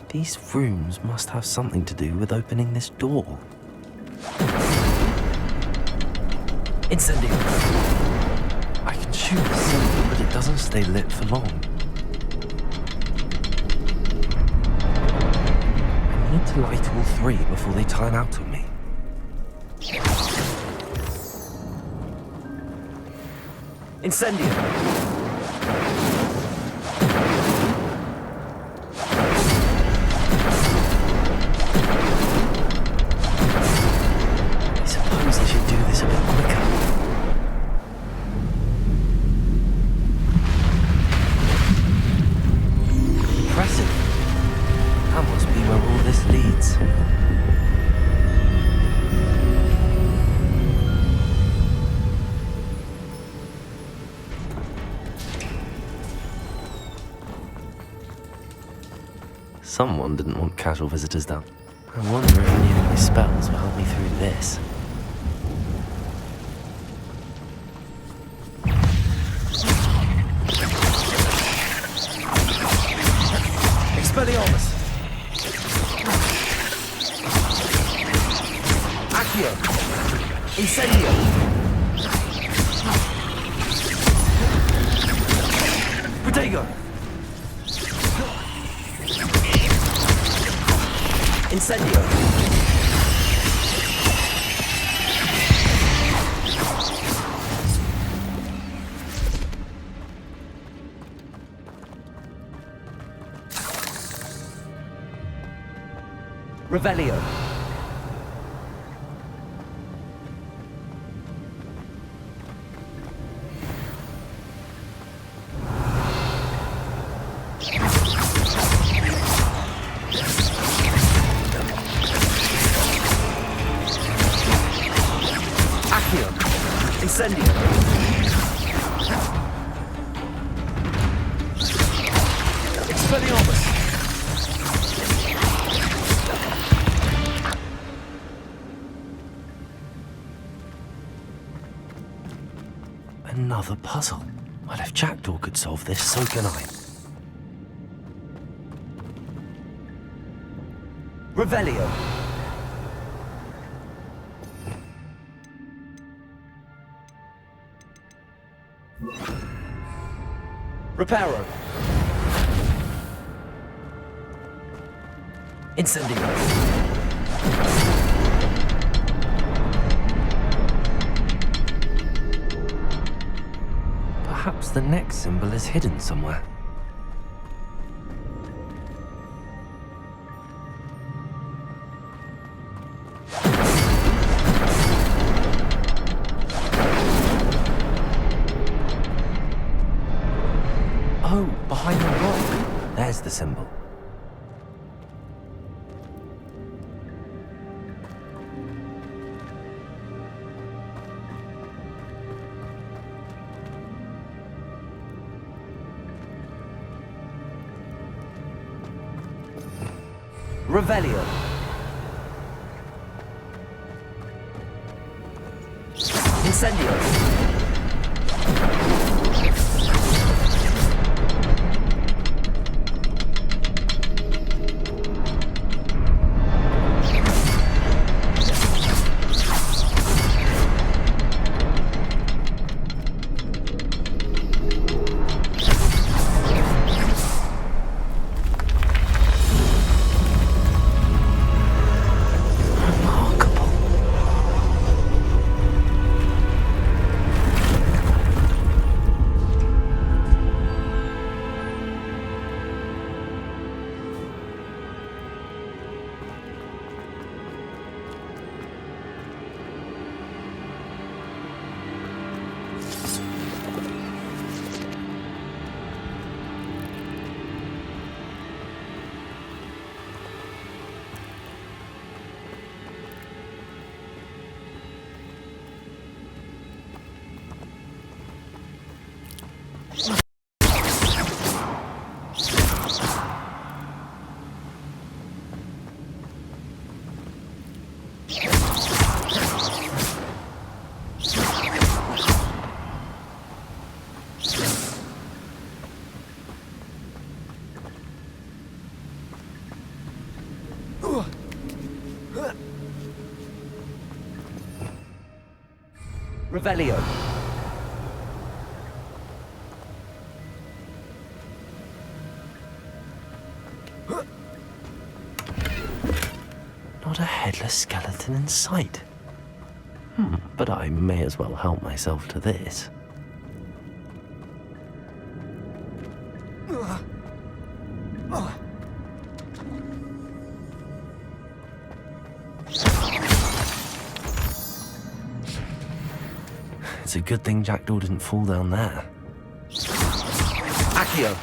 These rooms must have something to do with opening this door. Incendio. I can shoot the symbol, but it doesn't stay lit for long. I need to light all three before they time out on me. Incendio. I suppose I should do this a bit quicker. Impressive. That must be where all this leads. Someone didn't want casual visitors down. I wonder if any of my spells will help me through this. Expelliarmus. Accio. Incendio. Protego. Incendio! Revelio. Accio. Incendio. Expelliarmus. Another puzzle. Well, if Jackdaw could solve this, so can I. Revelio. Reparo. Incendio. Perhaps the next symbol is hidden somewhere. Oh, behind the rock. There's the symbol. Revelio. Incendio. Revelio. Not a headless skeleton in sight. But I may as well help myself to this. It's a good thing Jackdaw didn't fall down there. Accio!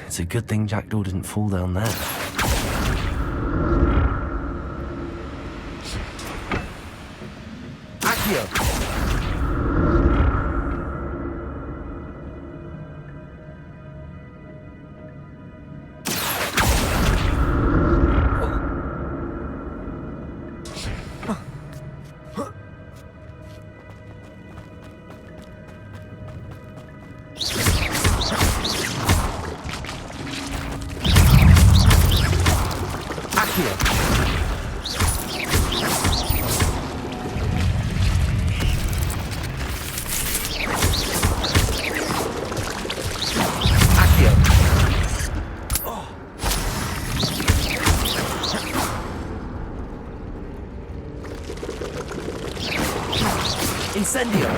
It's a good thing Jackdaw didn't fall down there. Accio! Incendio!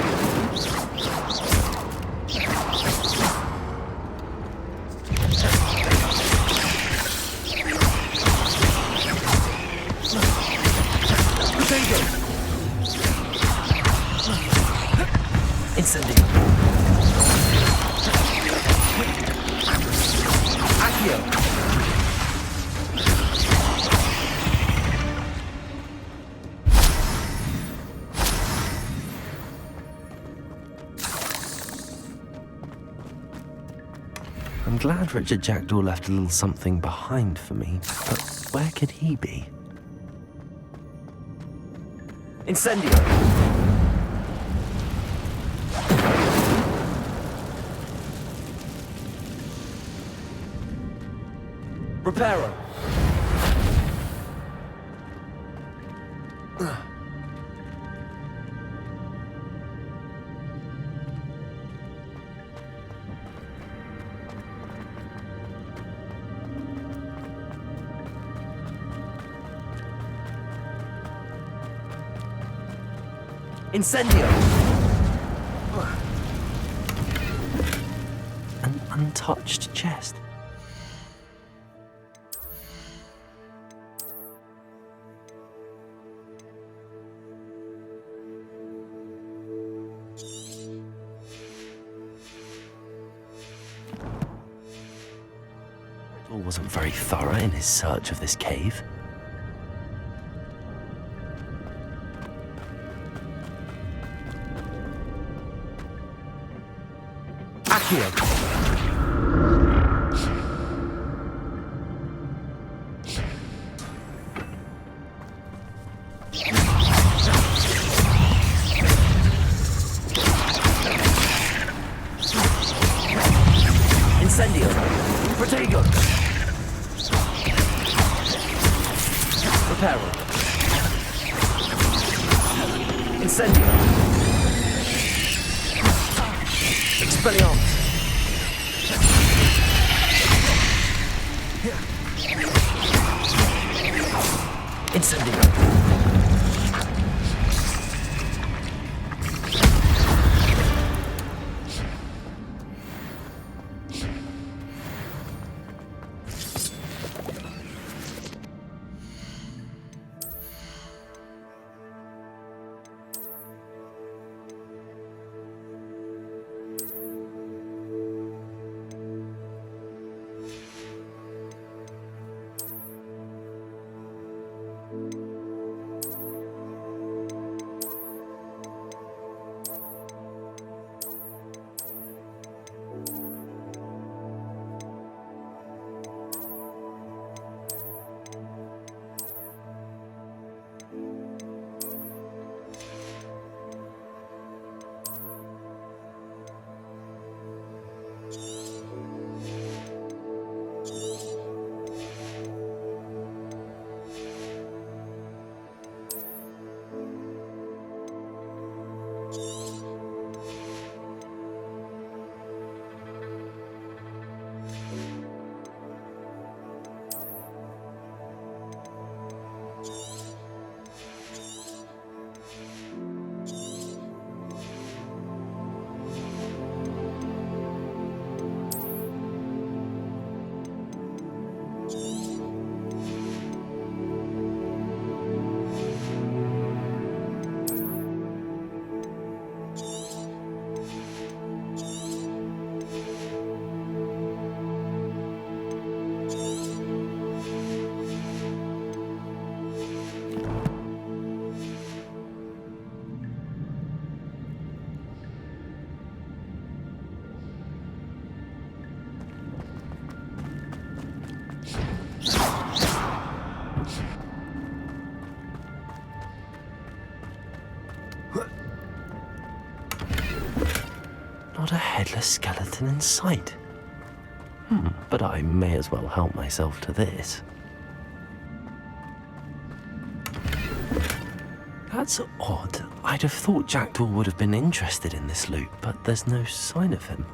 Potato! Incendio! Accio! I'm glad Richard Jackdaw left a little something behind for me, but where could he be? Incendio! Reparo! Incendio! An untouched chest. Riddle wasn't very thorough in his search of this cave. Accio! Incendio! Protego! Reparo! Incendio! Expelliarmus! Incendio! Not a headless skeleton in sight. But I may as well help myself to this. That's odd. I'd have thought Jackdaw would have been interested in this loot, but there's no sign of him.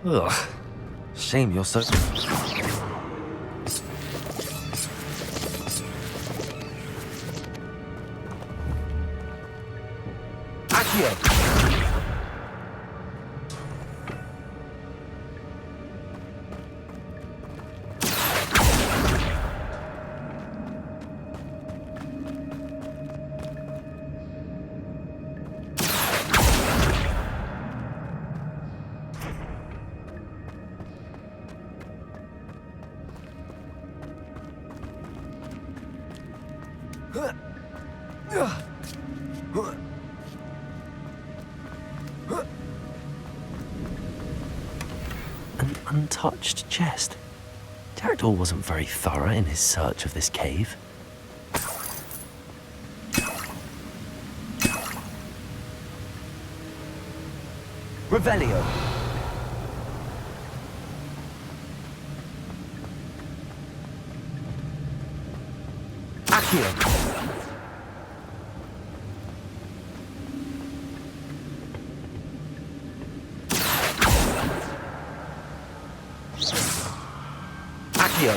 Ugh. Shame you're so... Accio! An untouched chest. Jackdaw wasn't very thorough in his search of this cave. Revelio! Accio! Accio!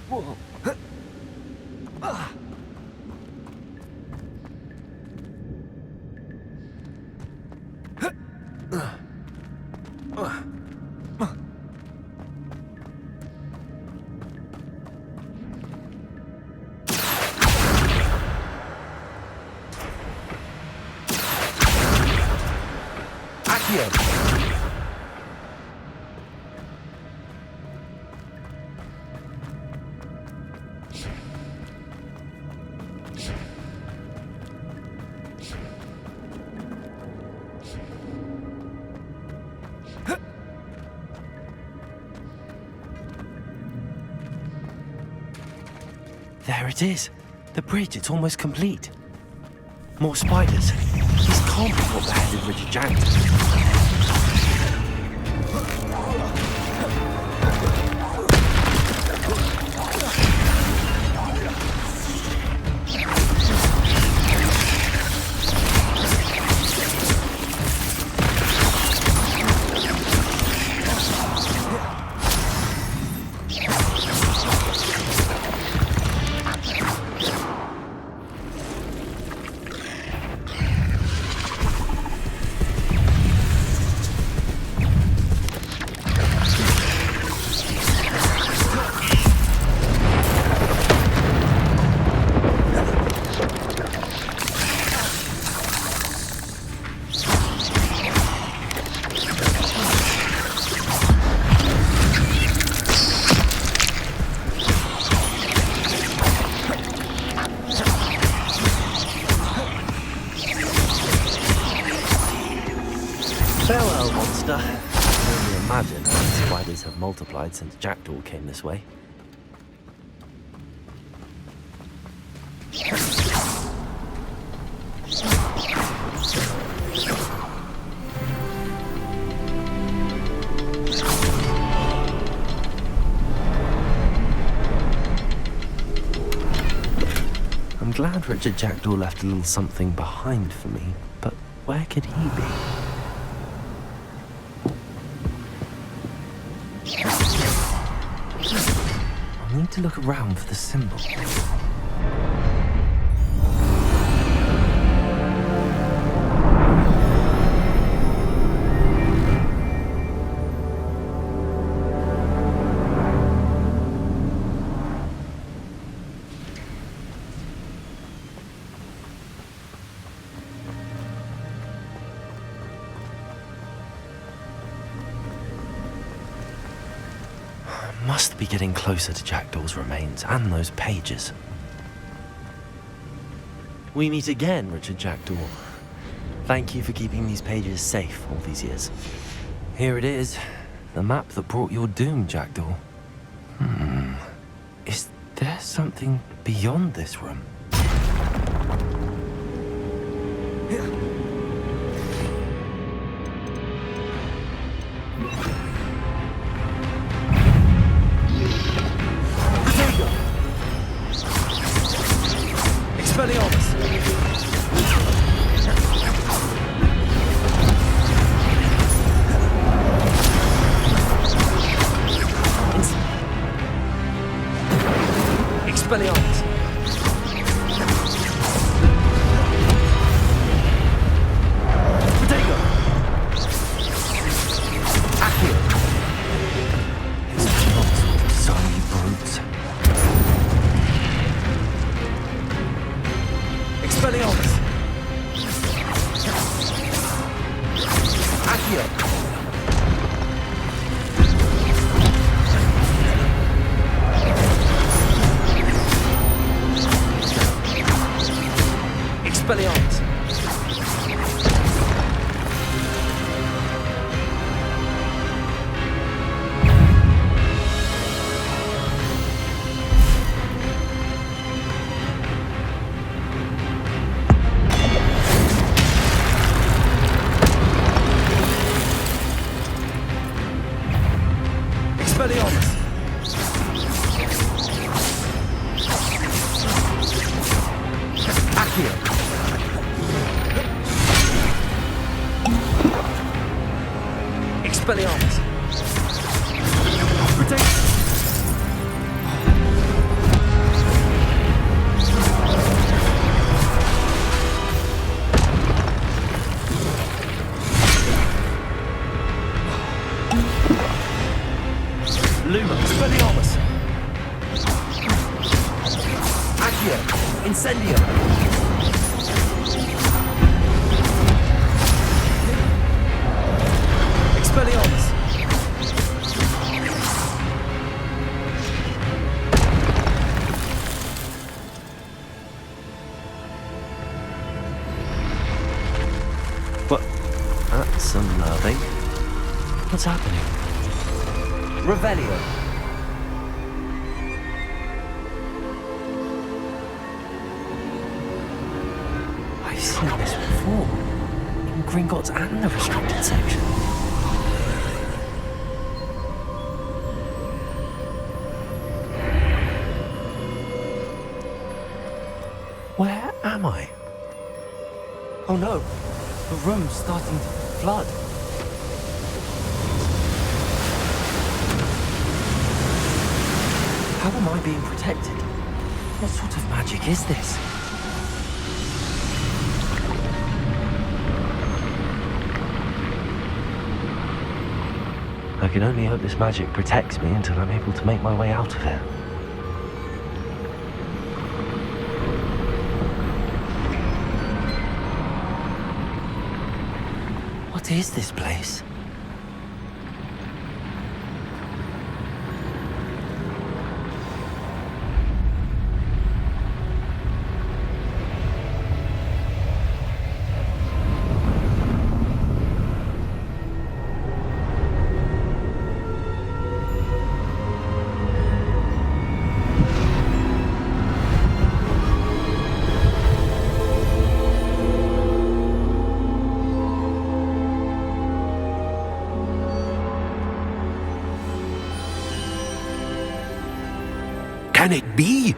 Whoa. There it is. The bridge, it's almost complete. More spiders. These can't be what beheaded Richard Jackdaw. Farewell, monster. I can only imagine how the spiders have multiplied since Jackdaw came this way. I'm glad Richard Jackdaw left a little something behind for me, but where could he be? I'll need to look around for the symbol. Must be getting closer to Jackdaw's remains and those pages. We meet again, Richard Jackdaw. Thank you for keeping these pages safe all these years. Here it is, the map that brought your doom, Jackdaw. Is there something beyond this room? Expelliarmus! Expelliarmus! Protego! Accio! Expelliarmus, so you brutes. Expelliarmus! Accio! Expelliarmus! Expelliarmus! Accio! Expelliarmus! Protect! Luma! Expelliarmus! Accio! Incendio! Expelliarmus! What? That's unnerving. What's happening? Revelio! I've seen this before. In Gringotts and the restricted section. Where am I? Oh no, the room's starting to flood. How am I being protected? What sort of magic is this? I can only hope this magic protects me until I'm able to make my way out of here. What is this place? Can it be?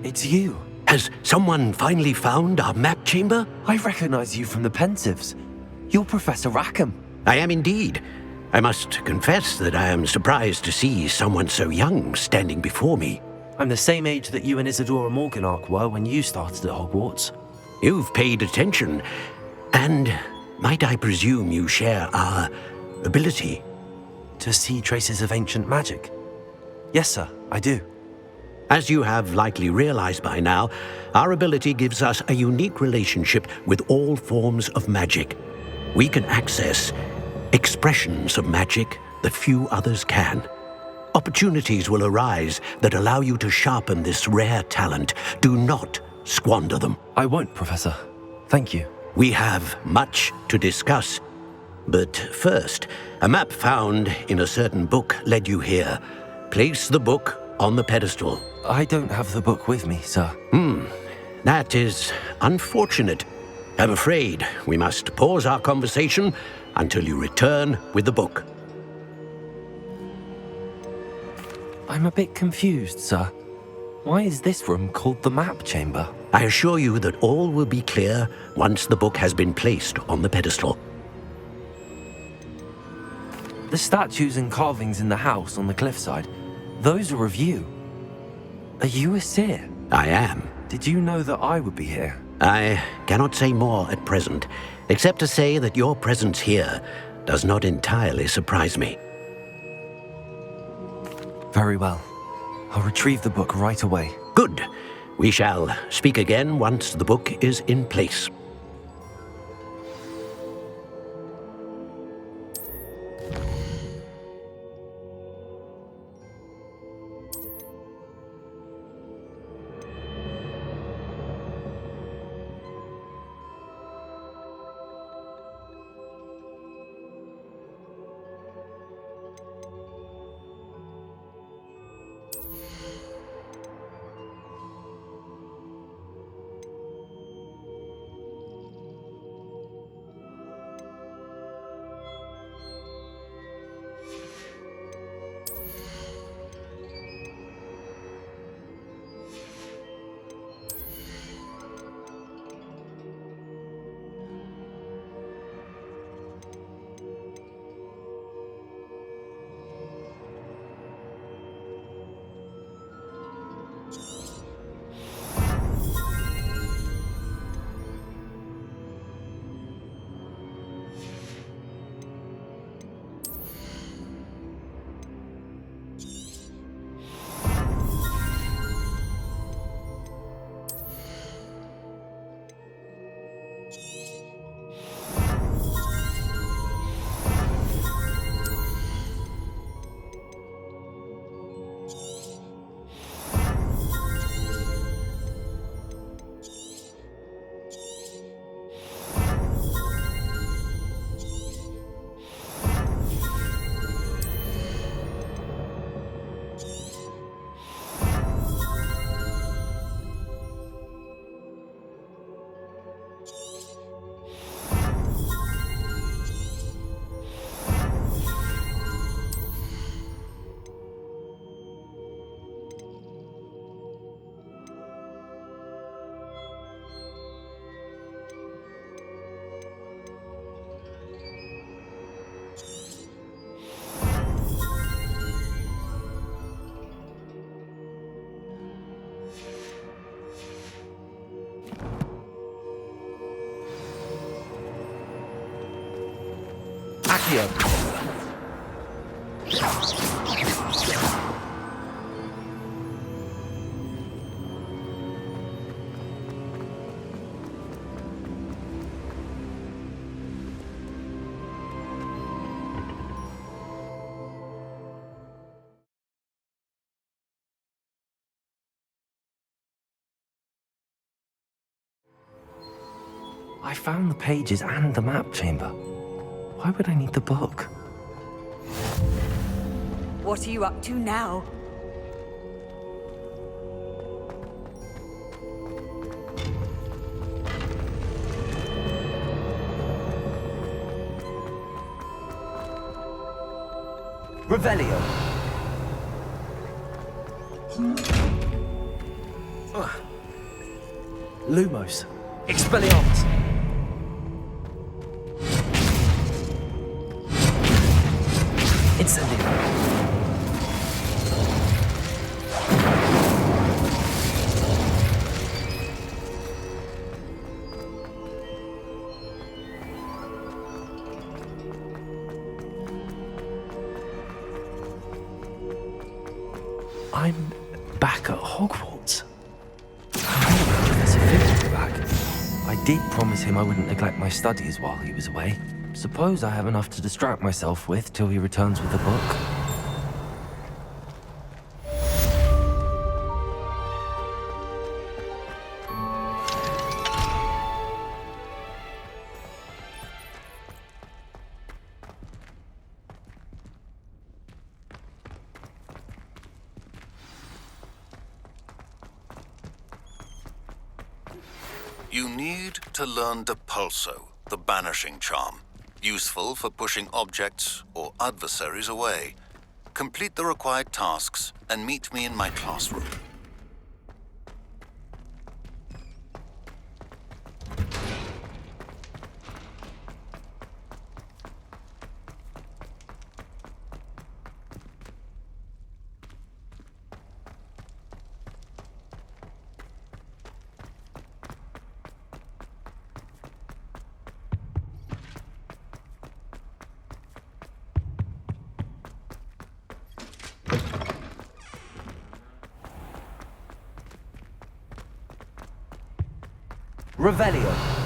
It's you. Has someone finally found our map chamber? I recognize you from the Pensieves. You're Professor Rackham. I am indeed. I must confess that I am surprised to see someone so young standing before me. I'm the same age that you and Isadora Morganach were when you started at Hogwarts. You've paid attention, and might I presume you share our ability? To see traces of ancient magic? Yes, sir, I do. As you have likely realized by now, our ability gives us a unique relationship with all forms of magic. We can access expressions of magic that few others can. Opportunities will arise that allow you to sharpen this rare talent. Do not squander them. I won't, Professor. Thank you. We have much to discuss. But first, a map found in a certain book led you here. Place the book on the pedestal. I don't have the book with me, sir. That is unfortunate. I'm afraid we must pause our conversation until you return with the book. I'm a bit confused, sir. Why is this room called the map chamber? I assure you that all will be clear once the book has been placed on the pedestal. The statues and carvings in the house on the cliffside, those are of you. Are you a seer? I am. Did you know that I would be here? I cannot say more at present, except to say that your presence here does not entirely surprise me. Very well. I'll retrieve the book right away. Good. We shall speak again once the book is in place. Accio. I found the pages and the map chamber. Why would I need the book? What are you up to now? Revelio. Lumos. Expelliarmus. Incendio. I'm back at Hogwarts. Professor Fig's back. I did promise him I wouldn't neglect my studies while he was away. Suppose I have enough to distract myself with till he returns with the book. You need to learn Depulso, the banishing charm. Useful for pushing objects or adversaries away. complete the required tasks, and meet me in my classroom. Revelio.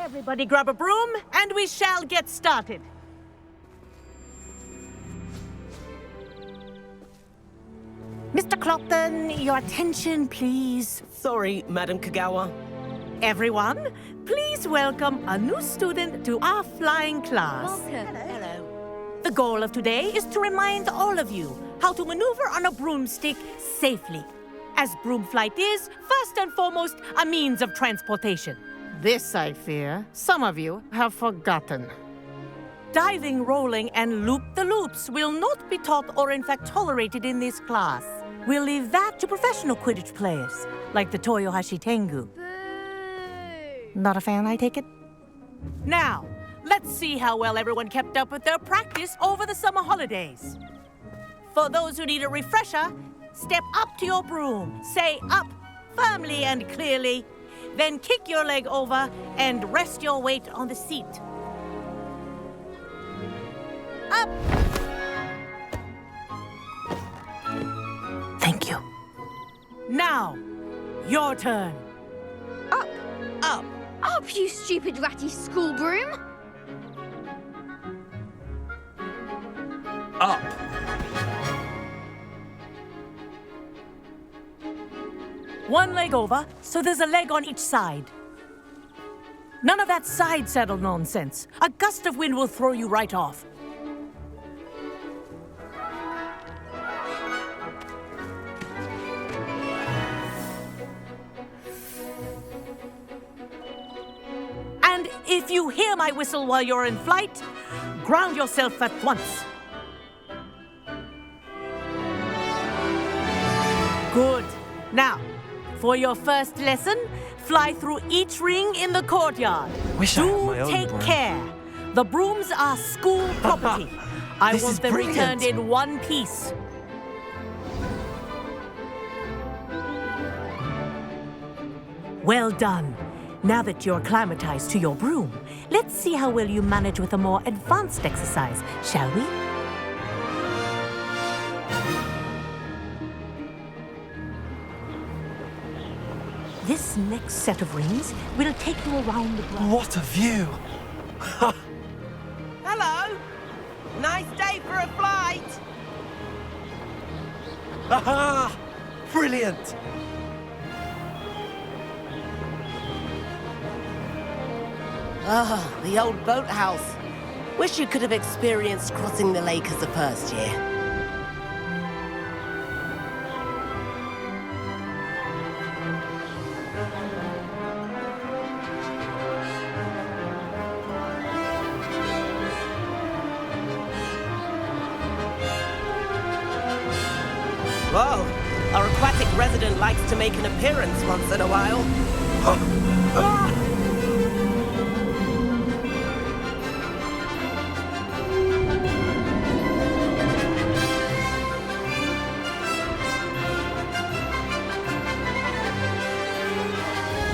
Everybody grab a broom, and we shall get started. Mr. Clopton, your attention, please. Sorry, Madam Kagawa. Everyone, please welcome a new student to our flying class. Welcome. Hello. The goal of today is to remind all of you how to maneuver on a broomstick safely, as broom flight is, first and foremost, a means of transportation. This, I fear, some of you have forgotten. Diving, rolling, and loop-the-loops will not be taught or in fact tolerated in this class. We'll leave that to professional Quidditch players, like the Toyohashi Tengu. Not a fan, I take it? Now, let's see how well everyone kept up with their practice over the summer holidays. For those who need a refresher, step up to your broom, say up firmly and clearly, then kick your leg over and rest your weight on the seat. Up! Thank you. Now, your turn. Up! Up! Up, you stupid ratty school broom! Up. One leg over, so there's a leg on each side. None of that side saddle nonsense. A gust of wind will throw you right off. And if you hear my whistle while you're in flight, ground yourself at once. Good. Now, for your first lesson, fly through each ring in the courtyard. Wish I had my own take broom. care. The brooms are school property. I This want is them brilliant. returned in one piece. Well done. Now that you're acclimatized to your broom, let's see how well you manage with a more advanced exercise, shall we? This next set of rings will take you around the block. What a view! Hello. Nice day for a flight. Aha! Brilliant! Ah, the old boathouse. Wish you could have experienced crossing the lake as a first year. Whoa, our aquatic resident likes to make an appearance once in a while.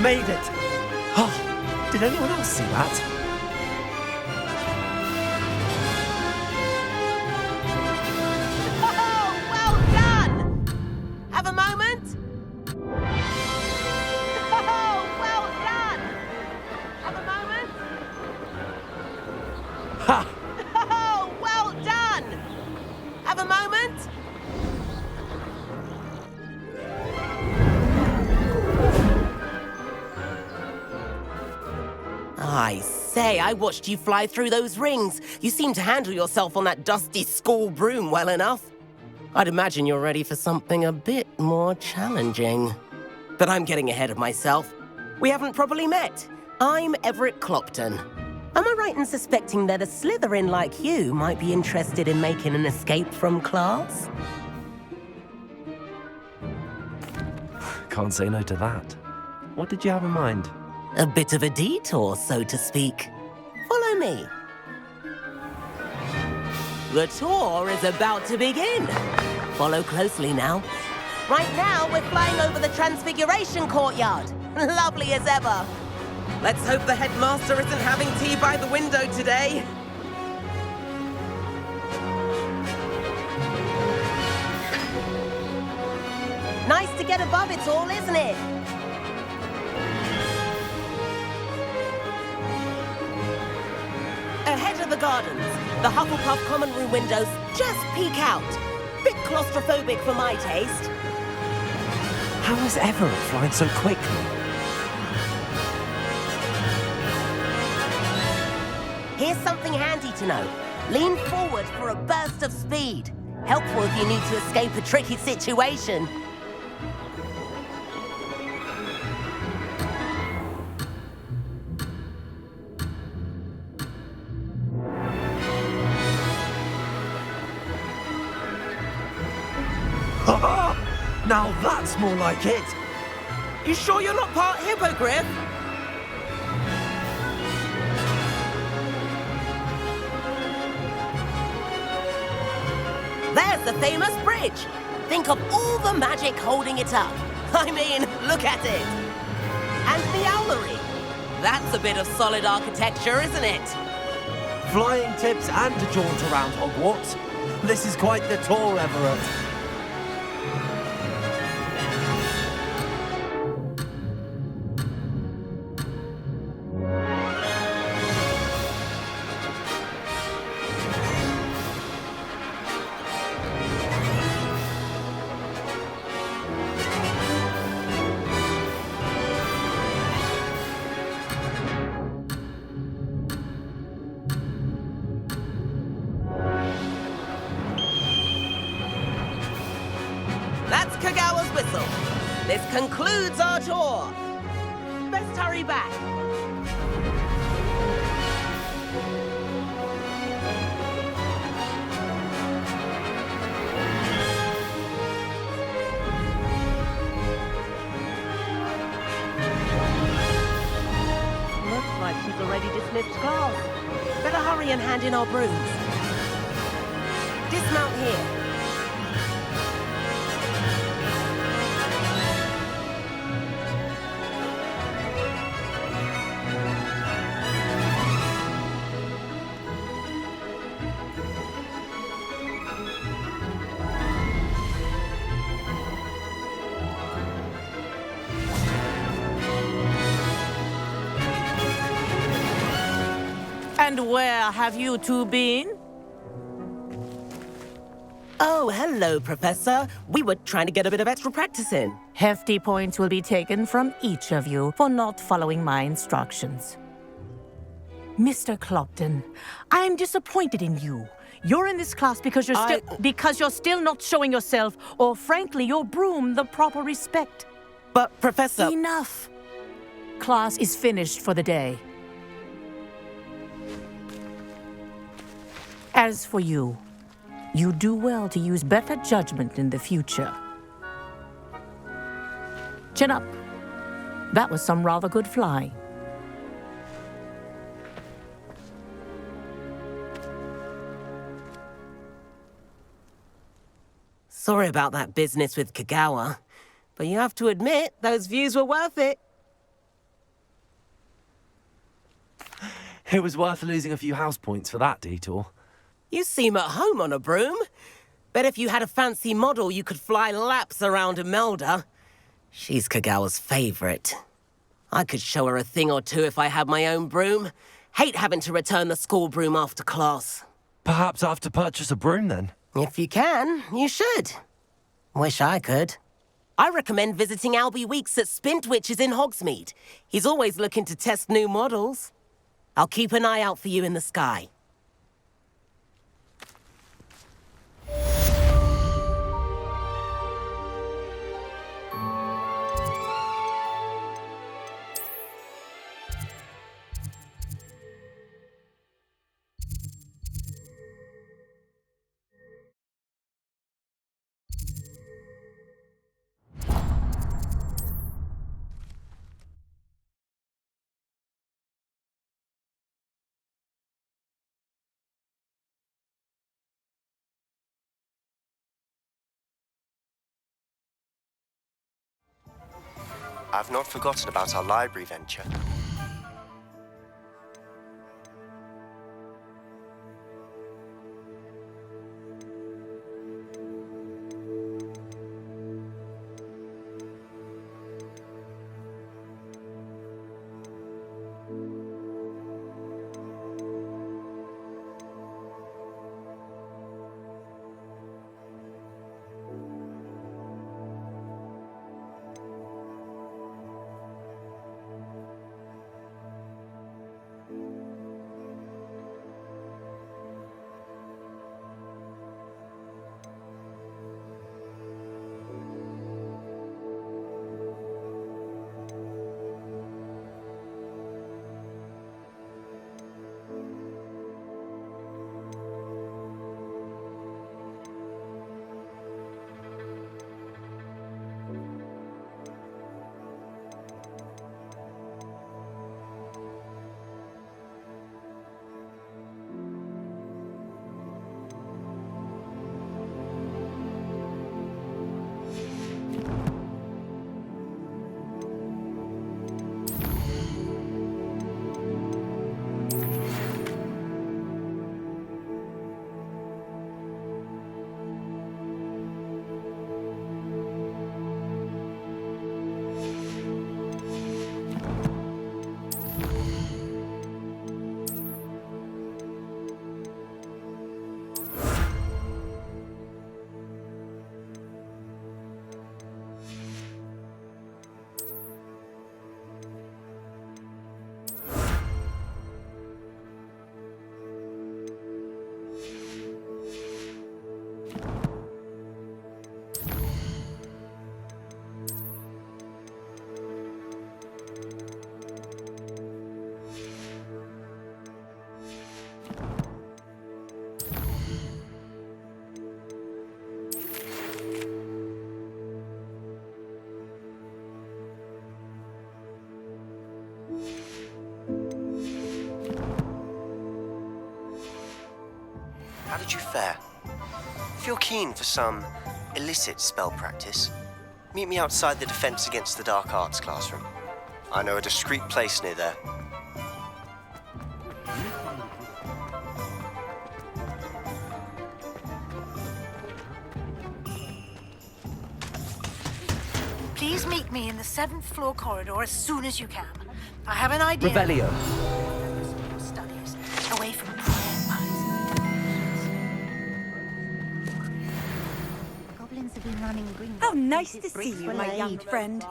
Made it! Oh, did anyone else see that? Oh, well done! Have a moment? Oh, well done! Have a moment? Ha! Oh, well done! Have a moment? I say, I watched you fly through those rings. You seem to handle yourself on that dusty school broom well enough. I'd imagine you're ready for something a bit more challenging. But I'm getting ahead of myself. We haven't properly met. I'm Everett Clopton. Am I right in suspecting that a Slytherin like you might be interested in making an escape from class? Can't say no to that. What did you have in mind? A bit of a detour, so to speak. Follow me. The tour is about to begin. Follow closely now. Right now, we're flying over the Transfiguration Courtyard. Lovely as ever. Let's hope the headmaster isn't having tea by the window today. Nice to get above it all, isn't it? Ahead of the gardens, the Hufflepuff common room windows just peek out. Bit claustrophobic for my taste. How is Everett flying so quickly? Here's something handy to know. Lean forward for a burst of speed. Helpful if you need to escape a tricky situation. Now that's more like it! You sure you're not part hippogriff? There's the famous bridge. Think of all the magic holding it up. I mean, look at it. And the owlery. That's a bit of solid architecture, isn't it? Flying tips and a jaunt around Hogwarts. This is quite the tour, Everett. That's Kagawa's whistle. This concludes our tour. Best hurry back. Looks like she's already dismissed class. Better hurry and hand in our brooms. Dismount here. And where have you two been? Oh, hello, Professor. We were trying to get a bit of extra practice in. Hefty points will be taken from each of you for not following my instructions. Mr. Clopton, I am disappointed in you. You're in this class because you're still not showing yourself, or frankly, your broom the proper respect. But, Professor... Enough. Class is finished for the day. As for you, you do well to use better judgment in the future. Chin up. That was some rather good flying. Sorry about that business with Kagawa, but you have to admit, those views were worth it. It was worth losing a few house points for that detour. You seem at home on a broom. Bet if you had a fancy model, you could fly laps around Imelda. She's Kagawa's favorite. I could show her a thing or two if I had my own broom. Hate having to return the school broom after class. Perhaps I have to purchase a broom then? If you can, you should. Wish I could. I recommend visiting Albie Weeks at Spintwitches in Hogsmeade. He's always looking to test new models. I'll keep an eye out for you in the sky. I've not forgotten about our library venture. How did you fare? If you're keen for some illicit spell practice, meet me outside the Defense Against the Dark Arts classroom. I know a discreet place near there. Please meet me in the 7th floor corridor as soon as you can. I have an idea. Revelio. Studies away from Goblins have been running green. How nice to see you, my young friend.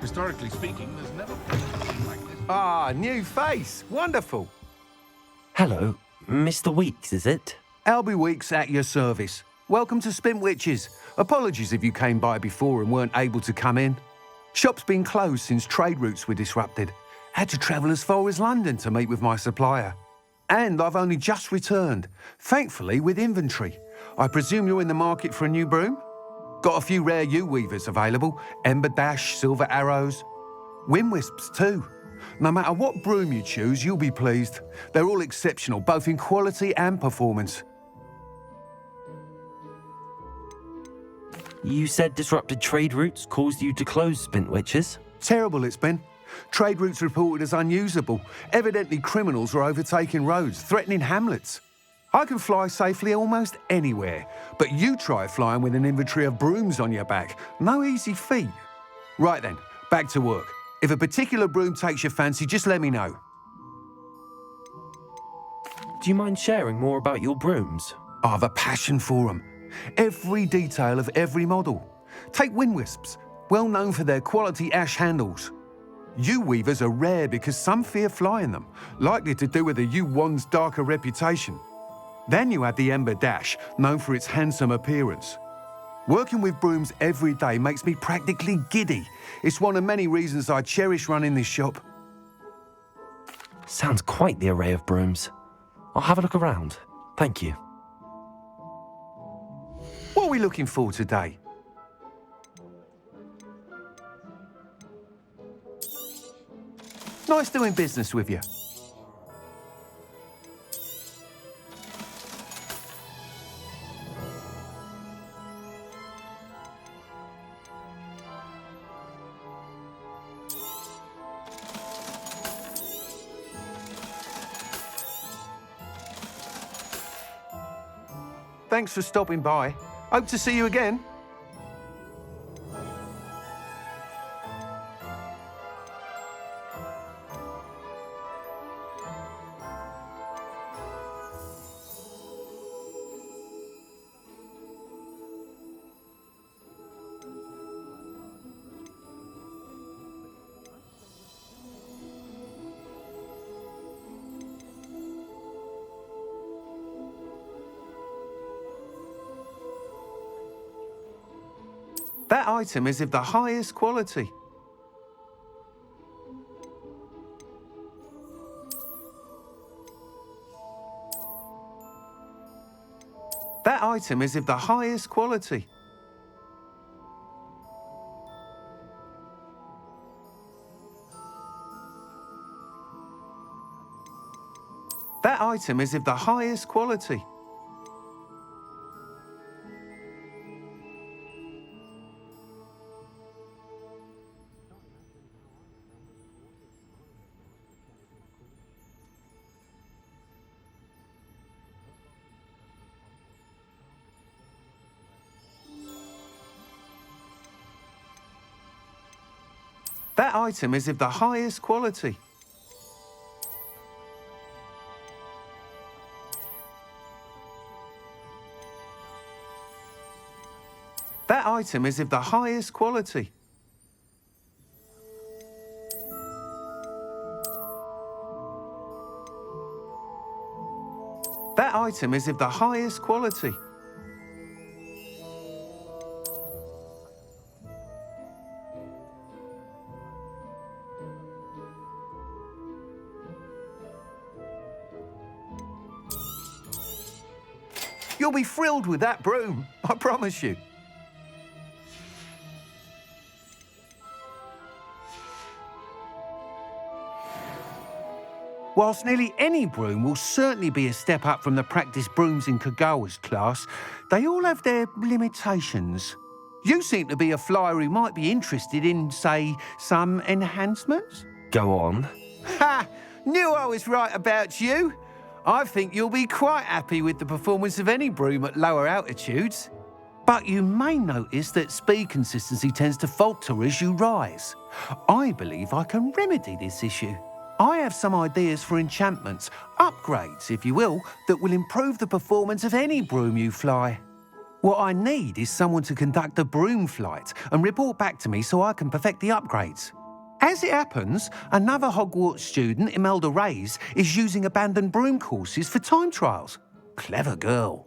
Historically speaking, there's never been anything like this. Ah, new face. Wonderful. Hello, Mr. Weeks, is it? Albie Weeks at your service. Welcome to Spintwitches. Apologies if you came by before and weren't able to come in. Shop's been closed since trade routes were disrupted. Had to travel as far as London to meet with my supplier. And I've only just returned, thankfully with inventory. I presume you're in the market for a new broom? Got a few rare yew-weavers available. Ember Dash, Silver Arrows. Wind Wisps too. No matter what broom you choose, you'll be pleased. They're all exceptional, both in quality and performance. You said disrupted trade routes caused you to close Spintwitches? Terrible it's been. Trade routes reported as unusable. Evidently criminals were overtaking roads, threatening hamlets. I can fly safely almost anywhere, but you try flying with an inventory of brooms on your back. No easy feat. Right then, back to work. If a particular broom takes your fancy, just let me know. Do you mind sharing more about your brooms? I have a passion for them. Every detail of every model. Take Wind Wisps, well known for their quality ash handles. Yew-weavers are rare because some fear flying them, likely to do with the yew wand's darker reputation. Then you have the Ember Dash, known for its handsome appearance. Working with brooms every day makes me practically giddy. It's one of many reasons I cherish running this shop. Sounds quite the array of brooms. I'll have a look around. Thank you. What are we looking for today? Nice doing business with you. Thanks for stopping by. Hope to see you again. That item is of the highest quality. That item is of the highest quality. That item is of the highest quality. That item is of the highest quality. That item is of the highest quality. That item is of the highest quality. You'll be thrilled with that broom, I promise you. Whilst nearly any broom will certainly be a step up from the practice brooms in Kagawa's class, they all have their limitations. You seem to be a flyer who might be interested in, say, some enhancements? Go on. Ha! Knew I was right about you. I think you'll be quite happy with the performance of any broom at lower altitudes. But you may notice that speed consistency tends to falter as you rise. I believe I can remedy this issue. I have some ideas for enchantments, upgrades, if you will, that will improve the performance of any broom you fly. What I need is someone to conduct a broom flight and report back to me so I can perfect the upgrades. As it happens, another Hogwarts student, Imelda Reyes, is using abandoned broom courses for time trials. Clever girl.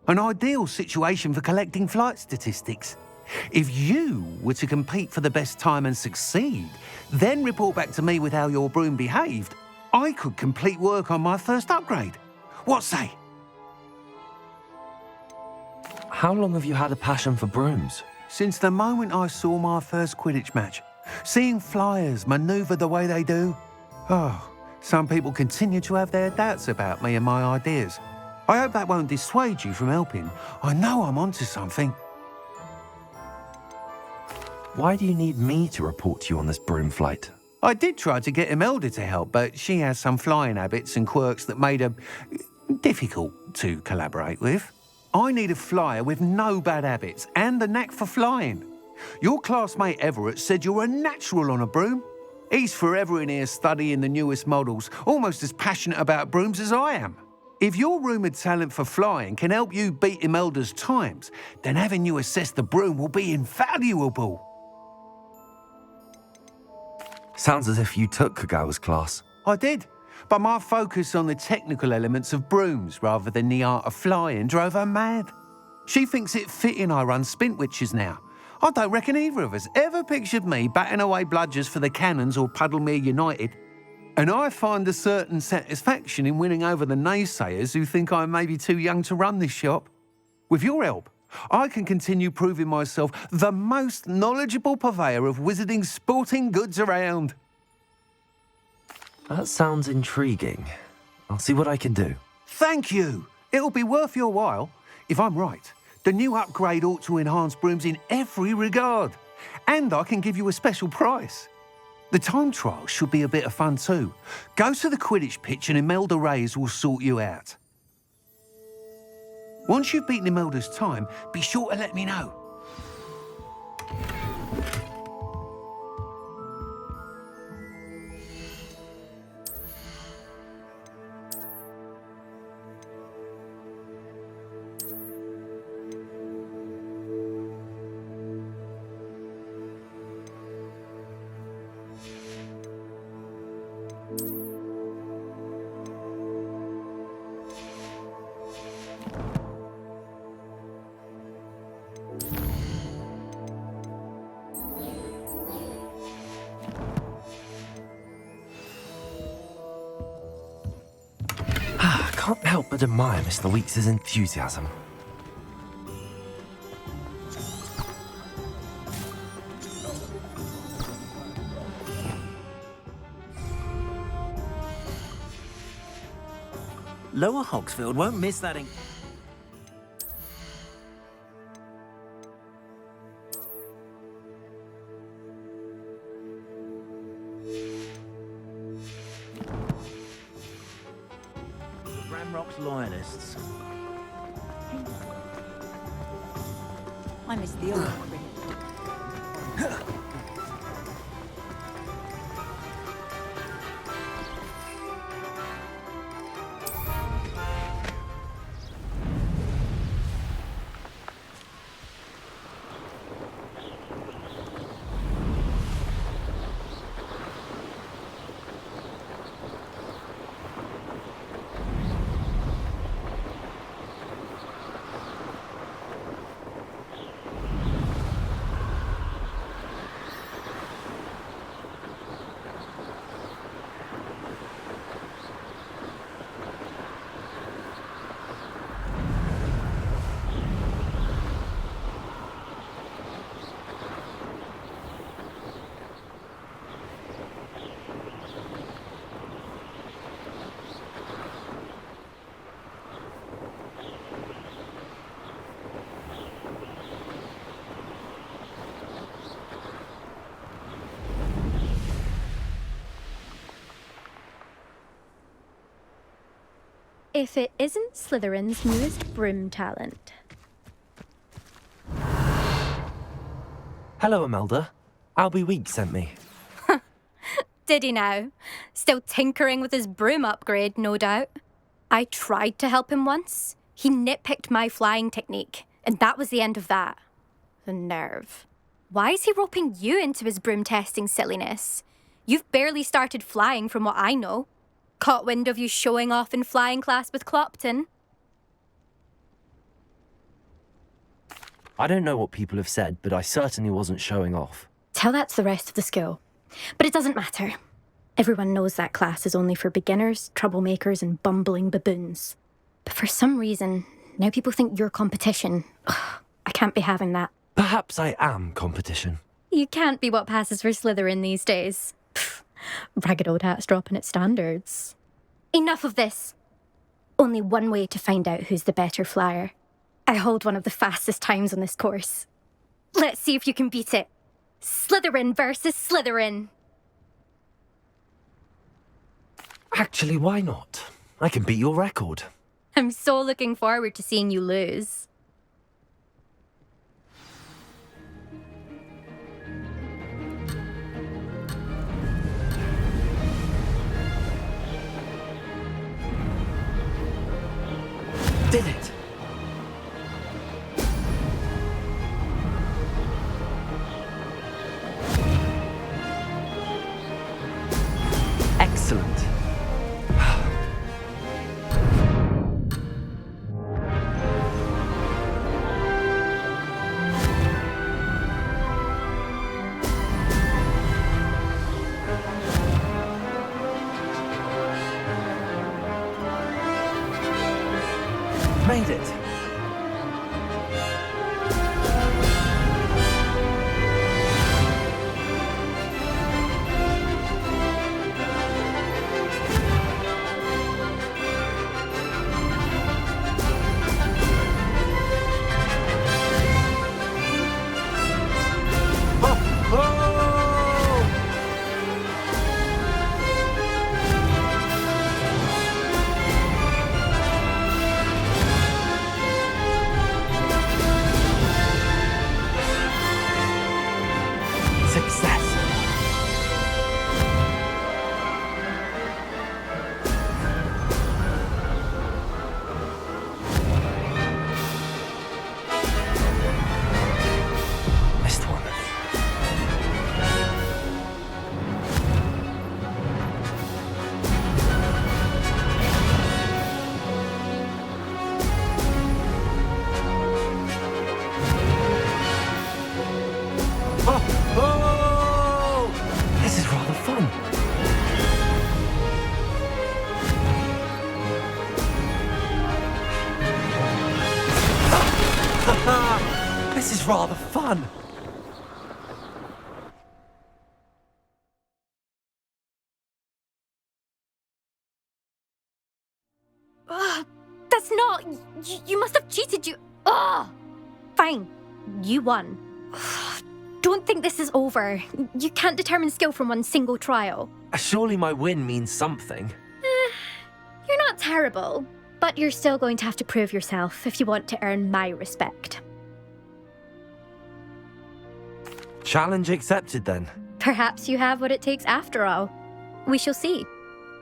An ideal situation for collecting flight statistics. If you were to compete for the best time and succeed, then report back to me with how your broom behaved, I could complete work on my first upgrade. What say? How long have you had a passion for brooms? Since the moment I saw my first Quidditch match. Seeing flyers manoeuvre the way they do. Oh, some people continue to have their doubts about me and my ideas. I hope that won't dissuade you from helping. I know I'm onto something. Why do you need me to report to you on this broom flight? I did try to get Imelda to help, but she has some flying habits and quirks that made her difficult to collaborate with. I need a flyer with no bad habits and the knack for flying. Your classmate Everett said you're a natural on a broom. He's forever in here studying the newest models, almost as passionate about brooms as I am. If your rumoured talent for flying can help you beat Imelda's times, then having you assess the broom will be invaluable. Sounds as if you took Kagawa's class. I did, but my focus on the technical elements of brooms rather than the art of flying drove her mad. She thinks it fitting I run Spintwitches now. I don't reckon either of us ever pictured me batting away bludgers for the Cannons or Puddlemere United. And I find a certain satisfaction in winning over the naysayers who think I may be too young to run this shop. With your help, I can continue proving myself the most knowledgeable purveyor of wizarding sporting goods around. That sounds intriguing. I'll see what I can do. Thank you. It'll be worth your while. If I'm right, the new upgrade ought to enhance brooms in every regard. And I can give you a special price. The time trial should be a bit of fun too. Go to the Quidditch pitch and Imelda Reyes will sort you out. Once you've beaten Imelda's time, be sure to let me know. Can't help but admire Mr. Weeks' enthusiasm. Lower Hogsfield won't miss that. Ramrock's loyalists. I miss the old cricket. If it isn't Slytherin's newest broom talent. Hello, Imelda. Albie Weeks sent me. Did he now? Still tinkering with his broom upgrade, no doubt. I tried to help him once. He nitpicked my flying technique. And that was the end of that. The nerve. Why is he roping you into his broom testing silliness? You've barely started flying from what I know. Caught wind of you showing off in flying class with Clopton. I don't know what people have said, but I certainly wasn't showing off. Tell that to the rest of the school. But it doesn't matter. Everyone knows that class is only for beginners, troublemakers, and bumbling baboons. But for some reason, now people think you're competition. Ugh, I can't be having that. Perhaps I am competition. You can't be what passes for Slytherin these days. Pfft, ragged old hat's dropping its standards. Enough of this. Only one way to find out who's the better flyer. I hold one of the fastest times on this course. Let's see if you can beat it. Slytherin versus Slytherin. Actually, why not? I can beat your record. I'm so looking forward to seeing you lose. Did it! Excellent. Made it. This is rather fun. This is rather fun. That's not... You must have cheated, you... Ugh! Fine. You won. Don't think this is over. You can't determine skill from one single trial. Surely my win means something. You're not terrible, but you're still going to have to prove yourself if you want to earn my respect. Challenge accepted then. Perhaps you have what it takes after all. We shall see.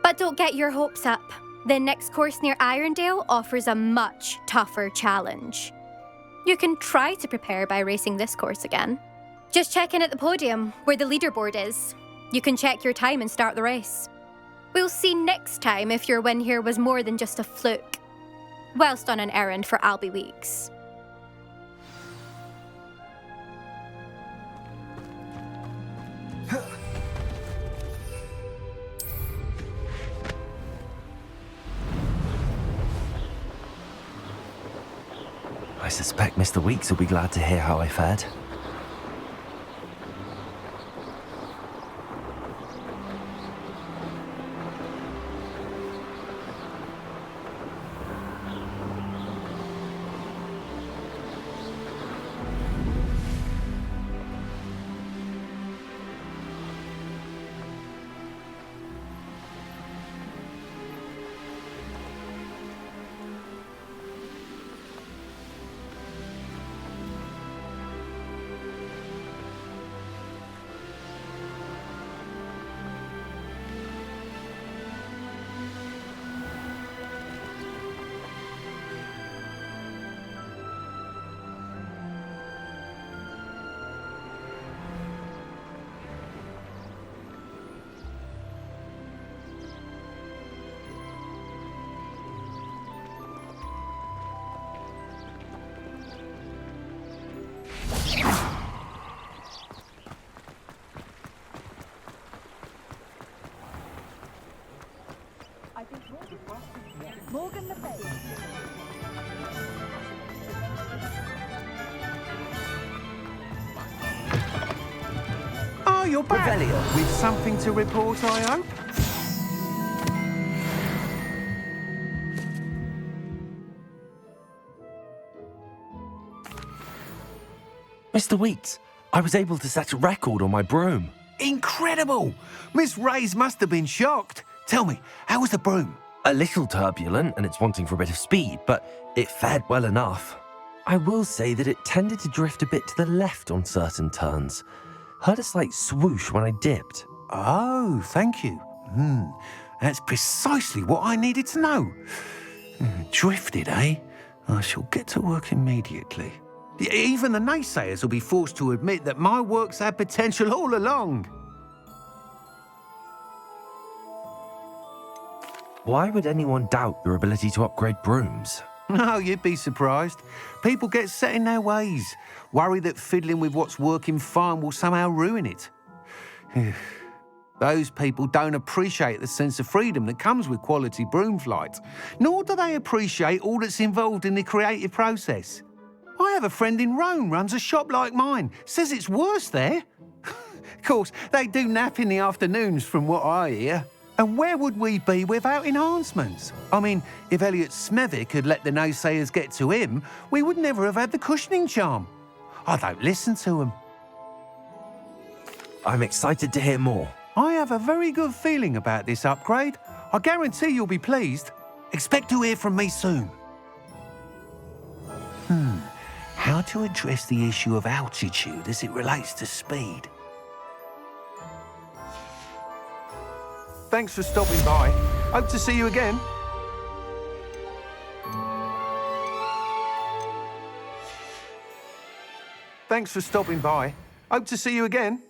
But don't get your hopes up. The next course near Irondale offers a much tougher challenge. You can try to prepare by racing this course again. Just check in at the podium, where the leaderboard is. You can check your time and start the race. We'll see next time if your win here was more than just a fluke. Whilst on an errand for Albie Weeks. I suspect Mr. Weeks will be glad to hear how I fared. you're back. Revelio. With something to report, I hope? Mr. Weeks, I was able to set a record on my broom. Incredible! Miss Reyes must have been shocked. Tell me, how was the broom? A little turbulent and it's wanting for a bit of speed, but it fared well enough. I will say that it tended to drift a bit to the left on certain turns. Heard a slight swoosh when I dipped. Oh, thank you. That's precisely what I needed to know. Drifted, eh? I shall get to work immediately. Even the naysayers will be forced to admit that my work's had potential all along. Why would anyone doubt your ability to upgrade brooms? No, you'd be surprised. People get set in their ways, worry that fiddling with what's working fine will somehow ruin it. Those people don't appreciate the sense of freedom that comes with quality broom flight, nor do they appreciate all that's involved in the creative process. I have a friend in Rome runs a shop like mine, says it's worse there. Of course, they do nap in the afternoons from what I hear. And where would we be without enhancements? I mean, if Elliot Smethwick had let the naysayers get to him, we would never have had the cushioning charm. I don't listen to them. I'm excited to hear more. I have a very good feeling about this upgrade. I guarantee you'll be pleased. Expect to hear from me soon. How to address the issue of altitude as it relates to speed? Thanks for stopping by. Hope to see you again. Thanks for stopping by. Hope to see you again.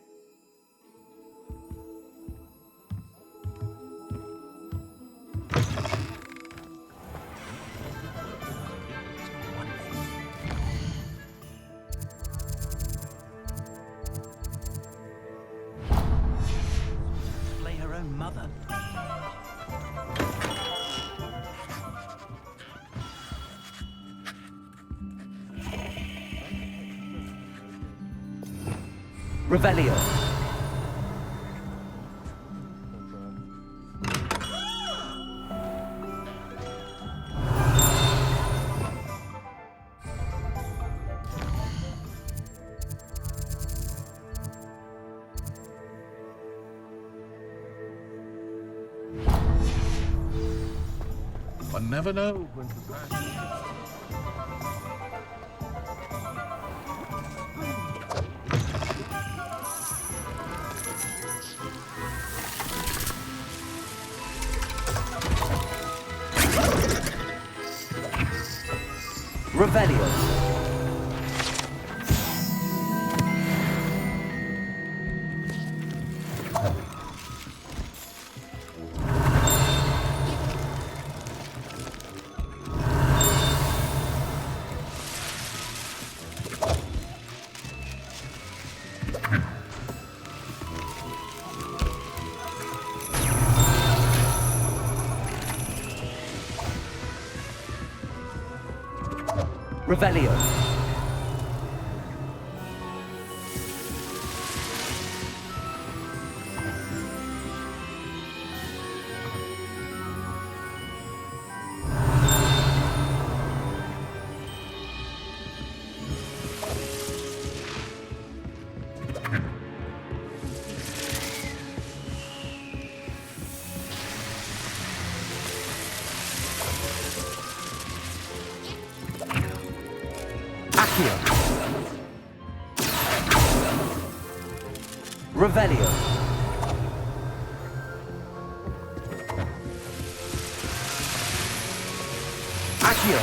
Slay her own mother. Revelio. One never knows when to back. Revelio. Revelio. Accio. Revelio. Accio.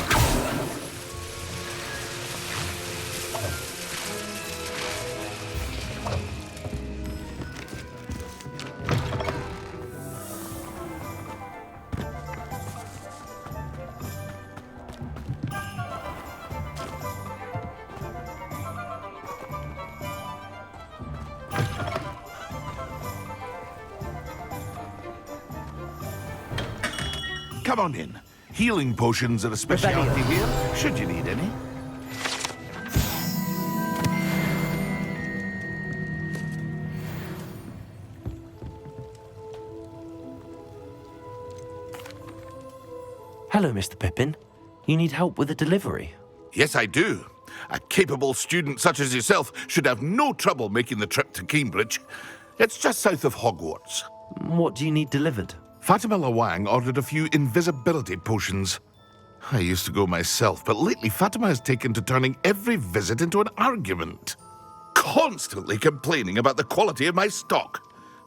Come on in. Healing potions are a specialty here, should you need any. Hello, Mr. Pippin. You need help with a delivery? Yes, I do. A capable student such as yourself should have no trouble making the trip to Cambridge. It's just south of Hogwarts. What do you need delivered? Fatima Lawang ordered a few invisibility potions. I used to go myself, but lately Fatima has taken to turning every visit into an argument. Constantly complaining about the quality of my stock.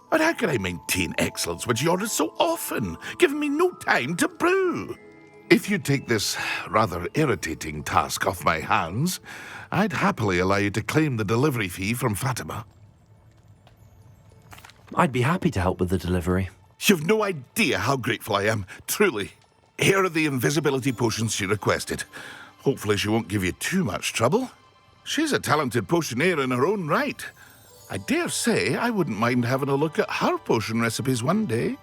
But how can I maintain excellence when she orders so often, giving me no time to brew? If you take this rather irritating task off my hands, I'd happily allow you to claim the delivery fee from Fatima. I'd be happy to help with the delivery. You've no idea how grateful I am, truly. Here are the invisibility potions she requested. Hopefully she won't give you too much trouble. She's a talented potioneer in her own right. I dare say I wouldn't mind having a look at her potion recipes one day.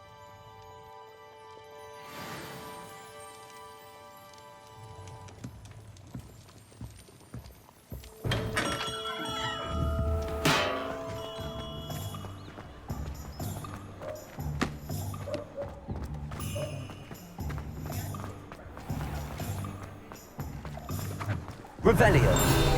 Revelio.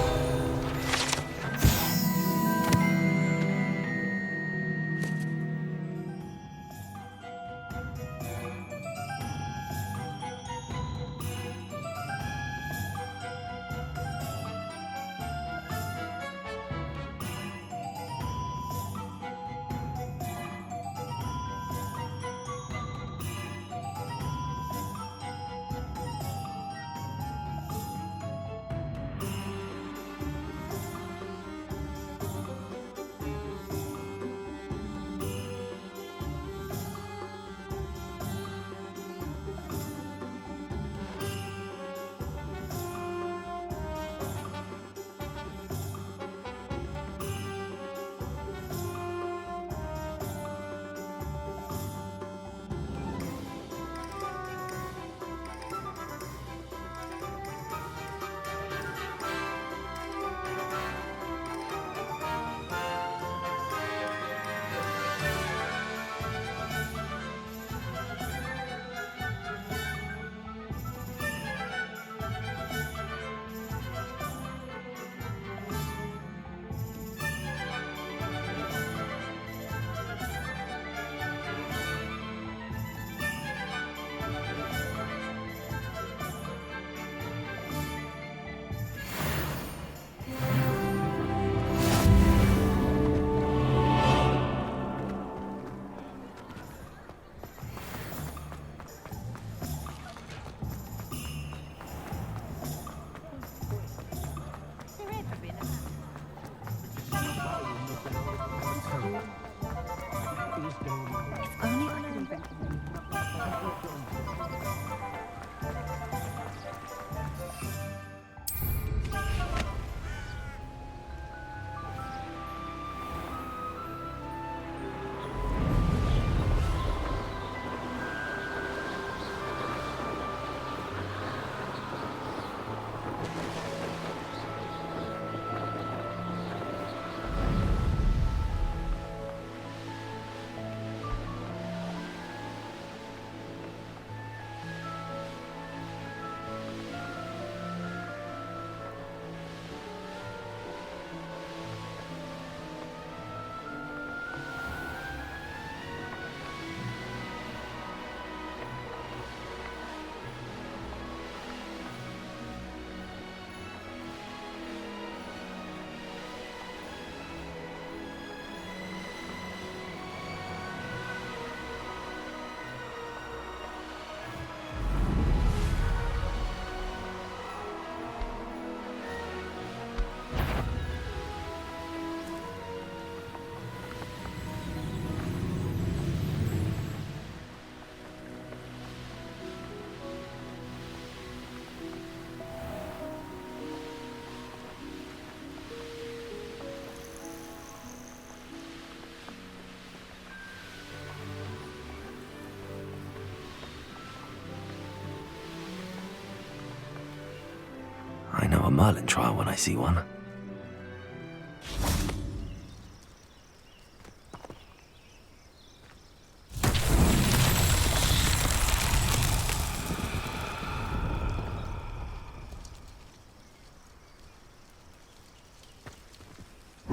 I know a Merlin trial when I see one.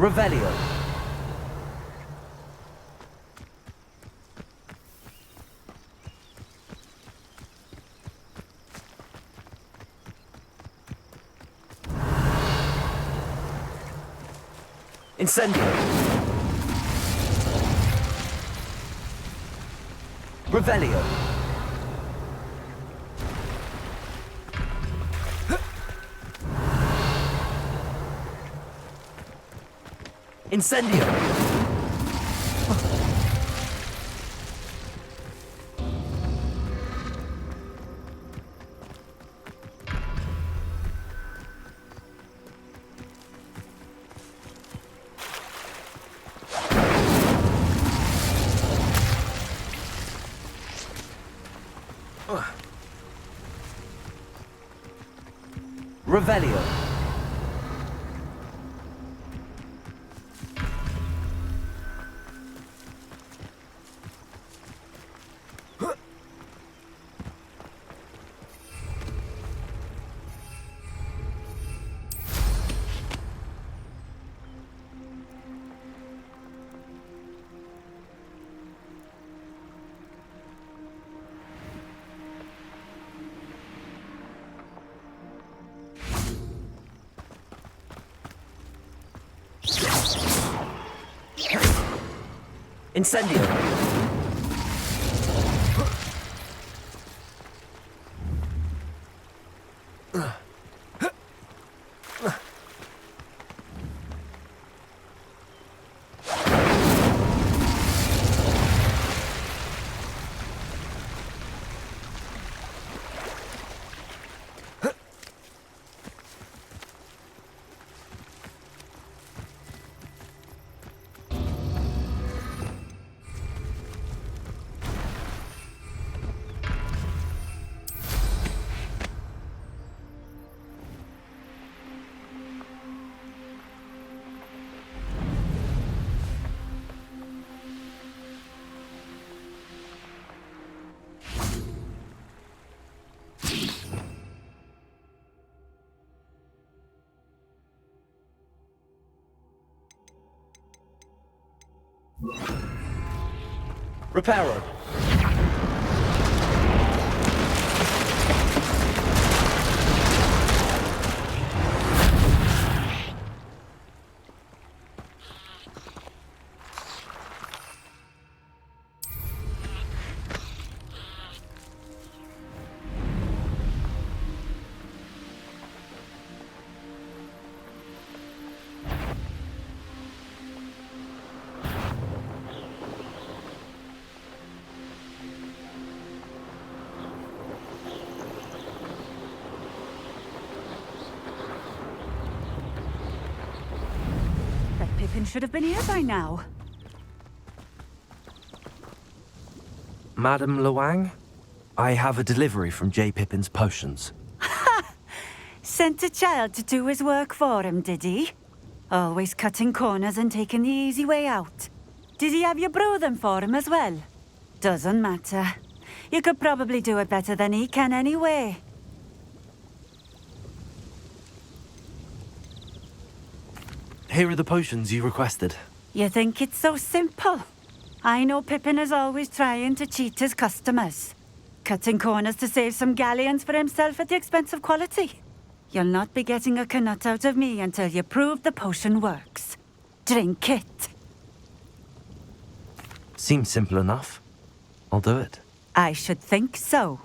Revelio. Incendio. Revelio. Incendio. Revelio. Incendio. Reparo. Pippin should have been here by now. Madam Luang, I have a delivery from J. Pippin's potions. Sent a child to do his work for him, did he? Always cutting corners and taking the easy way out. Did he have you brew them for him as well? Doesn't matter. You could probably do it better than he can anyway. Here are the potions you requested. You think it's so simple? I know Pippin is always trying to cheat his customers. Cutting corners to save some galleons for himself at the expense of quality. You'll not be getting a canut out of me until you prove the potion works. Drink it. Seems simple enough. I'll do it. I should think so.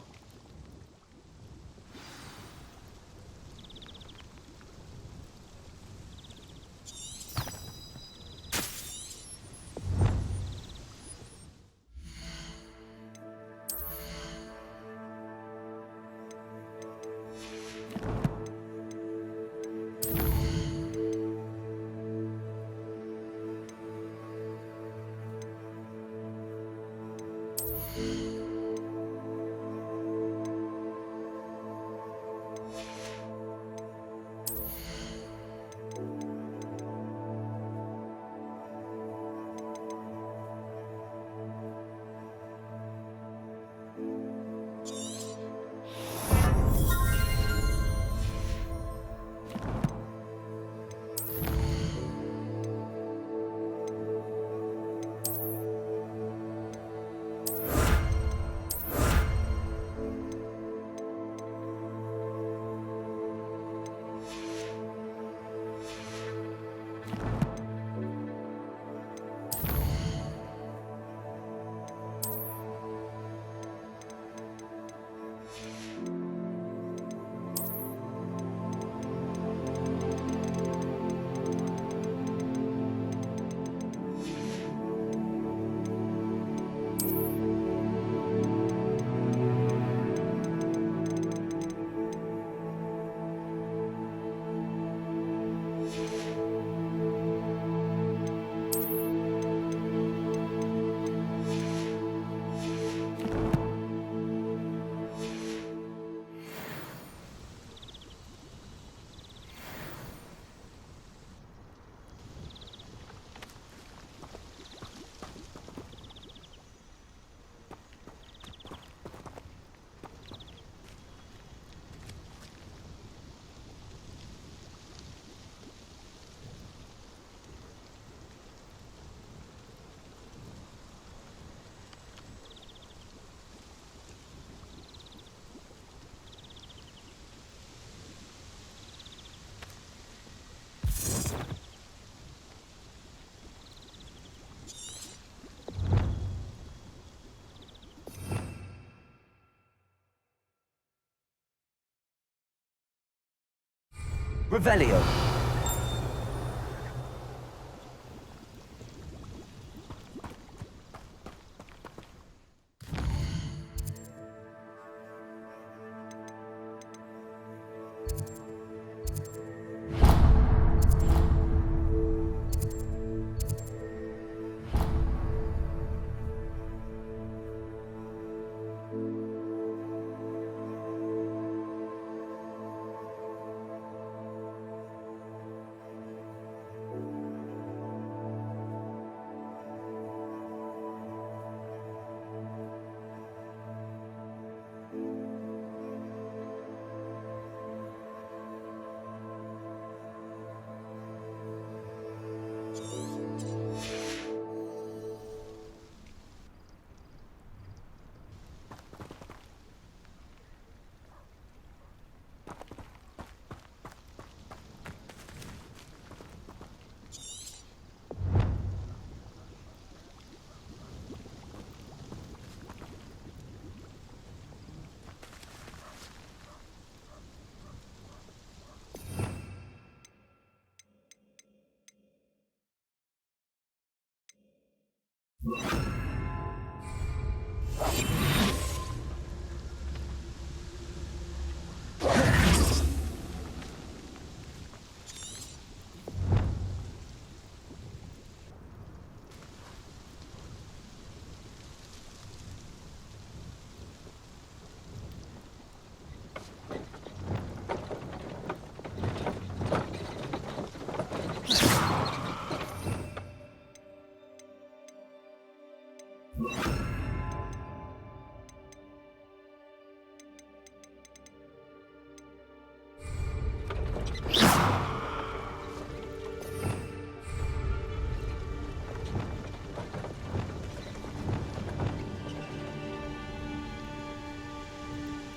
Revelio.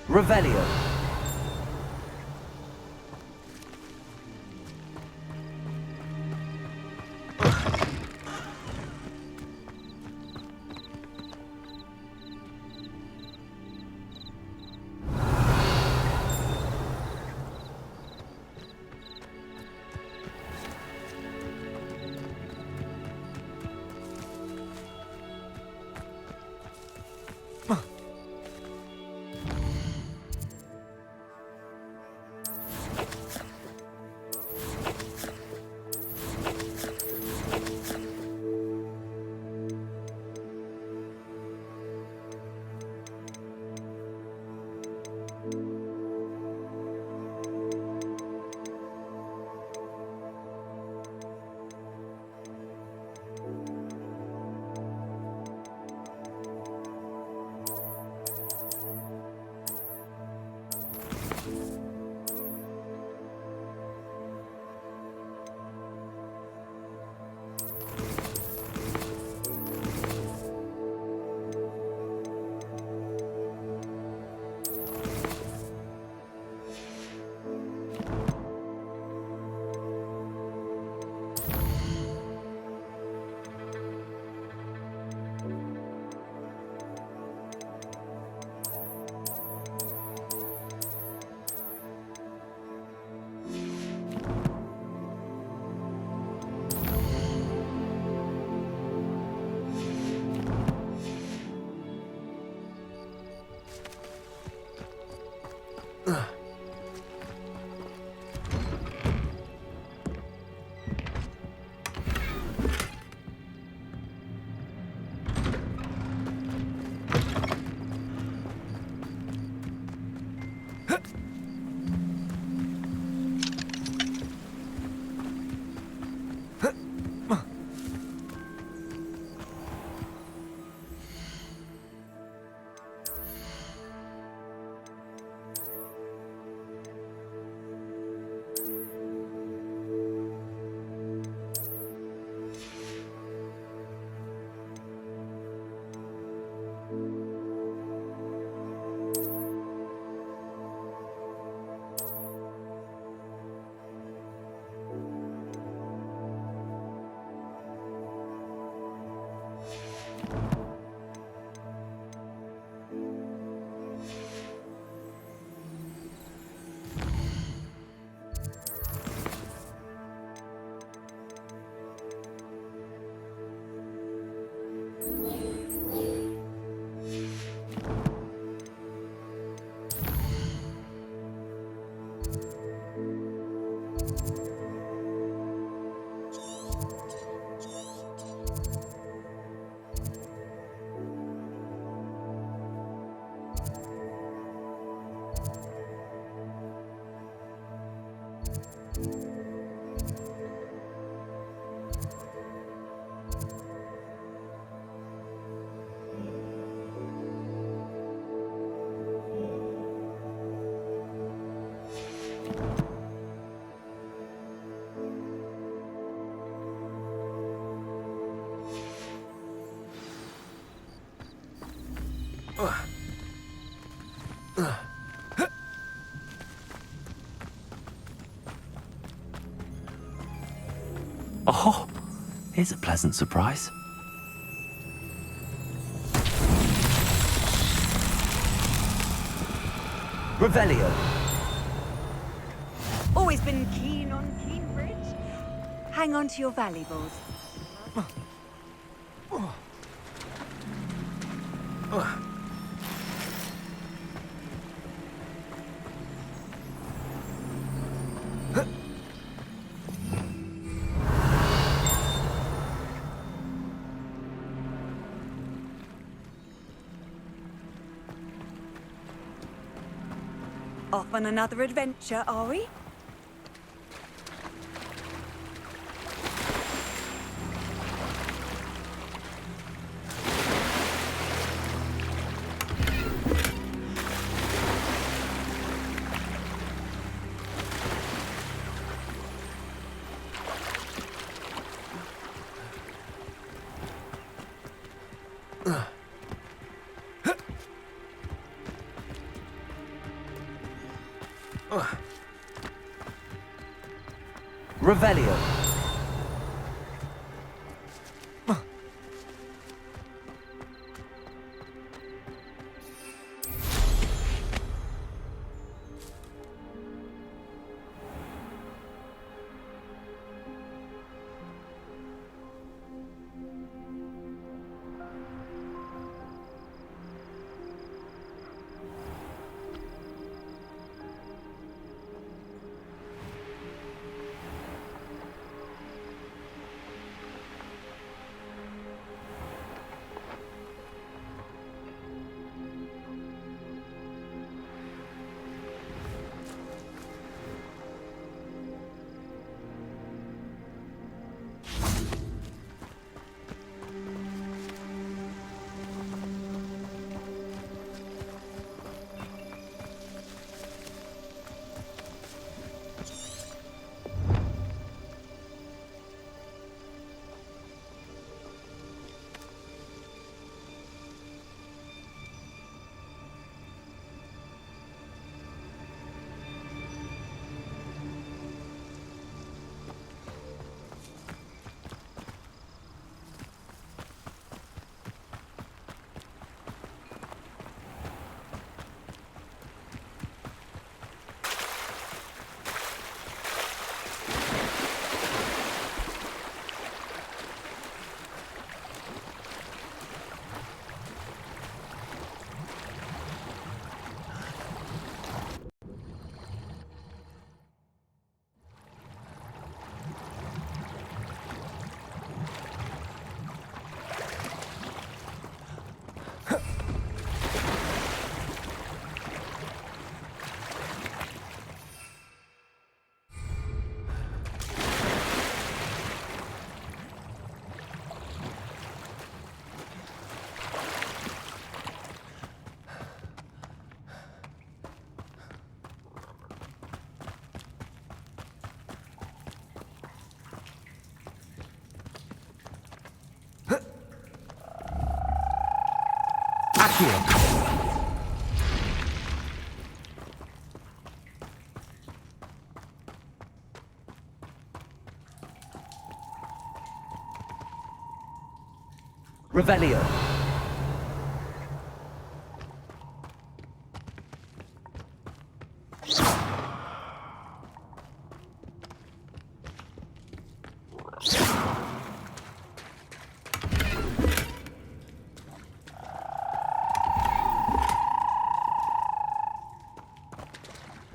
Revelio. Oh, here's a pleasant surprise. Revelio. Always been keen on Keenbridge. Hang on to your valuables. Off on another adventure, are we? Revelio. Revelio.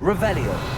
Revelio.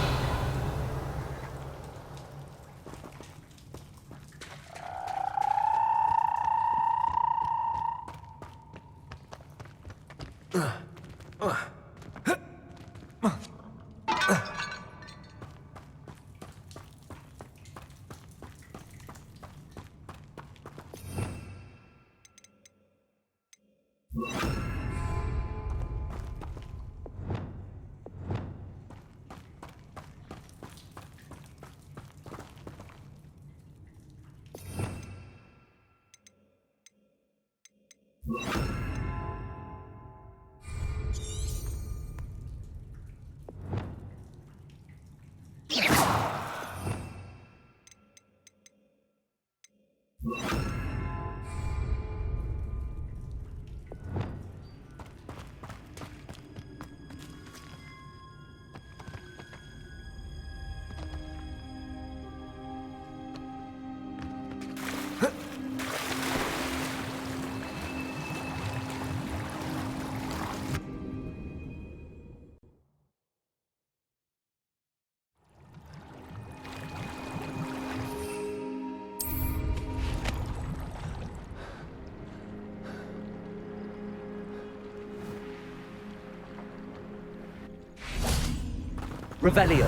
Revelio.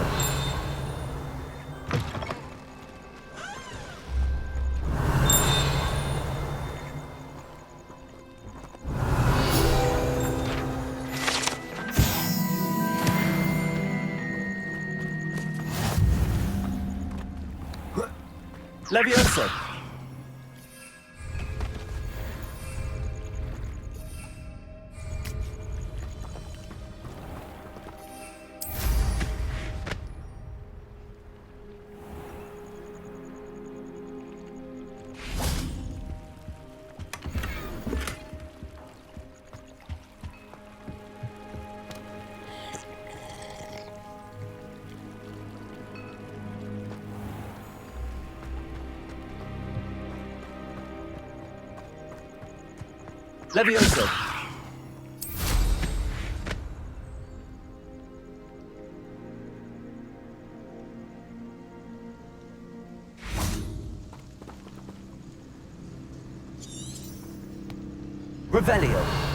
Levioso. Levioso. Revelio.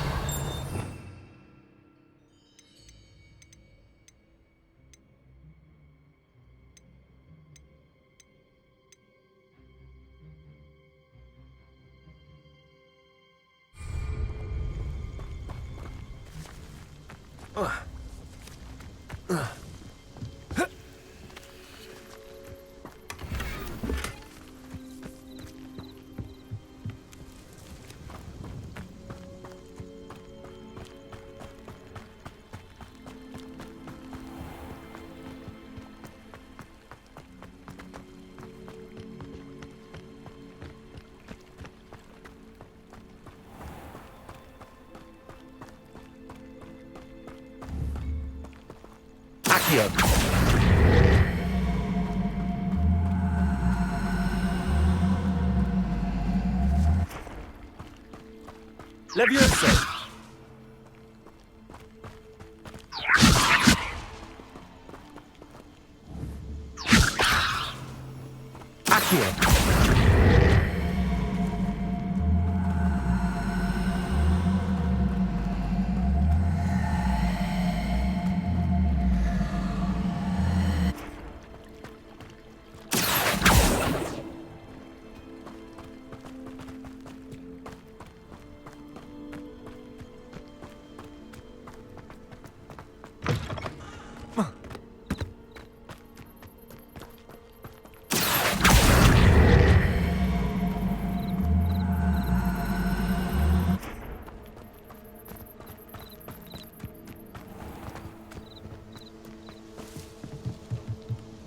Accio. Levioso. Accio.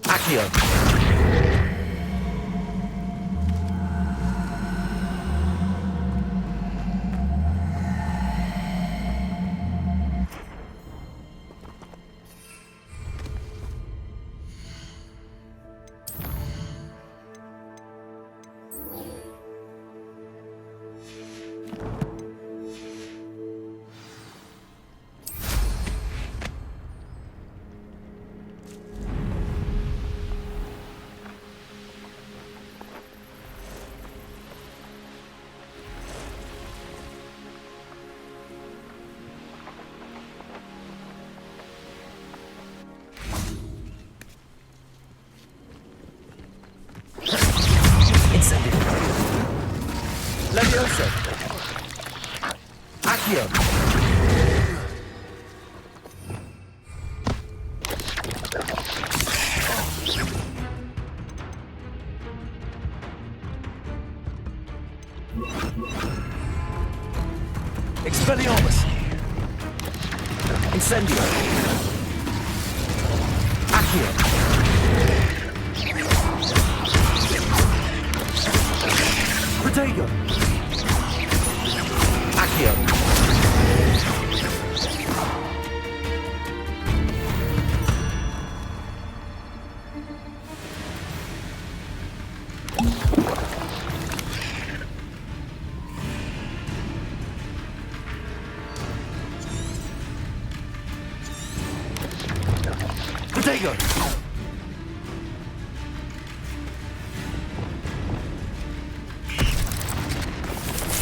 Accio. Levioso! Accio! Expelliarmus! Incendio! Accio! Protego! Accio! Protego!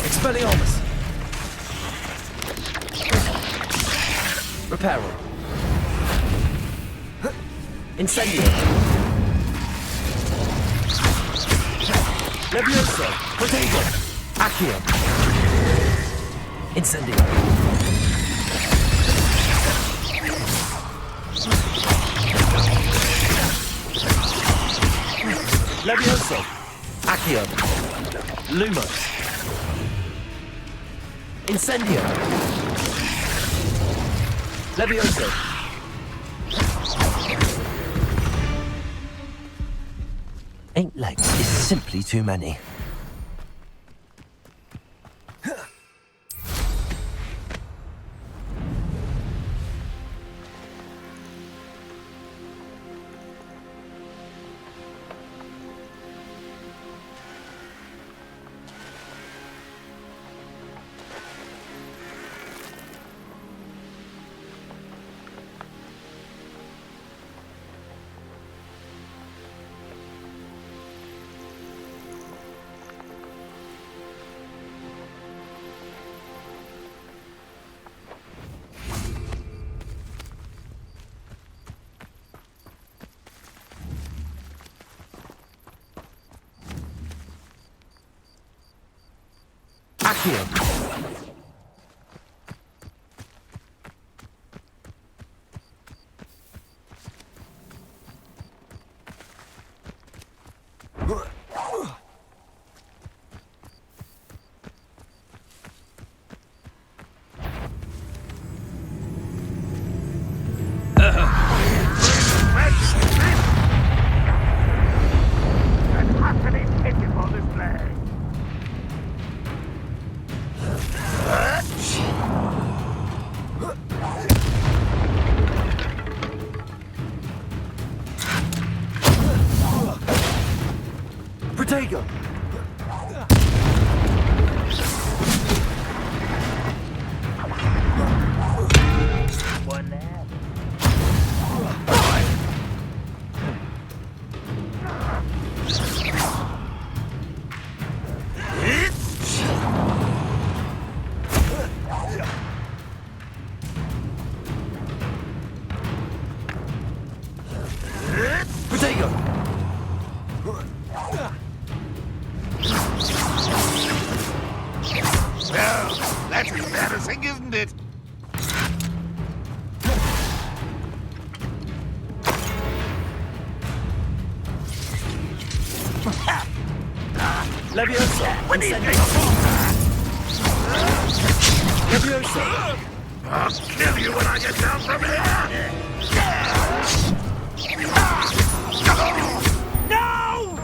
Expelliarmus! Reparo! Incendio! Levioso! Protego! Accio! Incendio! Levioso! Accio! Lumos! Incendio! Levioso! Eight legs is simply too many. Accio! Protego! One there. Protego! Well, that's embarrassing, isn't it? Levioso! Levioso! I'll kill you when I get down from here! No!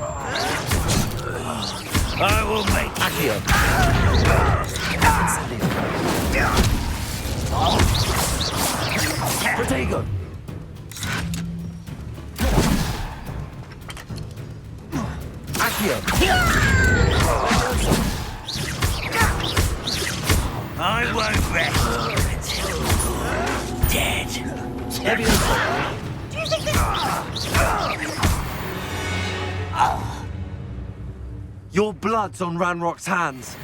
I will make Accio! Protego! Accio! I won't rest until you're dead. Levioso! Do you think this... Your blood's on Ranrock's hands.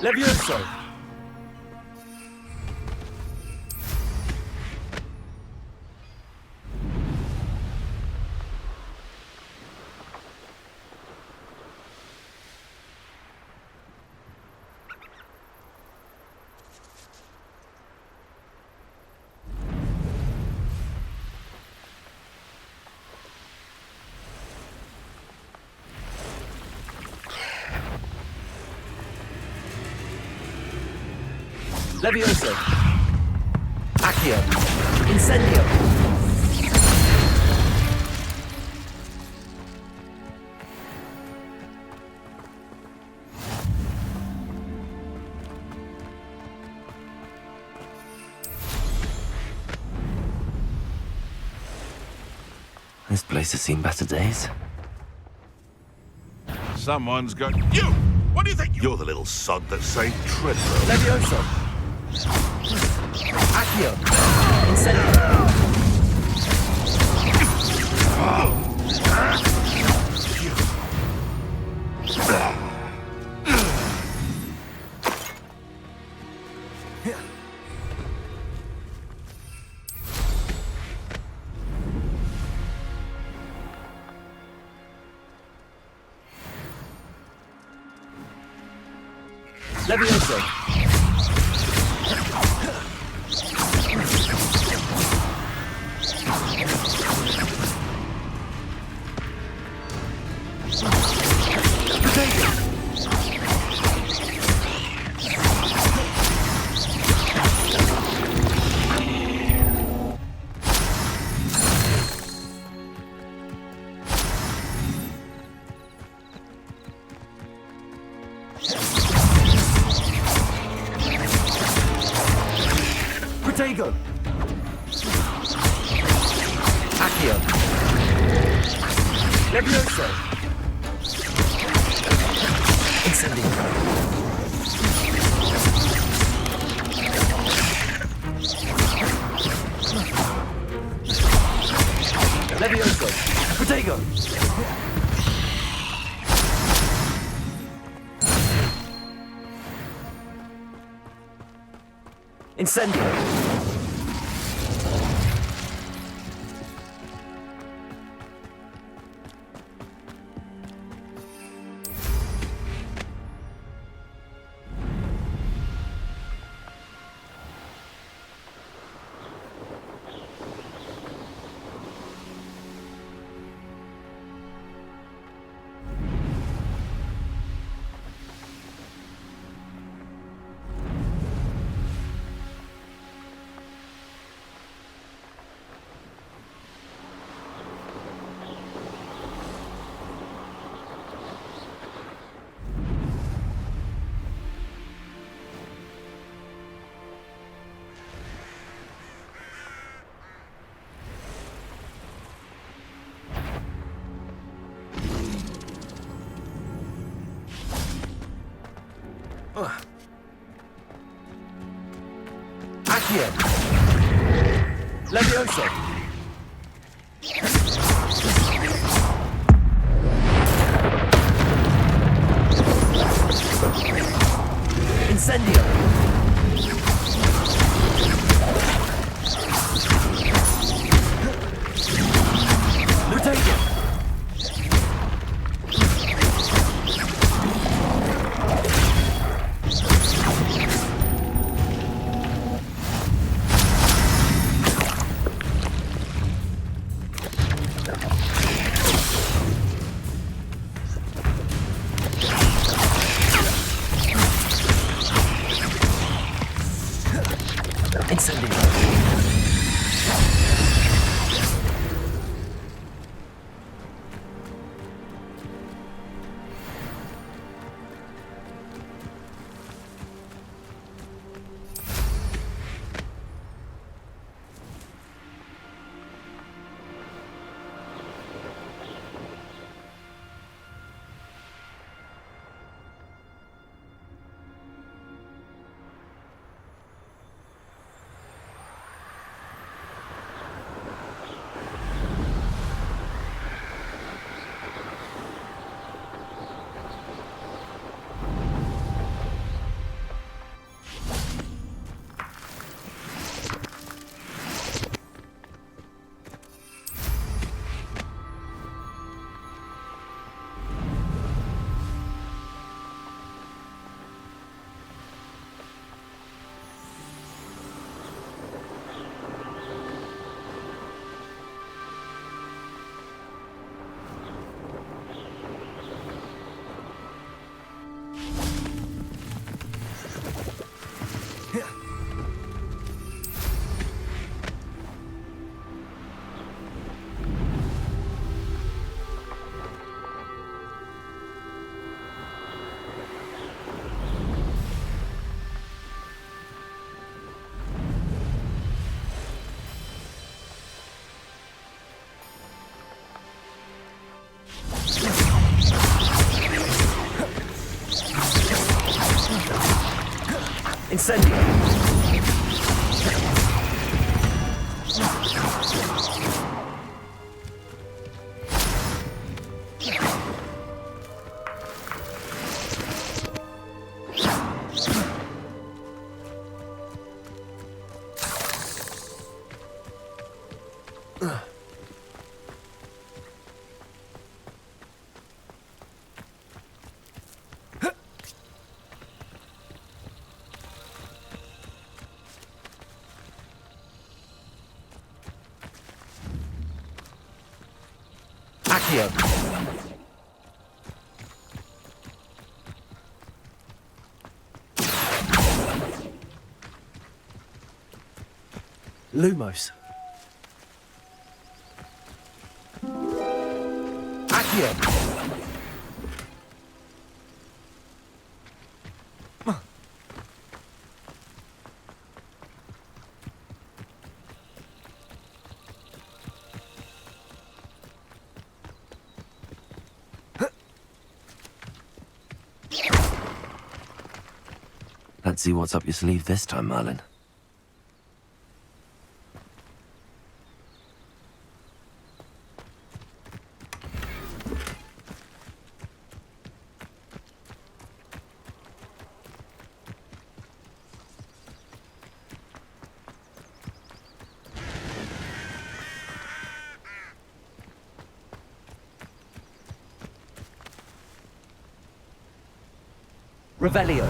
Levioso! Levioso! Accio! Incendio! This place has seen better days. Someone's got you! What do you think? You're the little sod that saved Treadwell. Levioso! Accio! Incendio! Levioso! Protego! Accio! Levioso! Incendio! Levioso! Protego! Incendio! Accio! Levioso! Incendio! Lutego! Incendio! Accio. Lumos. Accio. Let's see what's up your sleeve this time, Merlin. Revelio.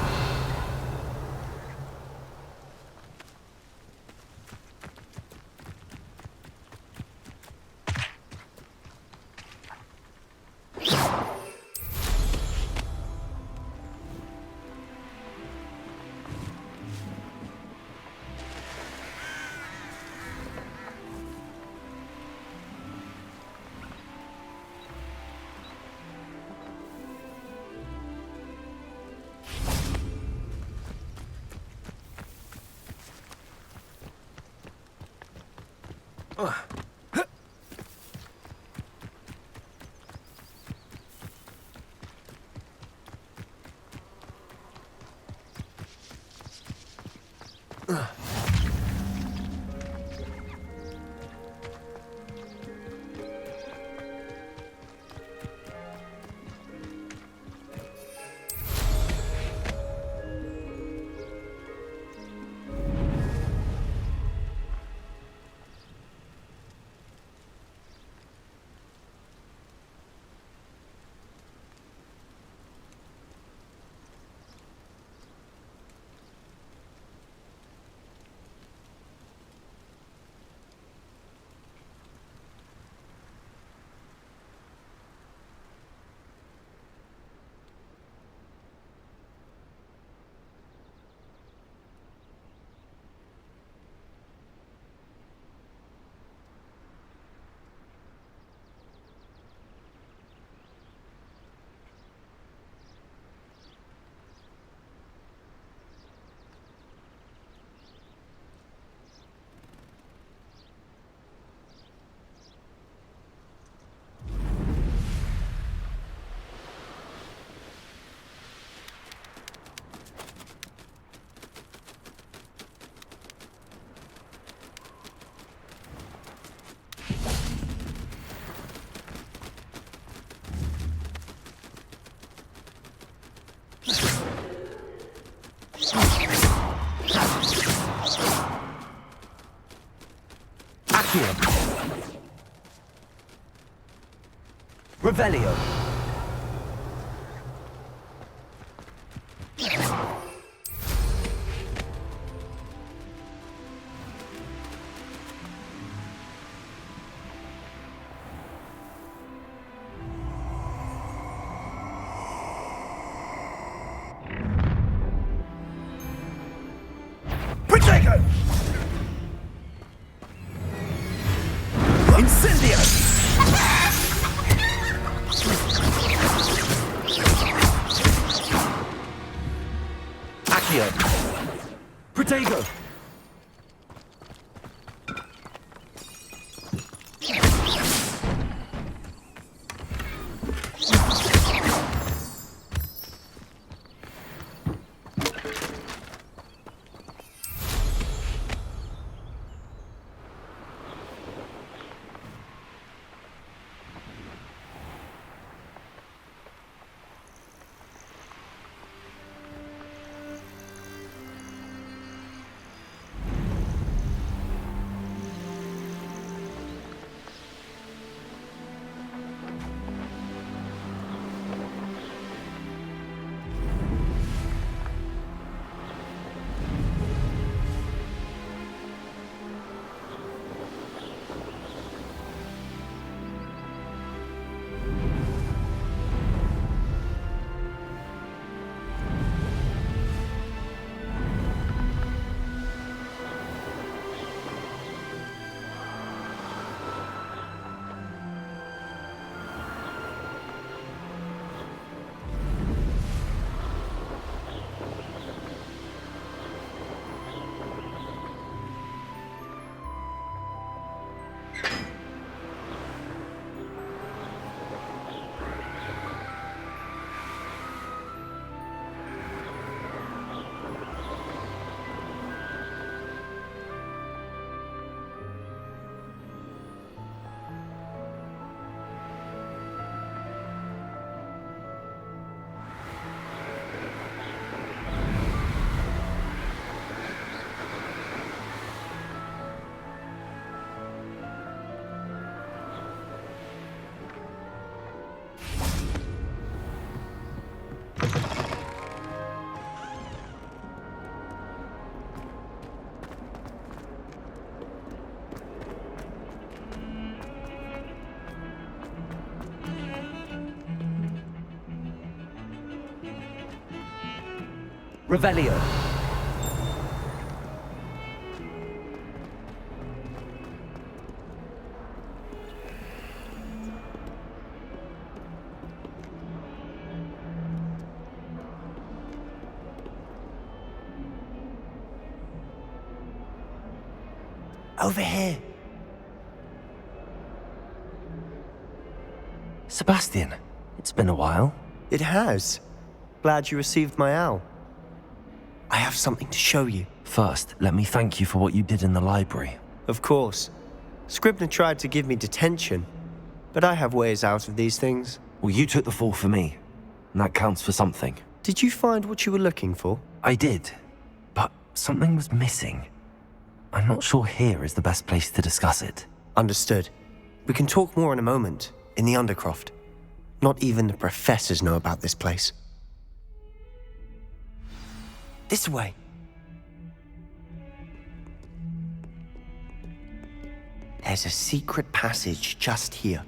Revelio. Protego! Incendio! Accio. Protego! Revelio. Over here. Sebastian, it's been a while. It has. Glad you received my owl. I have something to show you. First, let me thank you for what you did in the library. Of course. Scribner tried to give me detention, but I have ways out of these things. Well, you took the fall for me, and that counts for something. Did you find what you were looking for? I did, but something was missing. I'm not sure here is the best place to discuss it. Understood. We can talk more in a moment, in the Undercroft. Not even the professors know about this place. This way. There's a secret passage just here.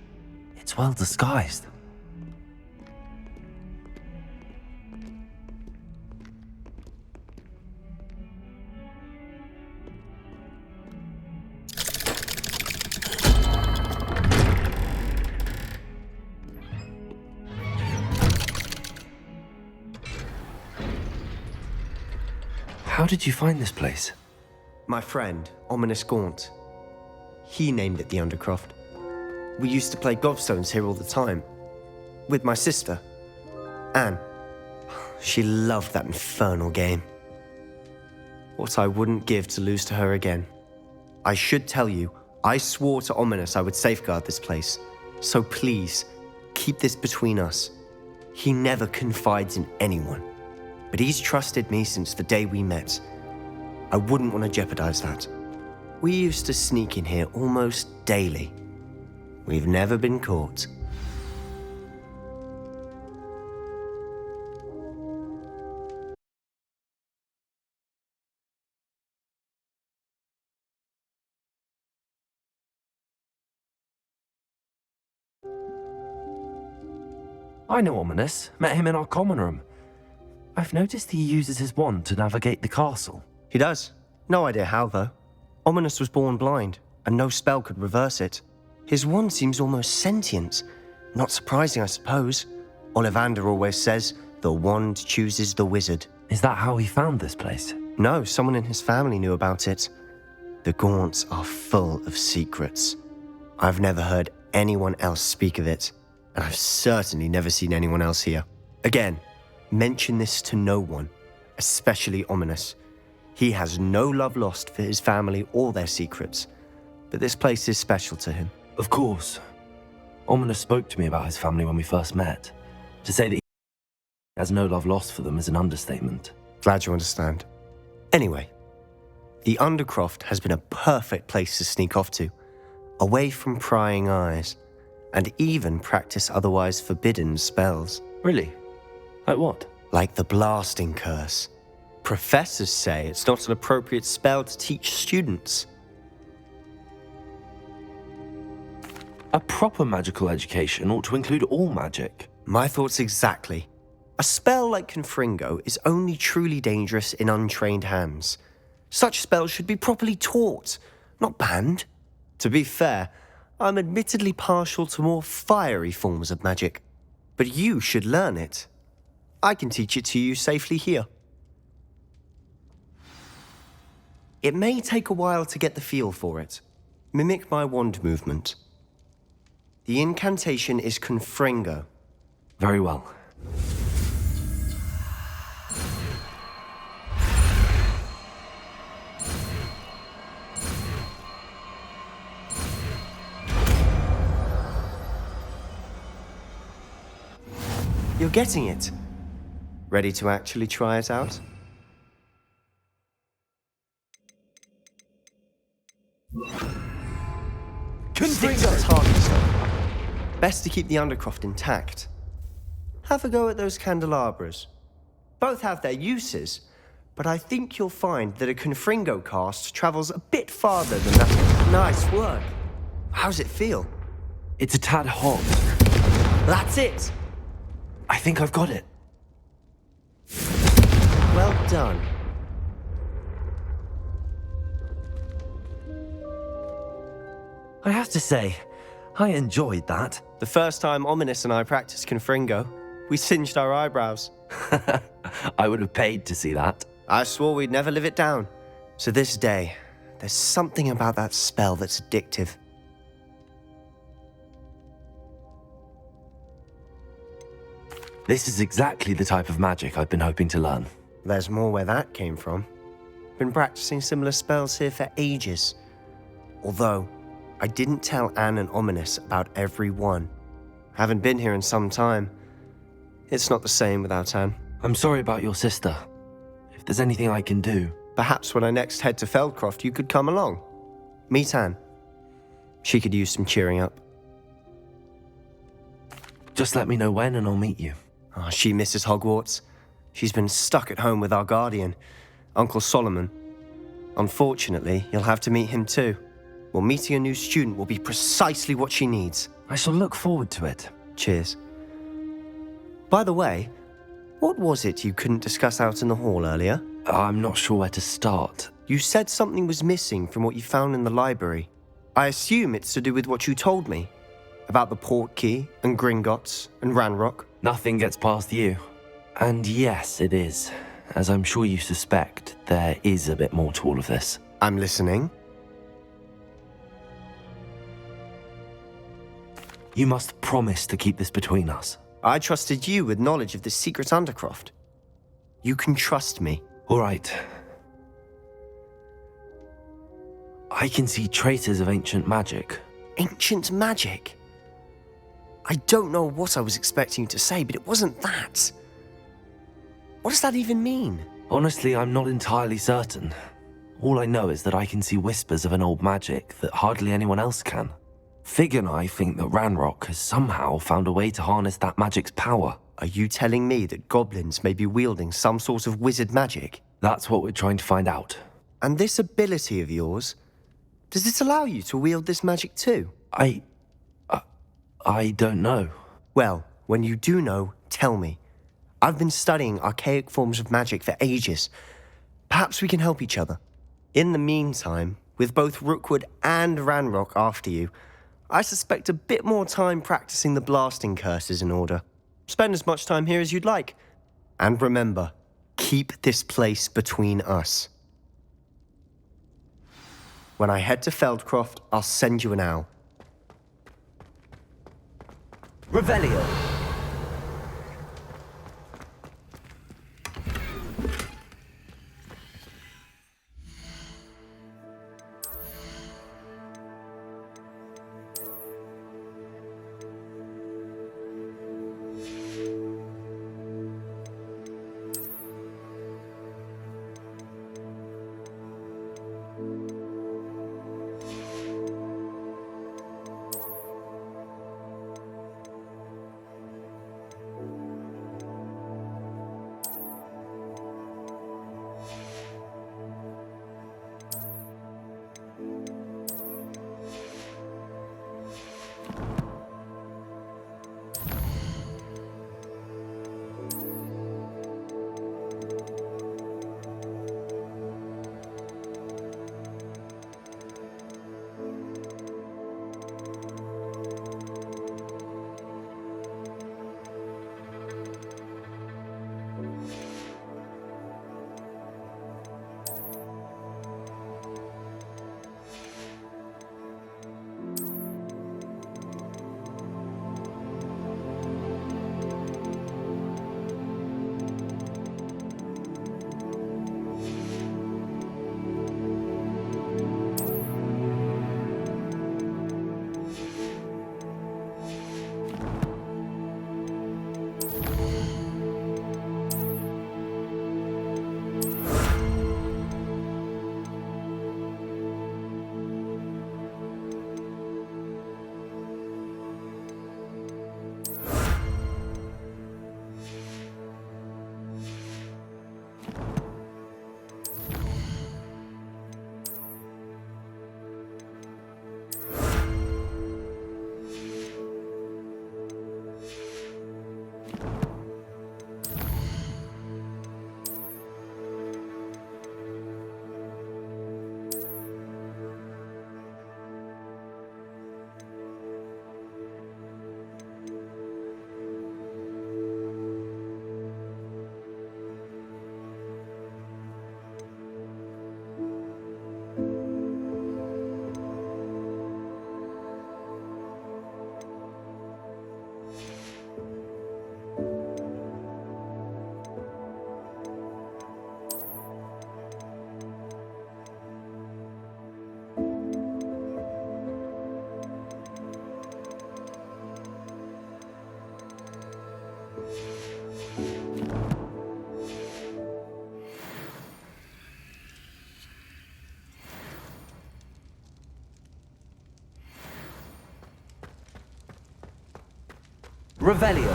It's well disguised. How did you find this place? My friend, Ominous Gaunt. He named it the Undercroft. We used to play gobstones here all the time. With my sister, Anne. She loved that infernal game. What I wouldn't give to lose to her again. I should tell you, I swore to Ominous I would safeguard this place. So please, keep this between us. He never confides in anyone. But he's trusted me since the day we met. I wouldn't want to jeopardize that. We used to sneak in here almost daily. We've never been caught. I know Ominous. Met him in our common room. I've noticed he uses his wand to navigate the castle. He does. No idea how, though. Ominous was born blind, and no spell could reverse it. His wand seems almost sentient. Not surprising, I suppose. Ollivander always says, the wand chooses the wizard. Is that how he found this place? No, someone in his family knew about it. The Gaunts are full of secrets. I've never heard anyone else speak of it, and I've certainly never seen anyone else here. Again, mention this to no one, especially Ominous. He has no love lost for his family or their secrets, but this place is special to him. Of course. Ominous spoke to me about his family when we first met. To say that he has no love lost for them is an understatement. Glad you understand. Anyway, the Undercroft has been a perfect place to sneak off to, away from prying eyes, and even practice otherwise forbidden spells. Really? Like what? Like the Blasting Curse. Professors say it's not an appropriate spell to teach students. A proper magical education ought to include all magic. My thoughts exactly. A spell like Confringo is only truly dangerous in untrained hands. Such spells should be properly taught, not banned. To be fair, I'm admittedly partial to more fiery forms of magic. But you should learn it. I can teach it to you safely here. It may take a while to get the feel for it. Mimic my wand movement. The incantation is Confringo. Very well. You're getting it. Ready to actually try it out? Stick to the target, though. Best to keep the Undercroft intact. Have a go at those candelabras. Both have their uses, but I think you'll find that a Confringo cast travels a bit farther than that. Nice work. How's it feel? It's a tad hot. That's it. I think I've got it. Well done. I have to say, I enjoyed that. The first time Ominous and I practiced Confringo, we singed our eyebrows. I would have paid to see that. I swore we'd never live it down. So this day, there's something about that spell that's addictive. This is exactly the type of magic I've been hoping to learn. There's more where that came from. Been practicing similar spells here for ages. Although, I didn't tell Anne and Ominous about every one. Haven't been here in some time. It's not the same without Anne. I'm sorry about your sister. If there's anything I can do... Perhaps when I next head to Feldcroft, you could come along. Meet Anne. She could use some cheering up. Just let me know when and I'll meet you. Oh, she misses Hogwarts. She's been stuck at home with our guardian, Uncle Solomon. Unfortunately, you'll have to meet him too. Well, meeting a new student will be precisely what she needs. I shall look forward to it. Cheers. By the way, what was it you couldn't discuss out in the hall earlier? I'm not sure where to start. You said something was missing from what you found in the library. I assume it's to do with what you told me. About the Portkey, and Gringotts, and Ranrock. Nothing gets past you. And yes, it is. As I'm sure you suspect, there is a bit more to all of this. I'm listening. You must promise to keep this between us. I trusted you with knowledge of this secret Undercroft. You can trust me. All right. I can see traces of ancient magic. Ancient magic? I don't know what I was expecting you to say, but it wasn't that. What does that even mean? Honestly, I'm not entirely certain. All I know is that I can see whispers of an old magic that hardly anyone else can. Fig and I think that Ranrock has somehow found a way to harness that magic's power. Are you telling me that goblins may be wielding some sort of wizard magic? That's what we're trying to find out. And this ability of yours, does it allow you to wield this magic too? I don't know. Well, when you do know, tell me. I've been studying archaic forms of magic for ages. Perhaps we can help each other. In the meantime, with both Rookwood and Ranrock after you, I suspect a bit more time practicing the blasting curse is in order. Spend as much time here as you'd like. And remember, keep this place between us. When I head to Feldcroft, I'll send you an owl. Revelio. Revelio.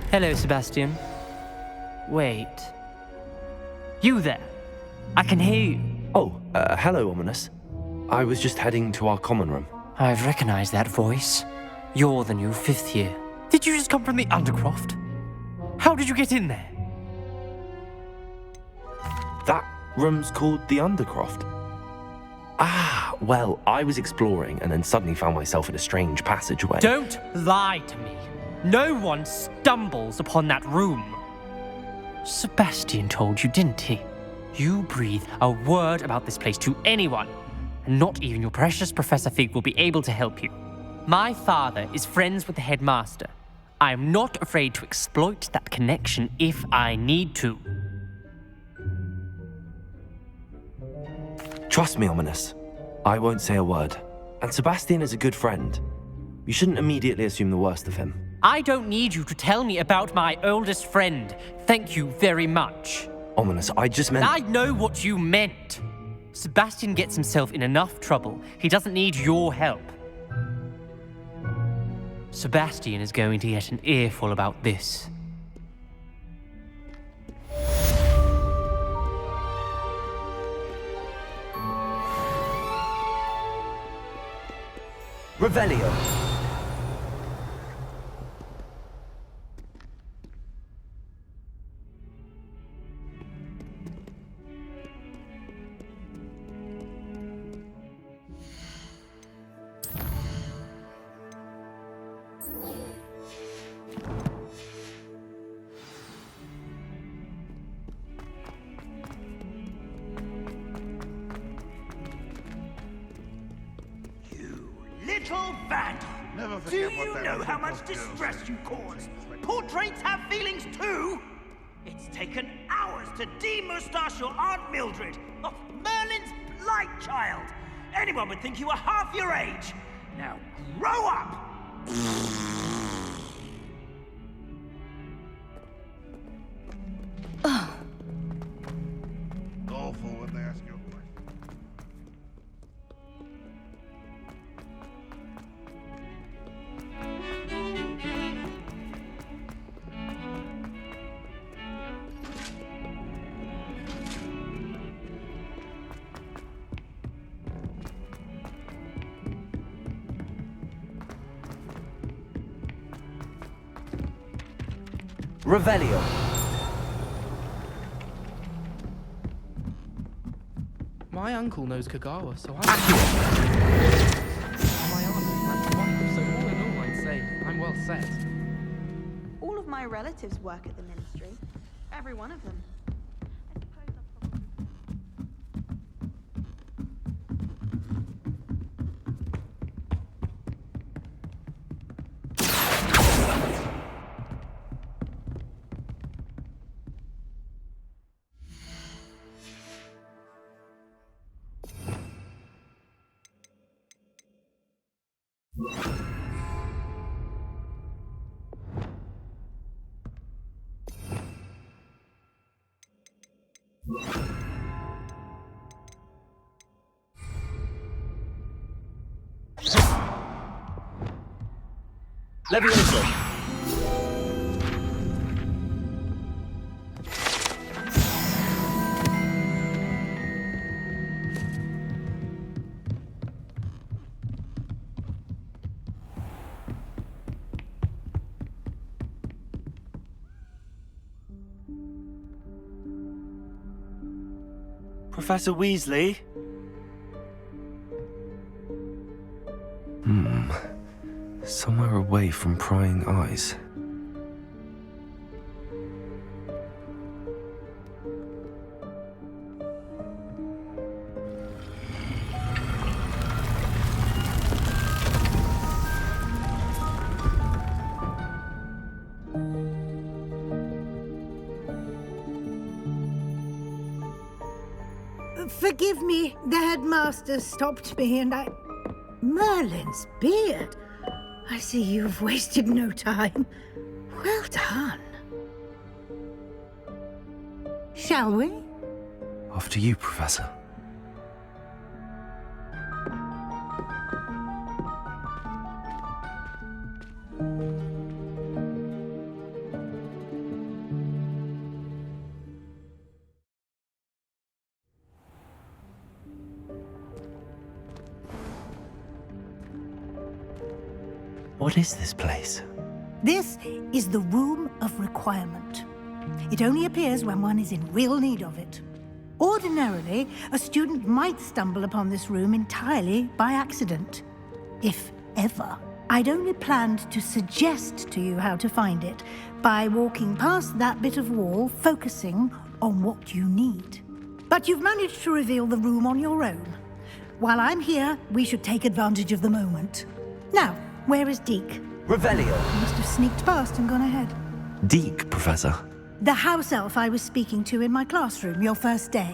Hello, Sebastian. Wait. You there? I can hear you. Oh, hello, Ominous. I was just heading to our common room. I've recognized that voice. You're the new 5th year. Did you just come from the Undercroft? How did you get in there? That room's called the Undercroft. Ah, well, I was exploring and then suddenly found myself in a strange passageway. Don't lie to me. No one stumbles upon that room. Sebastian told you, didn't he? You breathe a word about this place to anyone, and not even your precious Professor Fig will be able to help you. My father is friends with the headmaster. I am not afraid to exploit that connection if I need to. Trust me, Ominous. I won't say a word. And Sebastian is a good friend. You shouldn't immediately assume the worst of him. I don't need you to tell me about my oldest friend. Thank you very much. Ominous, I just meant... I know what you meant. Sebastian gets himself in enough trouble. He doesn't need your help. Sebastian is going to get an earful about this. Revelio. Little vandal! Do you know how much distress you cause? Portraits have feelings too! It's taken hours to de-moustache your Aunt Mildred, oh, Merlin's blight child! Anyone would think you were half your age! Now grow up! Awful when they ask you a question. Revelio. My uncle knows Kagawa, so I... My aunt, that's wonderful. So all in all, I'd say I'm well set. All of my relatives work at the ministry. Every one of them. Levioso. Professor Weasley? Somewhere away from prying eyes. Forgive me, the headmaster stopped me and I... Merlin's beard. I see you've wasted no time. Well done. Shall we? After you, Professor. What is this place? This is the Room of Requirement. It only appears when one is in real need of it. Ordinarily, a student might stumble upon this room entirely by accident. If ever. I'd only planned to suggest to you how to find it by walking past that bit of wall, focusing on what you need. But you've managed to reveal the room on your own. While I'm here, we should take advantage of the moment. Now, where is Deke? Revelio. He must have sneaked past and gone ahead. Deke, Professor. The house elf I was speaking to in my classroom your first day.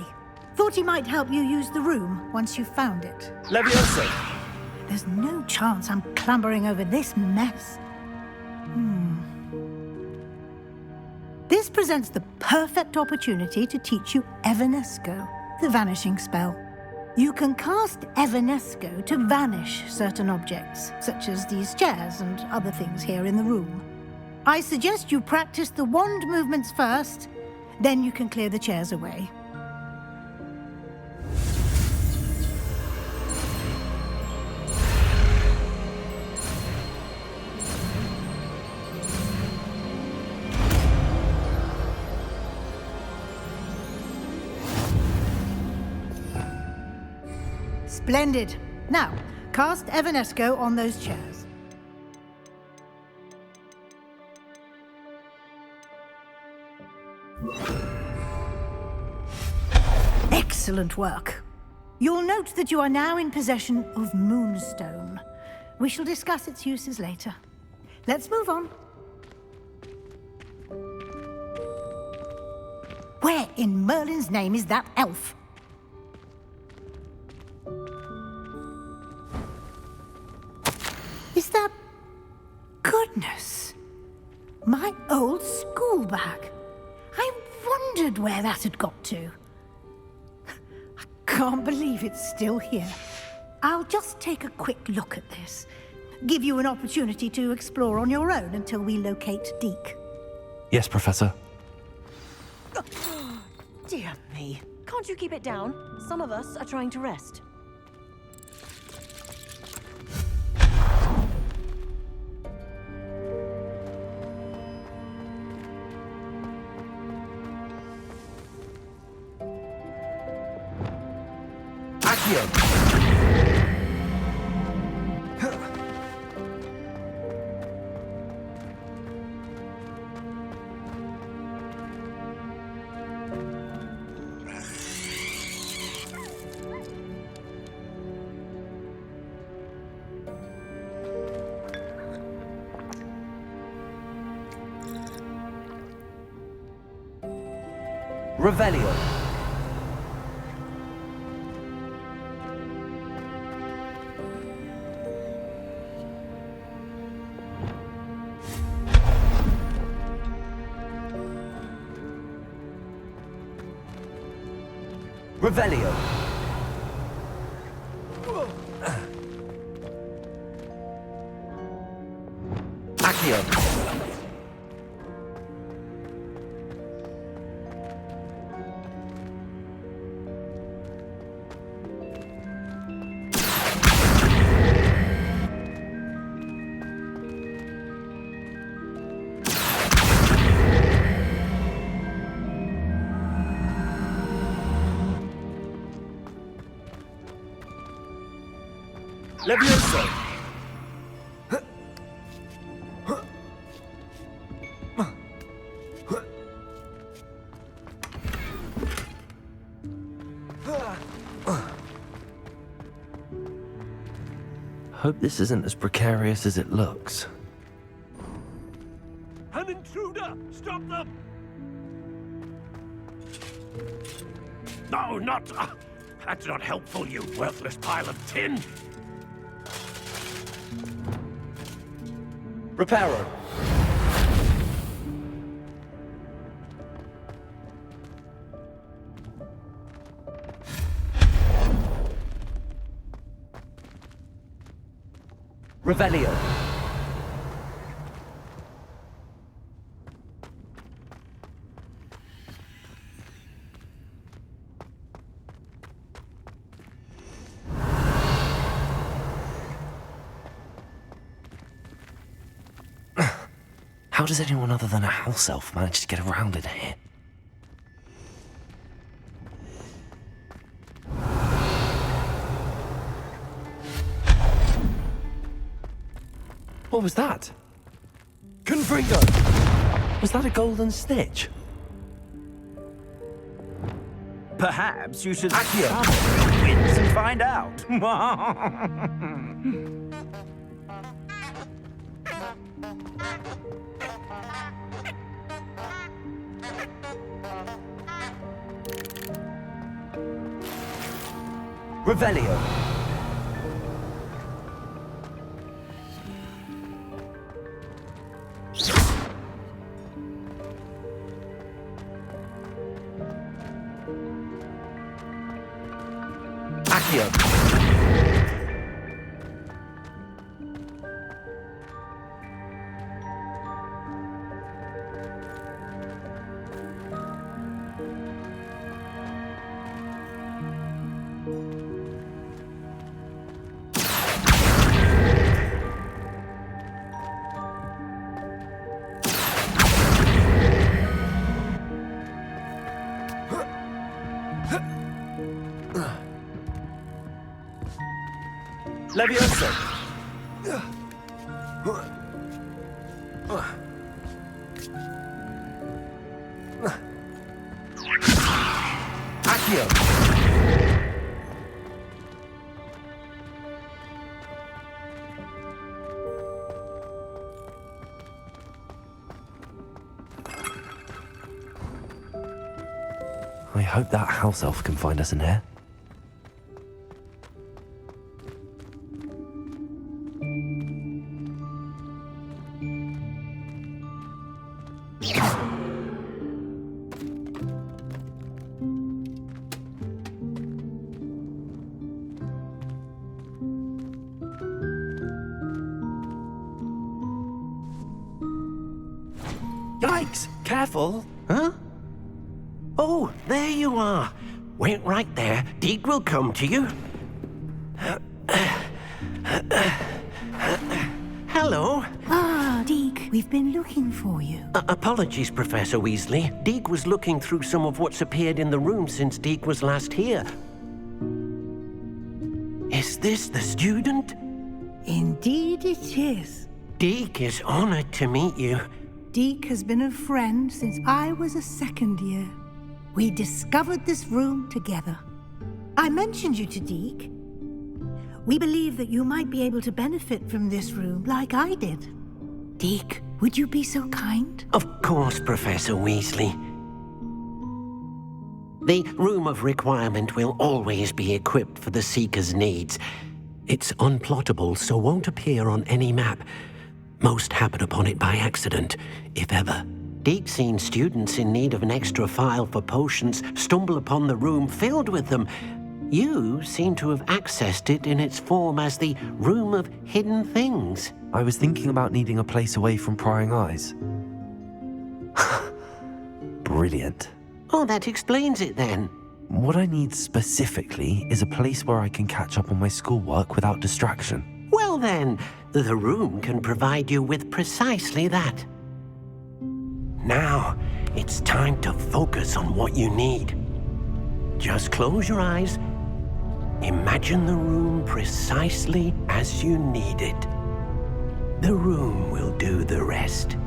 Thought he might help you use the room once you've found it. Levioso. There's no chance I'm clambering over this mess. This presents the perfect opportunity to teach you Evanesco, the vanishing spell. You can cast Evanesco to vanish certain objects, such as these chairs and other things here in the room. I suggest you practice the wand movements first, then you can clear the chairs away. Splendid. Now, cast Evanesco on those chairs. Excellent work. You'll note that you are now in possession of Moonstone. We shall discuss its uses later. Let's move on. Where in Merlin's name is that elf? Is that... Goodness! My old school bag. I wondered where that had got to. I can't believe it's still here. I'll just take a quick look at this. Give you an opportunity to explore on your own until we locate Deke. Yes, Professor. Dear me. Can't you keep it down? Some of us are trying to rest. Revelio. Revelio. Accio. Levioso. Hope this isn't as precarious as it looks. An intruder! Stop them! No, not... That's not helpful, you worthless pile of tin! Reparo. Revelio. How does anyone other than a house elf manage to get around in here? What was that? Confringo! Was that a golden snitch? Perhaps you should summon your wits and find out. Revelio. Accio. Levioso. Accio. I hope that house elf can find us in here. Yikes! Careful! Huh? Oh, there you are. Wait right there. Deek will come to you. Hello. Ah, Deek, we've been looking for you. Apologies, Professor Weasley. Deek was looking through some of what's appeared in the room since Deek was last here. Is this the student? Indeed it is. Deek is honored to meet you. Deek has been a friend since I was a second year. We discovered this room together. I mentioned you to Deek. We believe that you might be able to benefit from this room like I did. Deek, would you be so kind? Of course, Professor Weasley. The Room of Requirement will always be equipped for the Seeker's needs. It's unplottable, so won't appear on any map. Most happen upon it by accident, if ever. Deek's seen students in need of an extra file for potions stumble upon the room filled with them. You seem to have accessed it in its form as the Room of Hidden Things. I was thinking about needing a place away from prying eyes. Brilliant. Oh, that explains it then. What I need specifically is a place where I can catch up on my schoolwork without distraction. Well then, the room can provide you with precisely that. Now, it's time to focus on what you need. Just close your eyes. Imagine the room precisely as you need it. The room will do the rest.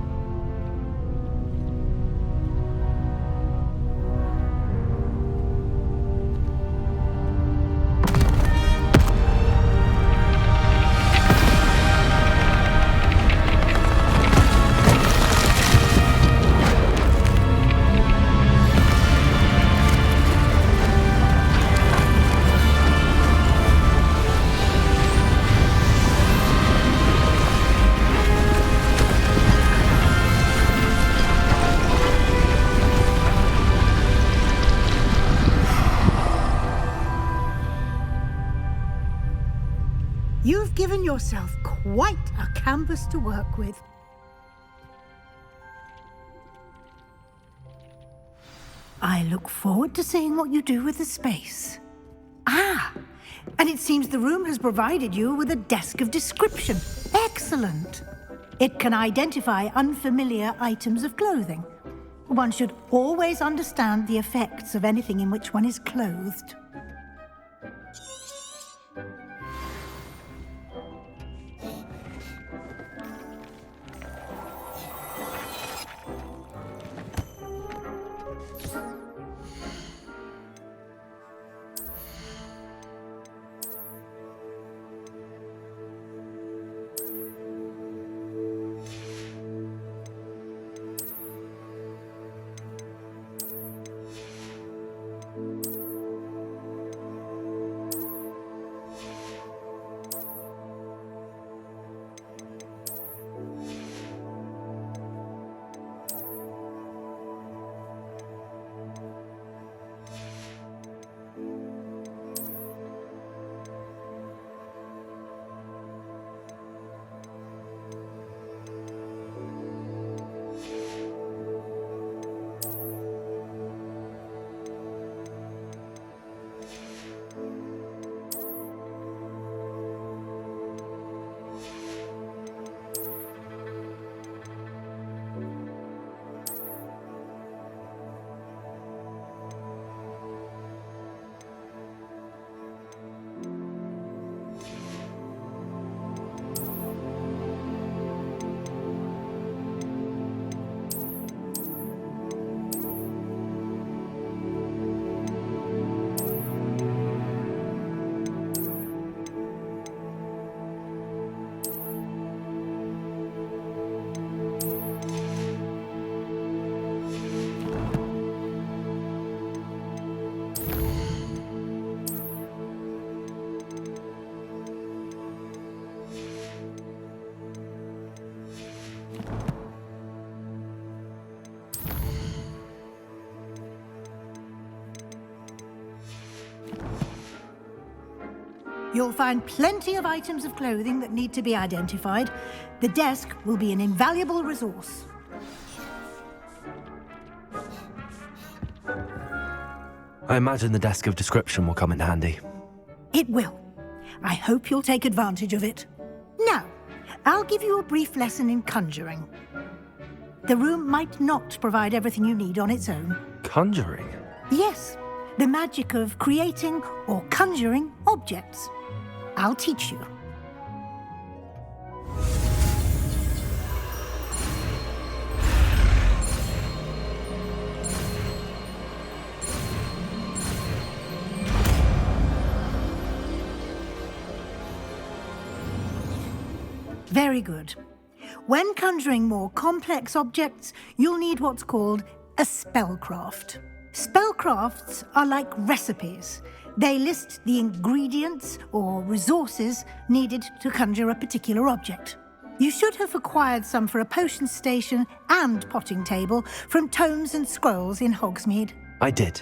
given yourself quite a canvas to work with. I look forward to seeing what you do with the space. Ah, and it seems the room has provided you with a desk of description. Excellent. It can identify unfamiliar items of clothing. One should always understand the effects of anything in which one is clothed. You'll find plenty of items of clothing that need to be identified. The desk will be an invaluable resource. I imagine the desk of description will come in handy. It will. I hope you'll take advantage of it. Now, I'll give you a brief lesson in conjuring. The room might not provide everything you need on its own. Conjuring? Yes, the magic of creating or conjuring objects. I'll teach you. Very good. When conjuring more complex objects, you'll need what's called a spellcraft. Spellcrafts are like recipes. They list the ingredients or resources needed to conjure a particular object. You should have acquired some for a potion station and potting table from tomes and scrolls in Hogsmeade. I did.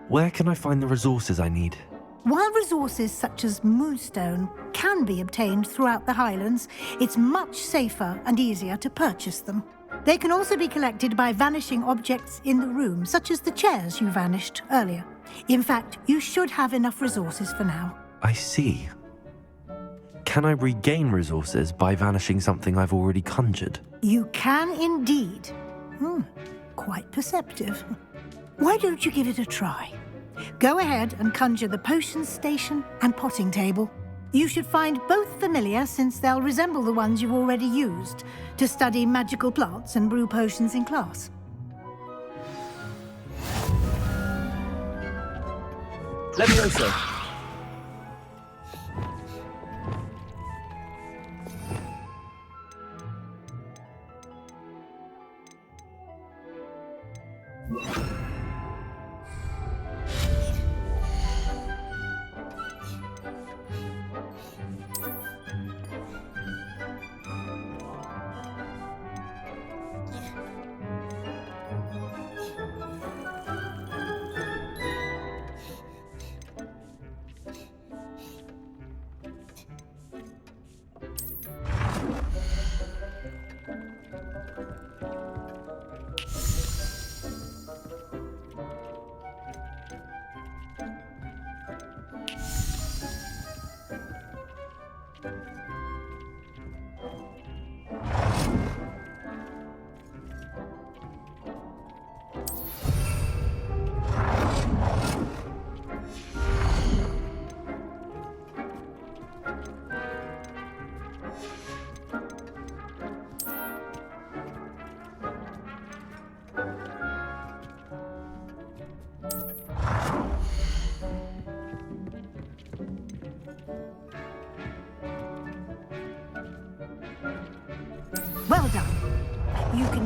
Where can I find the resources I need? While resources such as moonstone can be obtained throughout the Highlands, it's much safer and easier to purchase them. They can also be collected by vanishing objects in the room, such as the chairs you vanished earlier. In fact, you should have enough resources for now. I see. Can I regain resources by vanishing something I've already conjured? You can indeed. Quite perceptive. Why don't you give it a try? Go ahead and conjure the potion station and potting table. You should find both familiar, since they'll resemble the ones you've already used to study magical plants and brew potions in class. Levioso!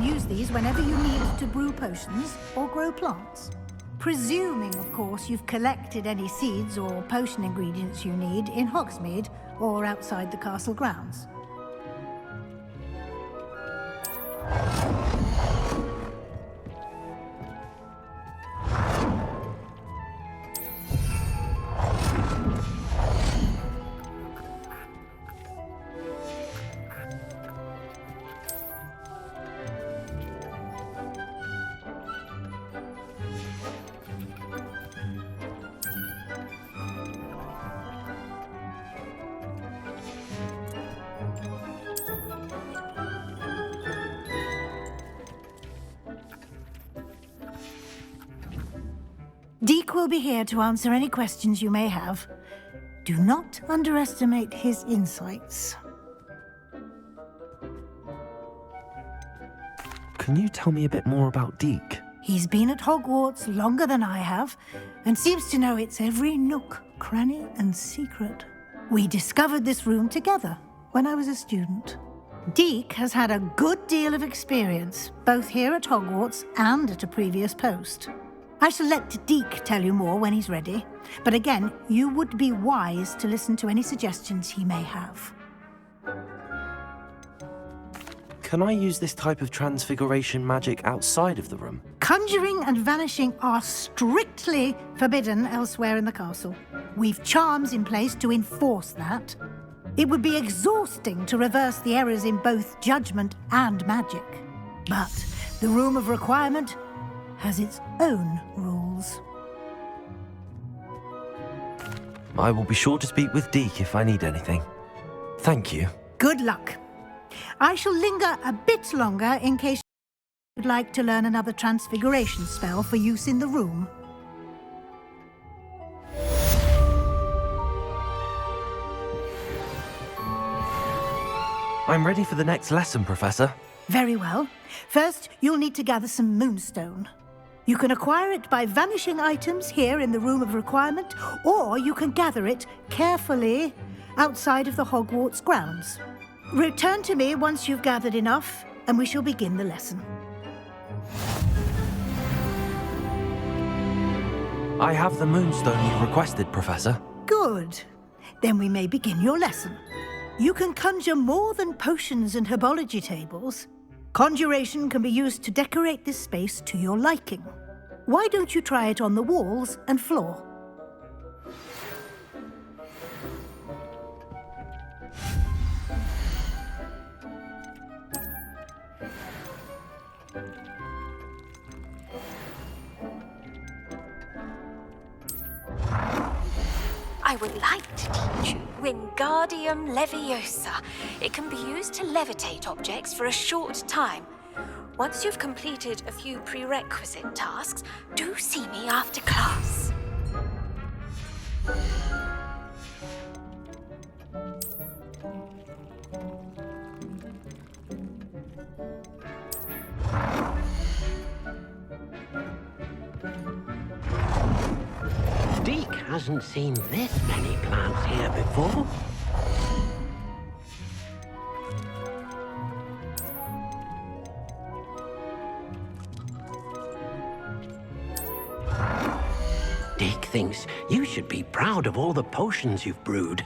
use these whenever you need to brew potions or grow plants. Presuming, of course, you've collected any seeds or potion ingredients you need in Hogsmeade or outside the castle grounds. Deek will be here to answer any questions you may have. Do not underestimate his insights. Can you tell me a bit more about Deek? He's been at Hogwarts longer than I have, and seems to know its every nook, cranny, and secret. We discovered this room together when I was a student. Deek has had a good deal of experience, both here at Hogwarts and at a previous post. I shall let Deek tell you more when he's ready, but again, you would be wise to listen to any suggestions he may have. Can I use this type of transfiguration magic outside of the room? Conjuring and vanishing are strictly forbidden elsewhere in the castle. We've charms in place to enforce that. It would be exhausting to reverse the errors in both judgment and magic. But the Room of Requirement has its own rules. I will be sure to speak with Deek if I need anything. Thank you. Good luck. I shall linger a bit longer in case you'd like to learn another transfiguration spell for use in the room. I'm ready for the next lesson, Professor. Very well. First, you'll need to gather some moonstone. You can acquire it by vanishing items here in the Room of Requirement, or you can gather it carefully outside of the Hogwarts grounds. Return to me once you've gathered enough, and we shall begin the lesson. I have the moonstone you requested, Professor. Good. Then we may begin your lesson. You can conjure more than potions and herbology tables. Conjuration can be used to decorate this space to your liking. Why don't you try it on the walls and floor? I would like to teach you Wingardium Leviosa. It can be used to levitate objects for a short time. Once you've completed a few prerequisite tasks, do see me after class. Deek hasn't seen this many plants here before. Deek thinks you should be proud of all the potions you've brewed.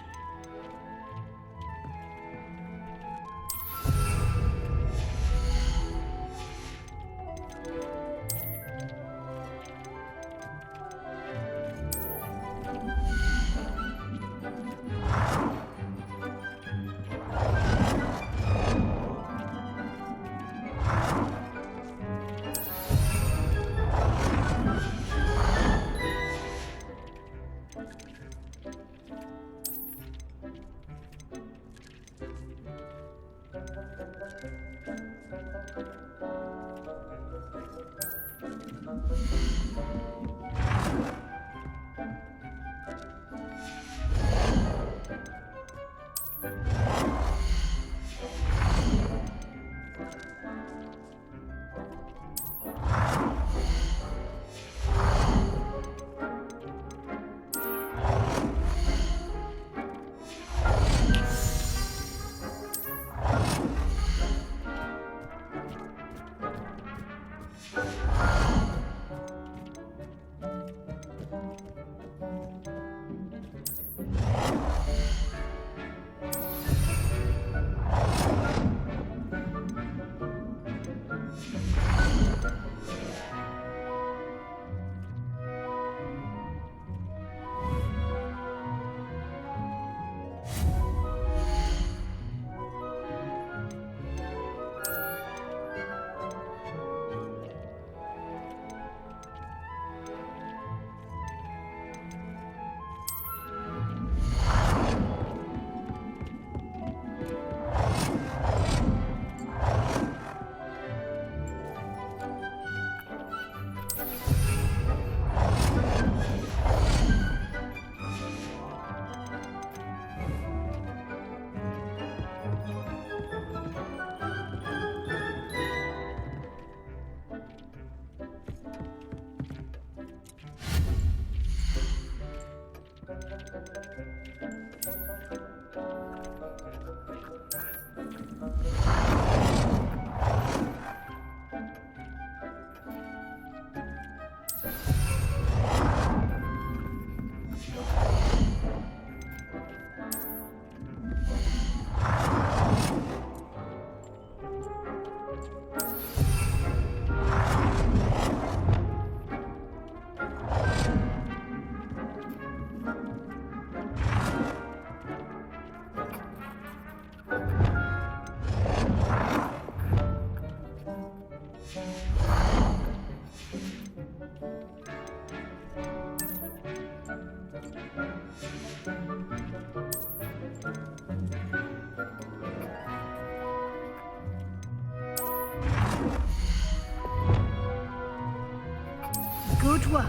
Good work.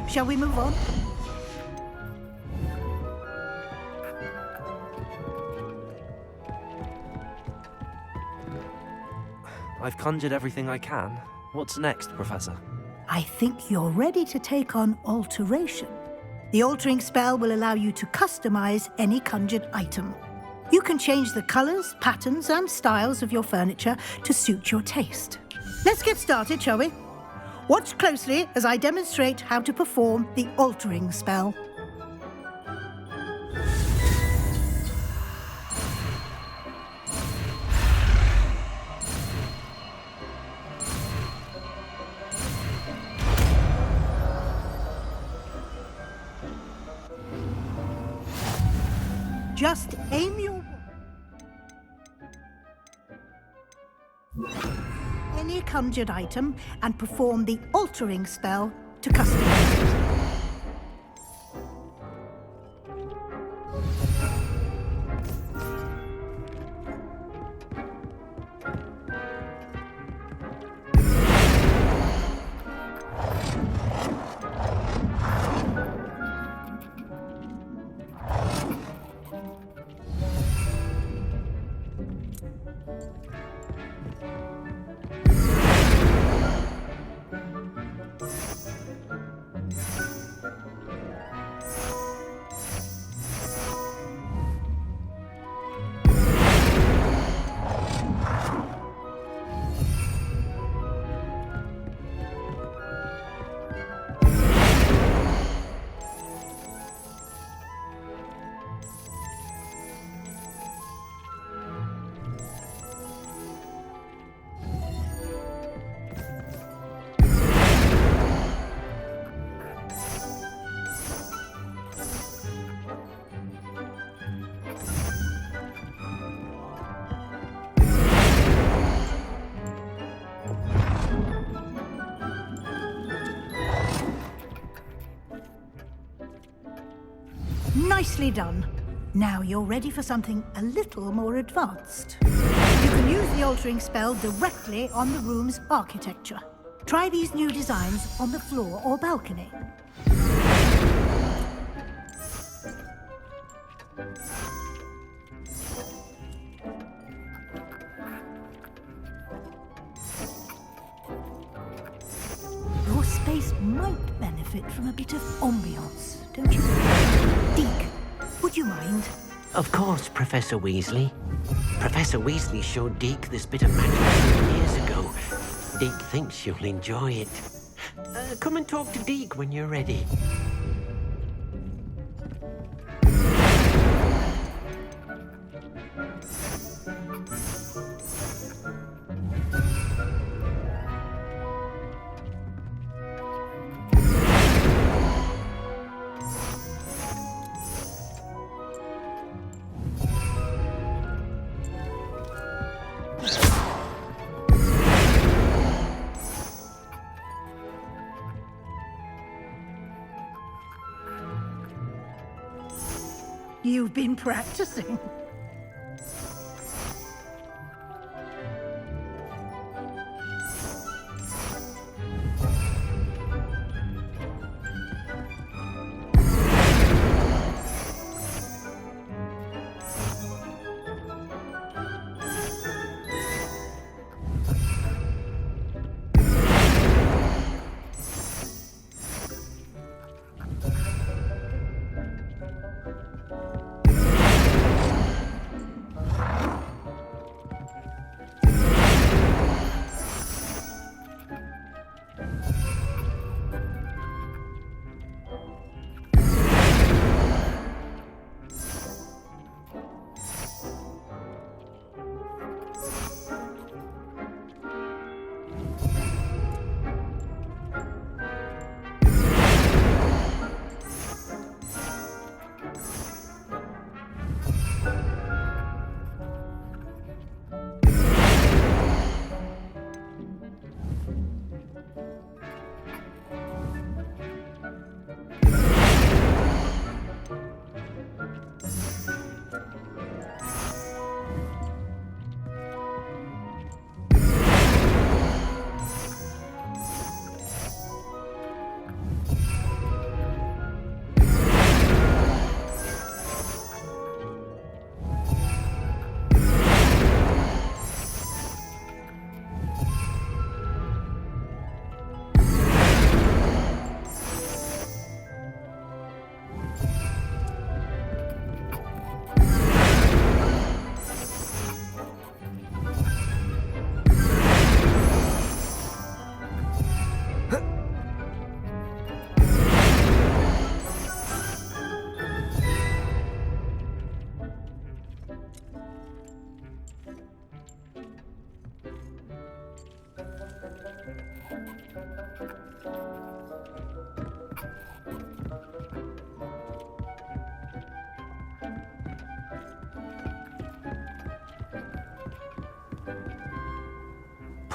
Shall we move on? I've conjured everything I can. What's next, Professor? I think you're ready to take on alteration. The altering spell will allow you to customize any conjured item. You can change the colors, patterns, and styles of your furniture to suit your taste. Let's get started, shall we? Watch closely as I demonstrate how to perform the altering spell. Just aim your any conjured item and perform the altering spell to customize it. Nicely done. Now you're ready for something a little more advanced. You can use the altering spell directly on the room's architecture. Try these new designs on the floor or balcony. Your space might benefit from a bit of ambiance, don't you? Deke, would you mind? Of course, Professor Weasley. Professor Weasley showed Deke this bit of magic a few years ago. Deke thinks you'll enjoy it. Come and talk to Deke when you're ready. You've been practicing.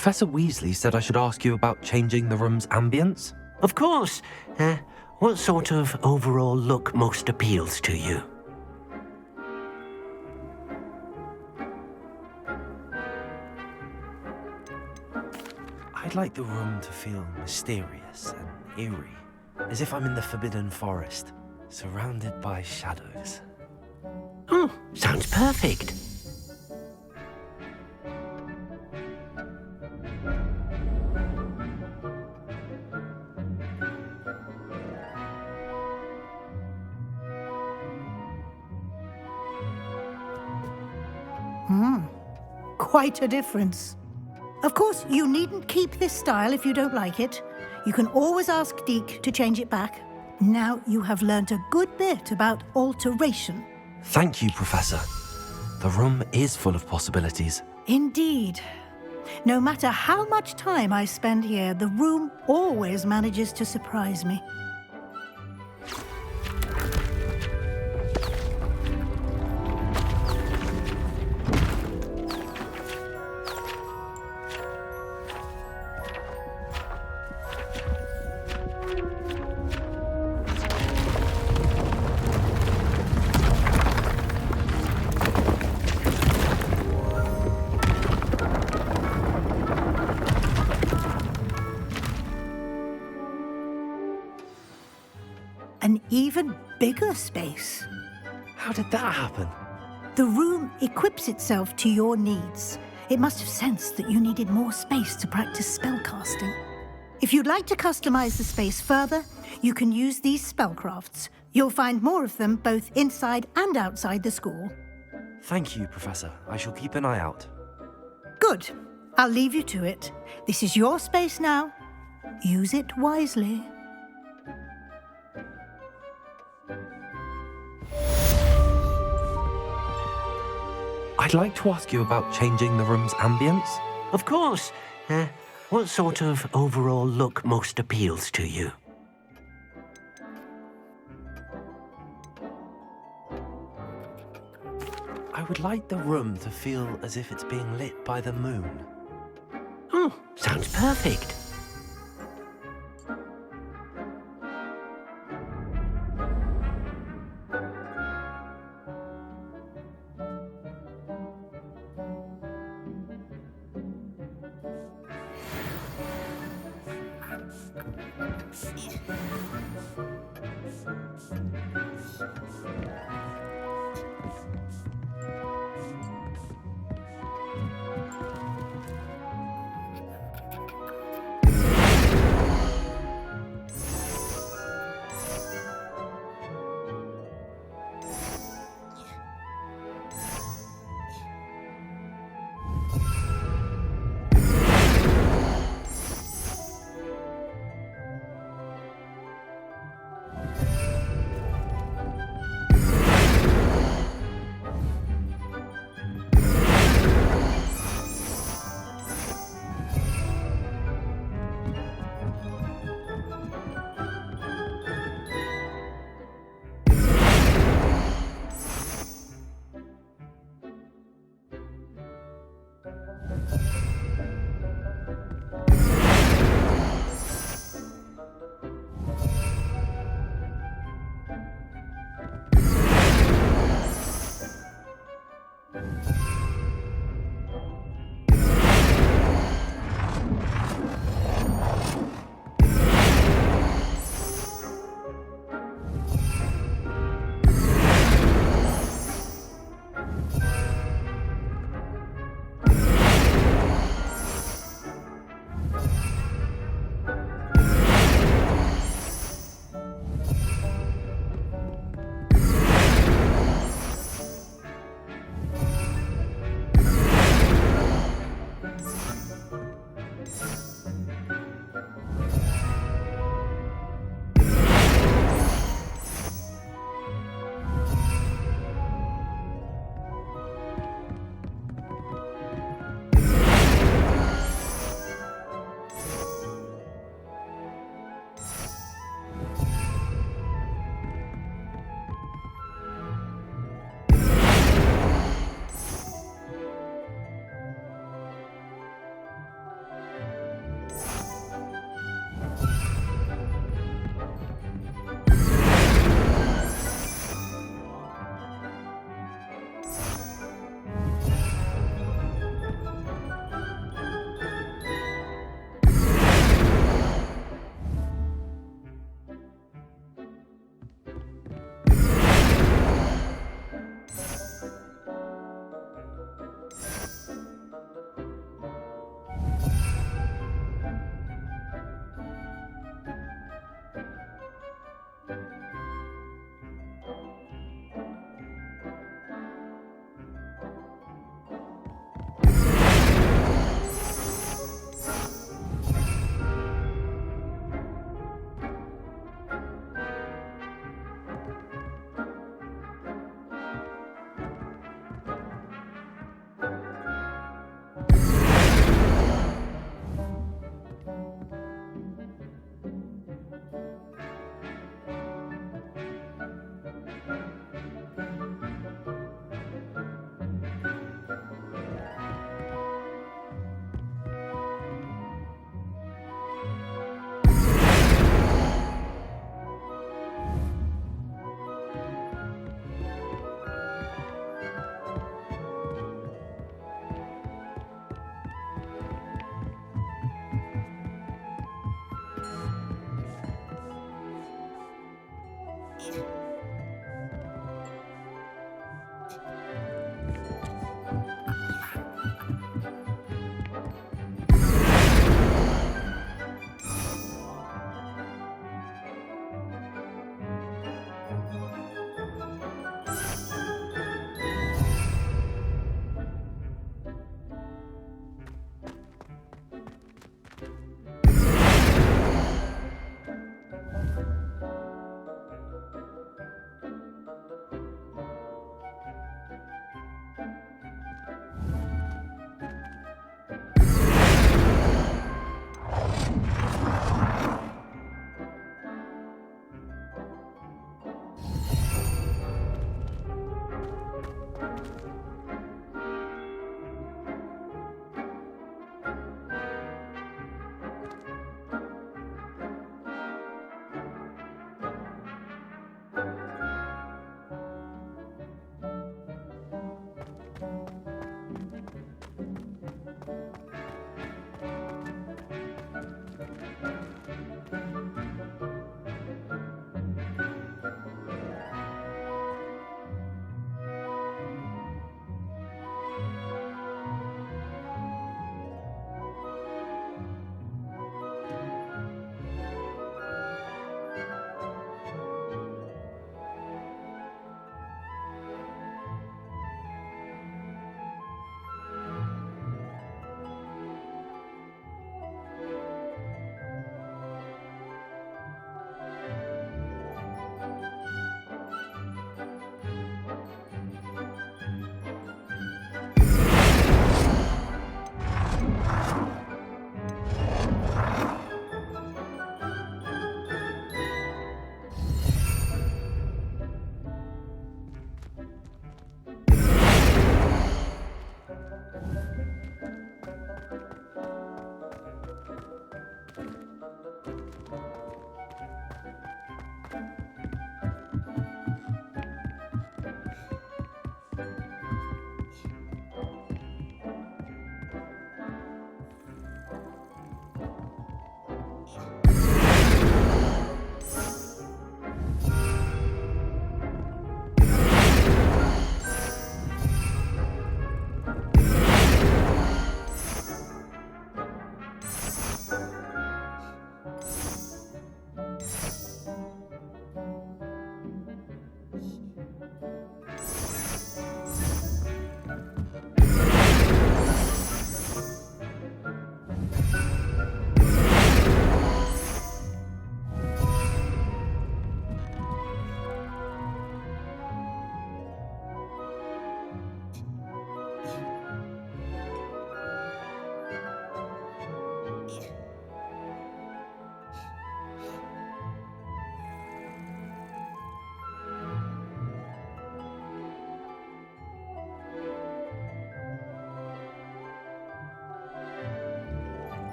Professor Weasley said I should ask you about changing the room's ambience. Of course. What sort of overall look most appeals to you? I'd like the room to feel mysterious and eerie, as if I'm in the Forbidden Forest, surrounded by shadows. Oh, sounds perfect. Quite a difference. Of course, you needn't keep this style if you don't like it. You can always ask Deke to change it back. Now you have learnt a good bit about alteration. Thank you, Professor. The room is full of possibilities. Indeed. No matter how much time I spend here, the room always manages to surprise me. An even bigger space. How did that happen? The room equips itself to your needs. It must have sensed that you needed more space to practice spellcasting. If you'd like to customize the space further, you can use these spellcrafts. You'll find more of them both inside and outside the school. Thank you, Professor. I shall keep an eye out. Good. I'll leave you to it. This is your space now. Use it wisely. I'd like to ask you about changing the room's ambience. Of course. What sort of overall look most appeals to you? I would like the room to feel as if it's being lit by the moon. Oh, sounds perfect.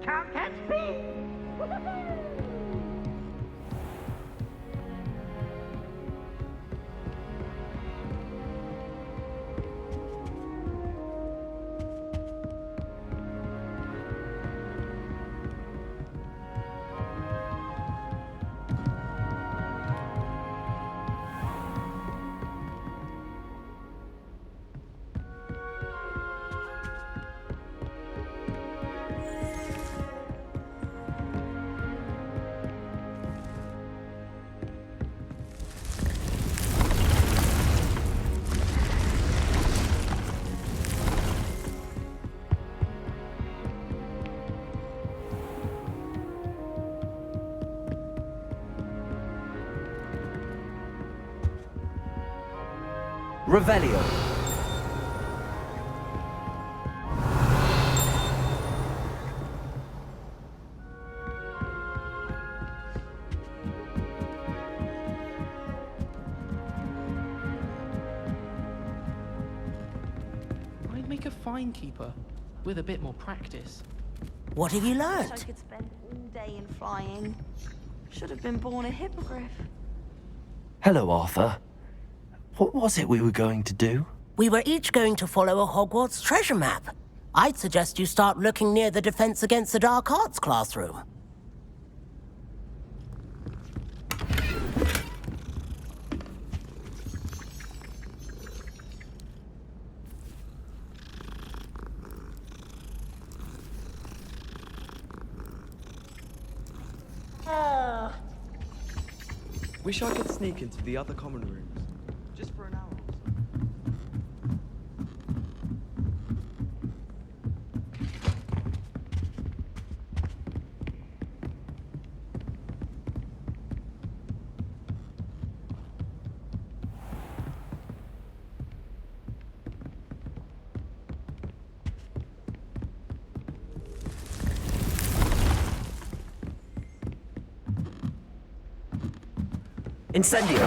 can't catch me! Revelio. I'd make a fine keeper with a bit more practice. What have you I learned? wish I could spend all day in flying. Should have been born a hippogriff. Hello, Arthur. What was it we were going to do? We were each going to follow a Hogwarts treasure map. I'd suggest you start looking near the Defense Against the Dark Arts classroom. Wish I could sneak into the other common rooms, just for an hour or so. Incendio.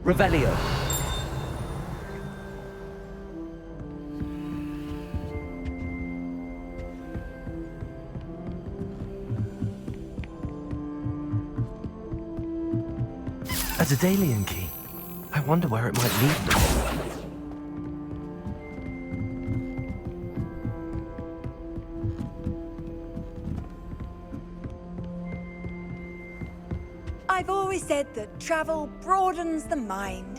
Revelio. A Daedalian key. I wonder where it might lead me. I've always said that travel broadens the mind.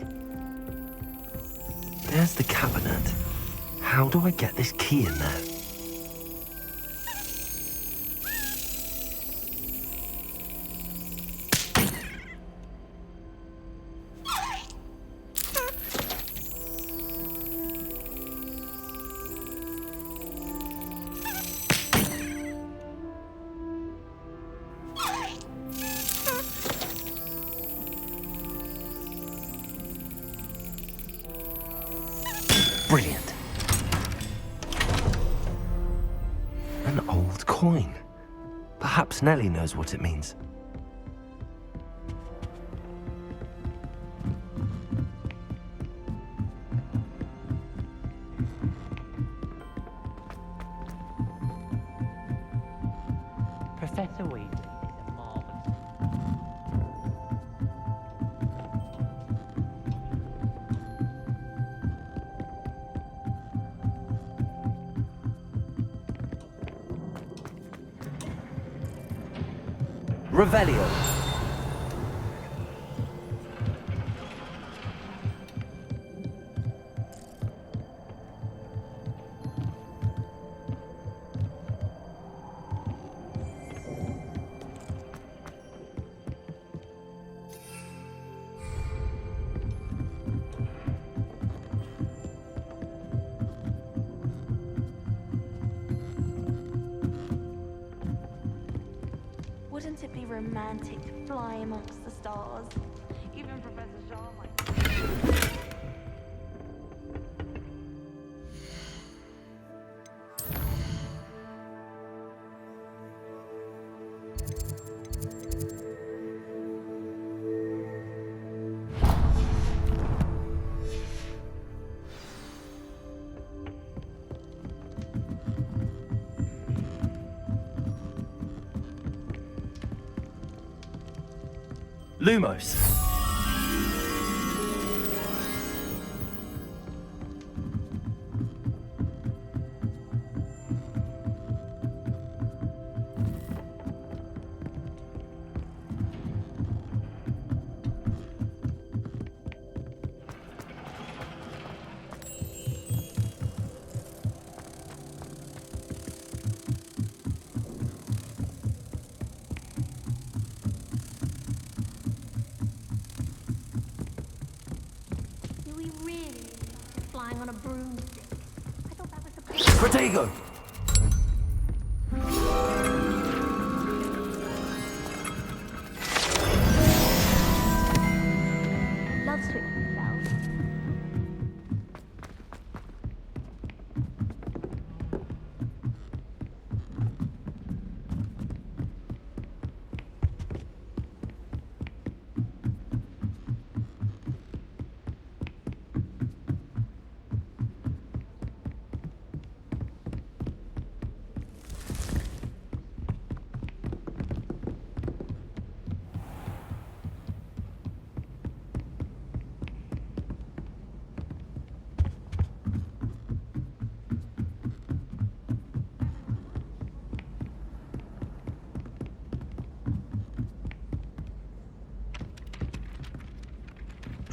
There's the cabinet. How do I get this key in there? Brilliant. An old coin. Perhaps Nellie knows what it means. Professor Weasley is a marvelous. Revelio. Wouldn't it be romantic to fly amongst the stars? Even Professor Shaw might. Lumos. Flying on a broomstick. I thought that was the Protego! Love switching spells.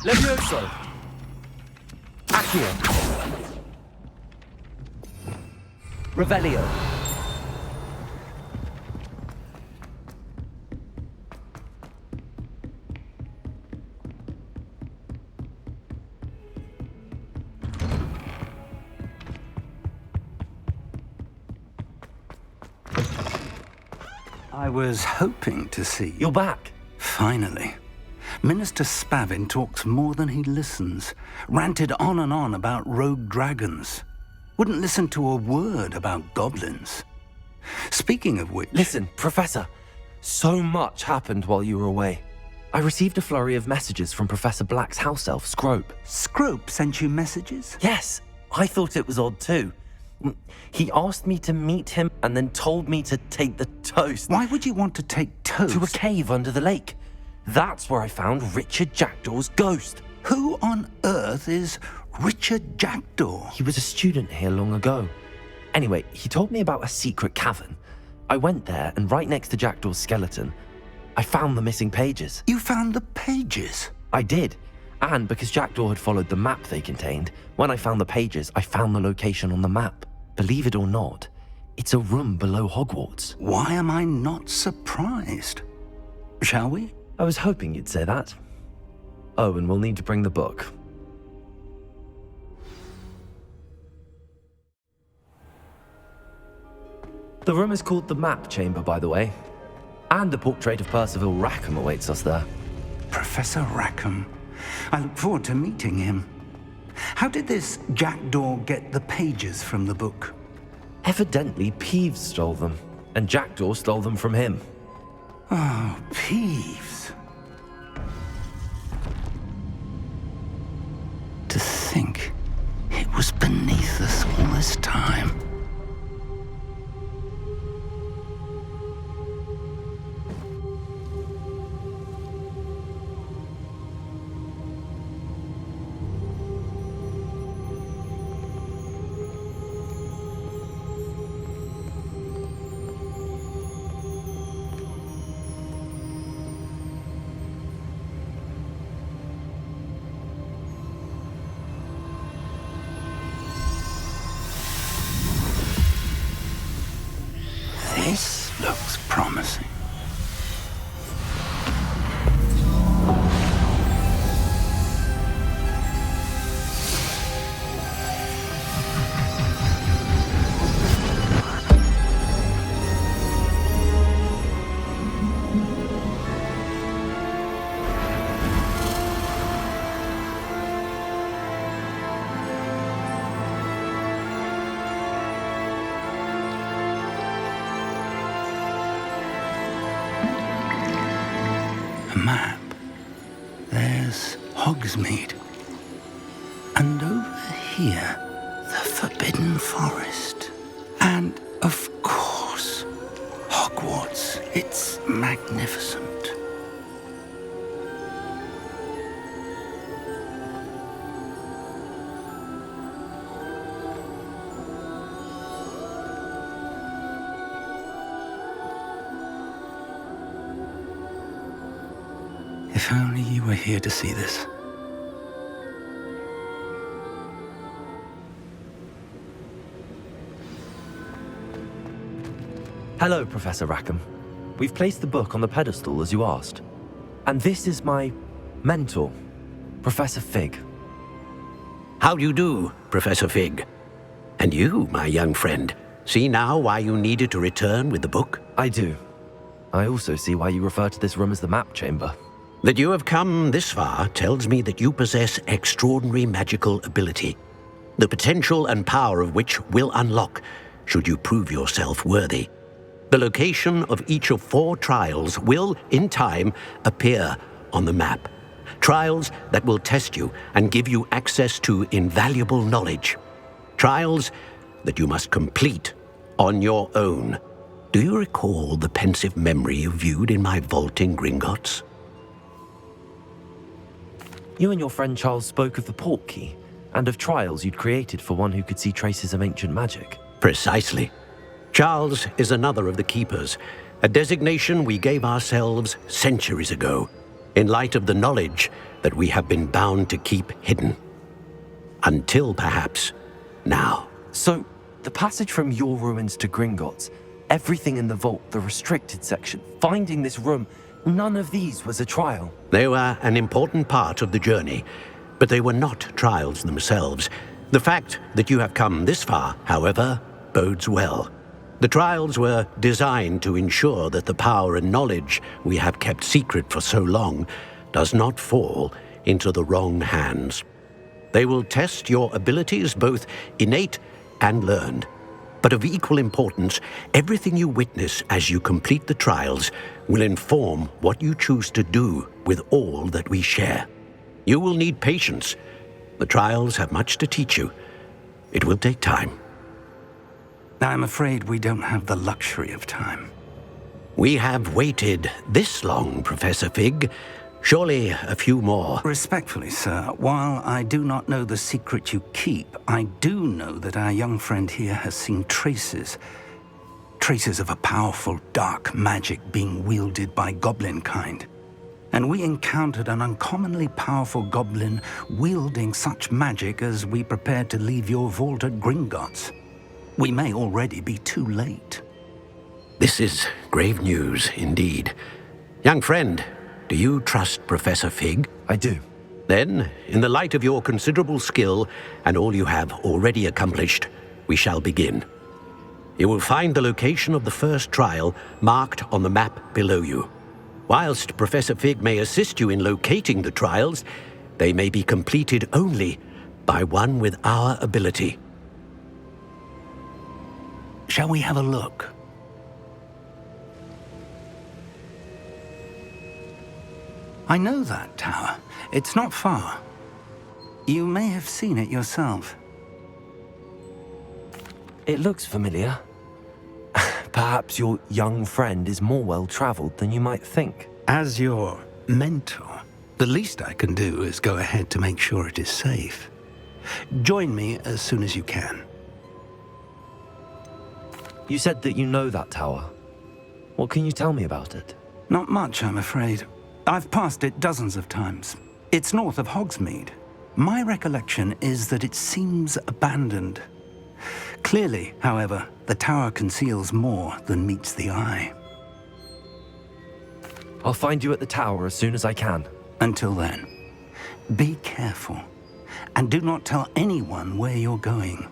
Levioso! Accio! Revelio! I was hoping to see you. You're back. Finally. Minister Spavin talks more than he listens. Ranted on and on about rogue dragons. Wouldn't listen to a word about goblins. Speaking of which... Listen, Professor. So much happened while you were away. I received a flurry of messages from Professor Black's house elf, Scrope. Scrope sent you messages? Yes. I thought it was odd too. He asked me to meet him and then told me to take the toast. Why would you want to take toast? To a cave under the lake. That's where I found Richard Jackdaw's ghost. Who on earth is Richard Jackdaw? He was a student here long ago. Anyway, he told me about a secret cavern. I went there, and right next to Jackdaw's skeleton, I found the missing pages. You found the pages? I did. And because Jackdaw had followed the map they contained, when I found the pages, I found the location on the map. Believe it or not, it's a room below Hogwarts. Why am I not surprised? Shall we? I was hoping you'd say that. Oh, and we'll need to bring the book. The room is called the Map Chamber, by the way. And a portrait of Percival Rackham awaits us there. Professor Rackham. I look forward to meeting him. How did this Jackdaw get the pages from the book? Evidently, Peeves stole them, and Jackdaw stole them from him. Oh, Peeves. To think it was beneath us all this time. This looks promising. A map. There's Hogsmeade. And over here, the Forbidden Forest. And, of course, Hogwarts. It's magnificent. If only you were here to see this. Hello, Professor Rackham. We've placed the book on the pedestal as you asked. And this is my mentor, Professor Fig. How do you do, Professor Fig? And you, my young friend, see now why you needed to return with the book? I do. I also see why you refer to this room as the map chamber. That you have come this far tells me that you possess extraordinary magical ability, the potential and power of which will unlock should you prove yourself worthy. The location of each of 4 trials will, in time, appear on the map. Trials that will test you and give you access to invaluable knowledge. Trials that you must complete on your own. Do you recall the pensive memory you viewed in my vault in Gringotts? You and your friend Charles spoke of the Portkey, and of trials you'd created for one who could see traces of ancient magic. Precisely. Charles is another of the Keepers, a designation we gave ourselves centuries ago, in light of the knowledge that we have been bound to keep hidden. Until, perhaps, now. So, the passage from your ruins to Gringotts, everything in the vault, the restricted section, finding this room, none of these was a trial. They were an important part of the journey, but they were not trials themselves. The fact that you have come this far, however, bodes well. The trials were designed to ensure that the power and knowledge we have kept secret for so long does not fall into the wrong hands. They will test your abilities, both innate and learned. But of equal importance, everything you witness as you complete the trials will inform what you choose to do with all that we share. You will need patience. The trials have much to teach you. It will take time. I'm afraid we don't have the luxury of time. We have waited this long, Professor Fig. Surely a few more. Respectfully, sir, while I do not know the secret you keep, I do know that our young friend here has seen traces of a powerful dark magic being wielded by goblin kind. And we encountered an uncommonly powerful goblin wielding such magic as we prepared to leave your vault at Gringotts. We may already be too late. This is grave news indeed. Young friend, do you trust Professor Fig? I do. Then, in the light of your considerable skill and all you have already accomplished, we shall begin. You will find the location of the first trial marked on the map below you. Whilst Professor Fig may assist you in locating the trials, they may be completed only by one with our ability. Shall we have a look? I know that tower. It's not far. You may have seen it yourself. It looks familiar. Perhaps your young friend is more well-traveled than you might think. As your mentor, the least I can do is go ahead to make sure it is safe. Join me as soon as you can. You said that you know that tower. What can you tell me about it? Not much, I'm afraid. I've passed it dozens of times. It's north of Hogsmeade. My recollection is that it seems abandoned. Clearly, however, the tower conceals more than meets the eye. I'll find you at the tower as soon as I can. Until then, be careful, and do not tell anyone where you're going.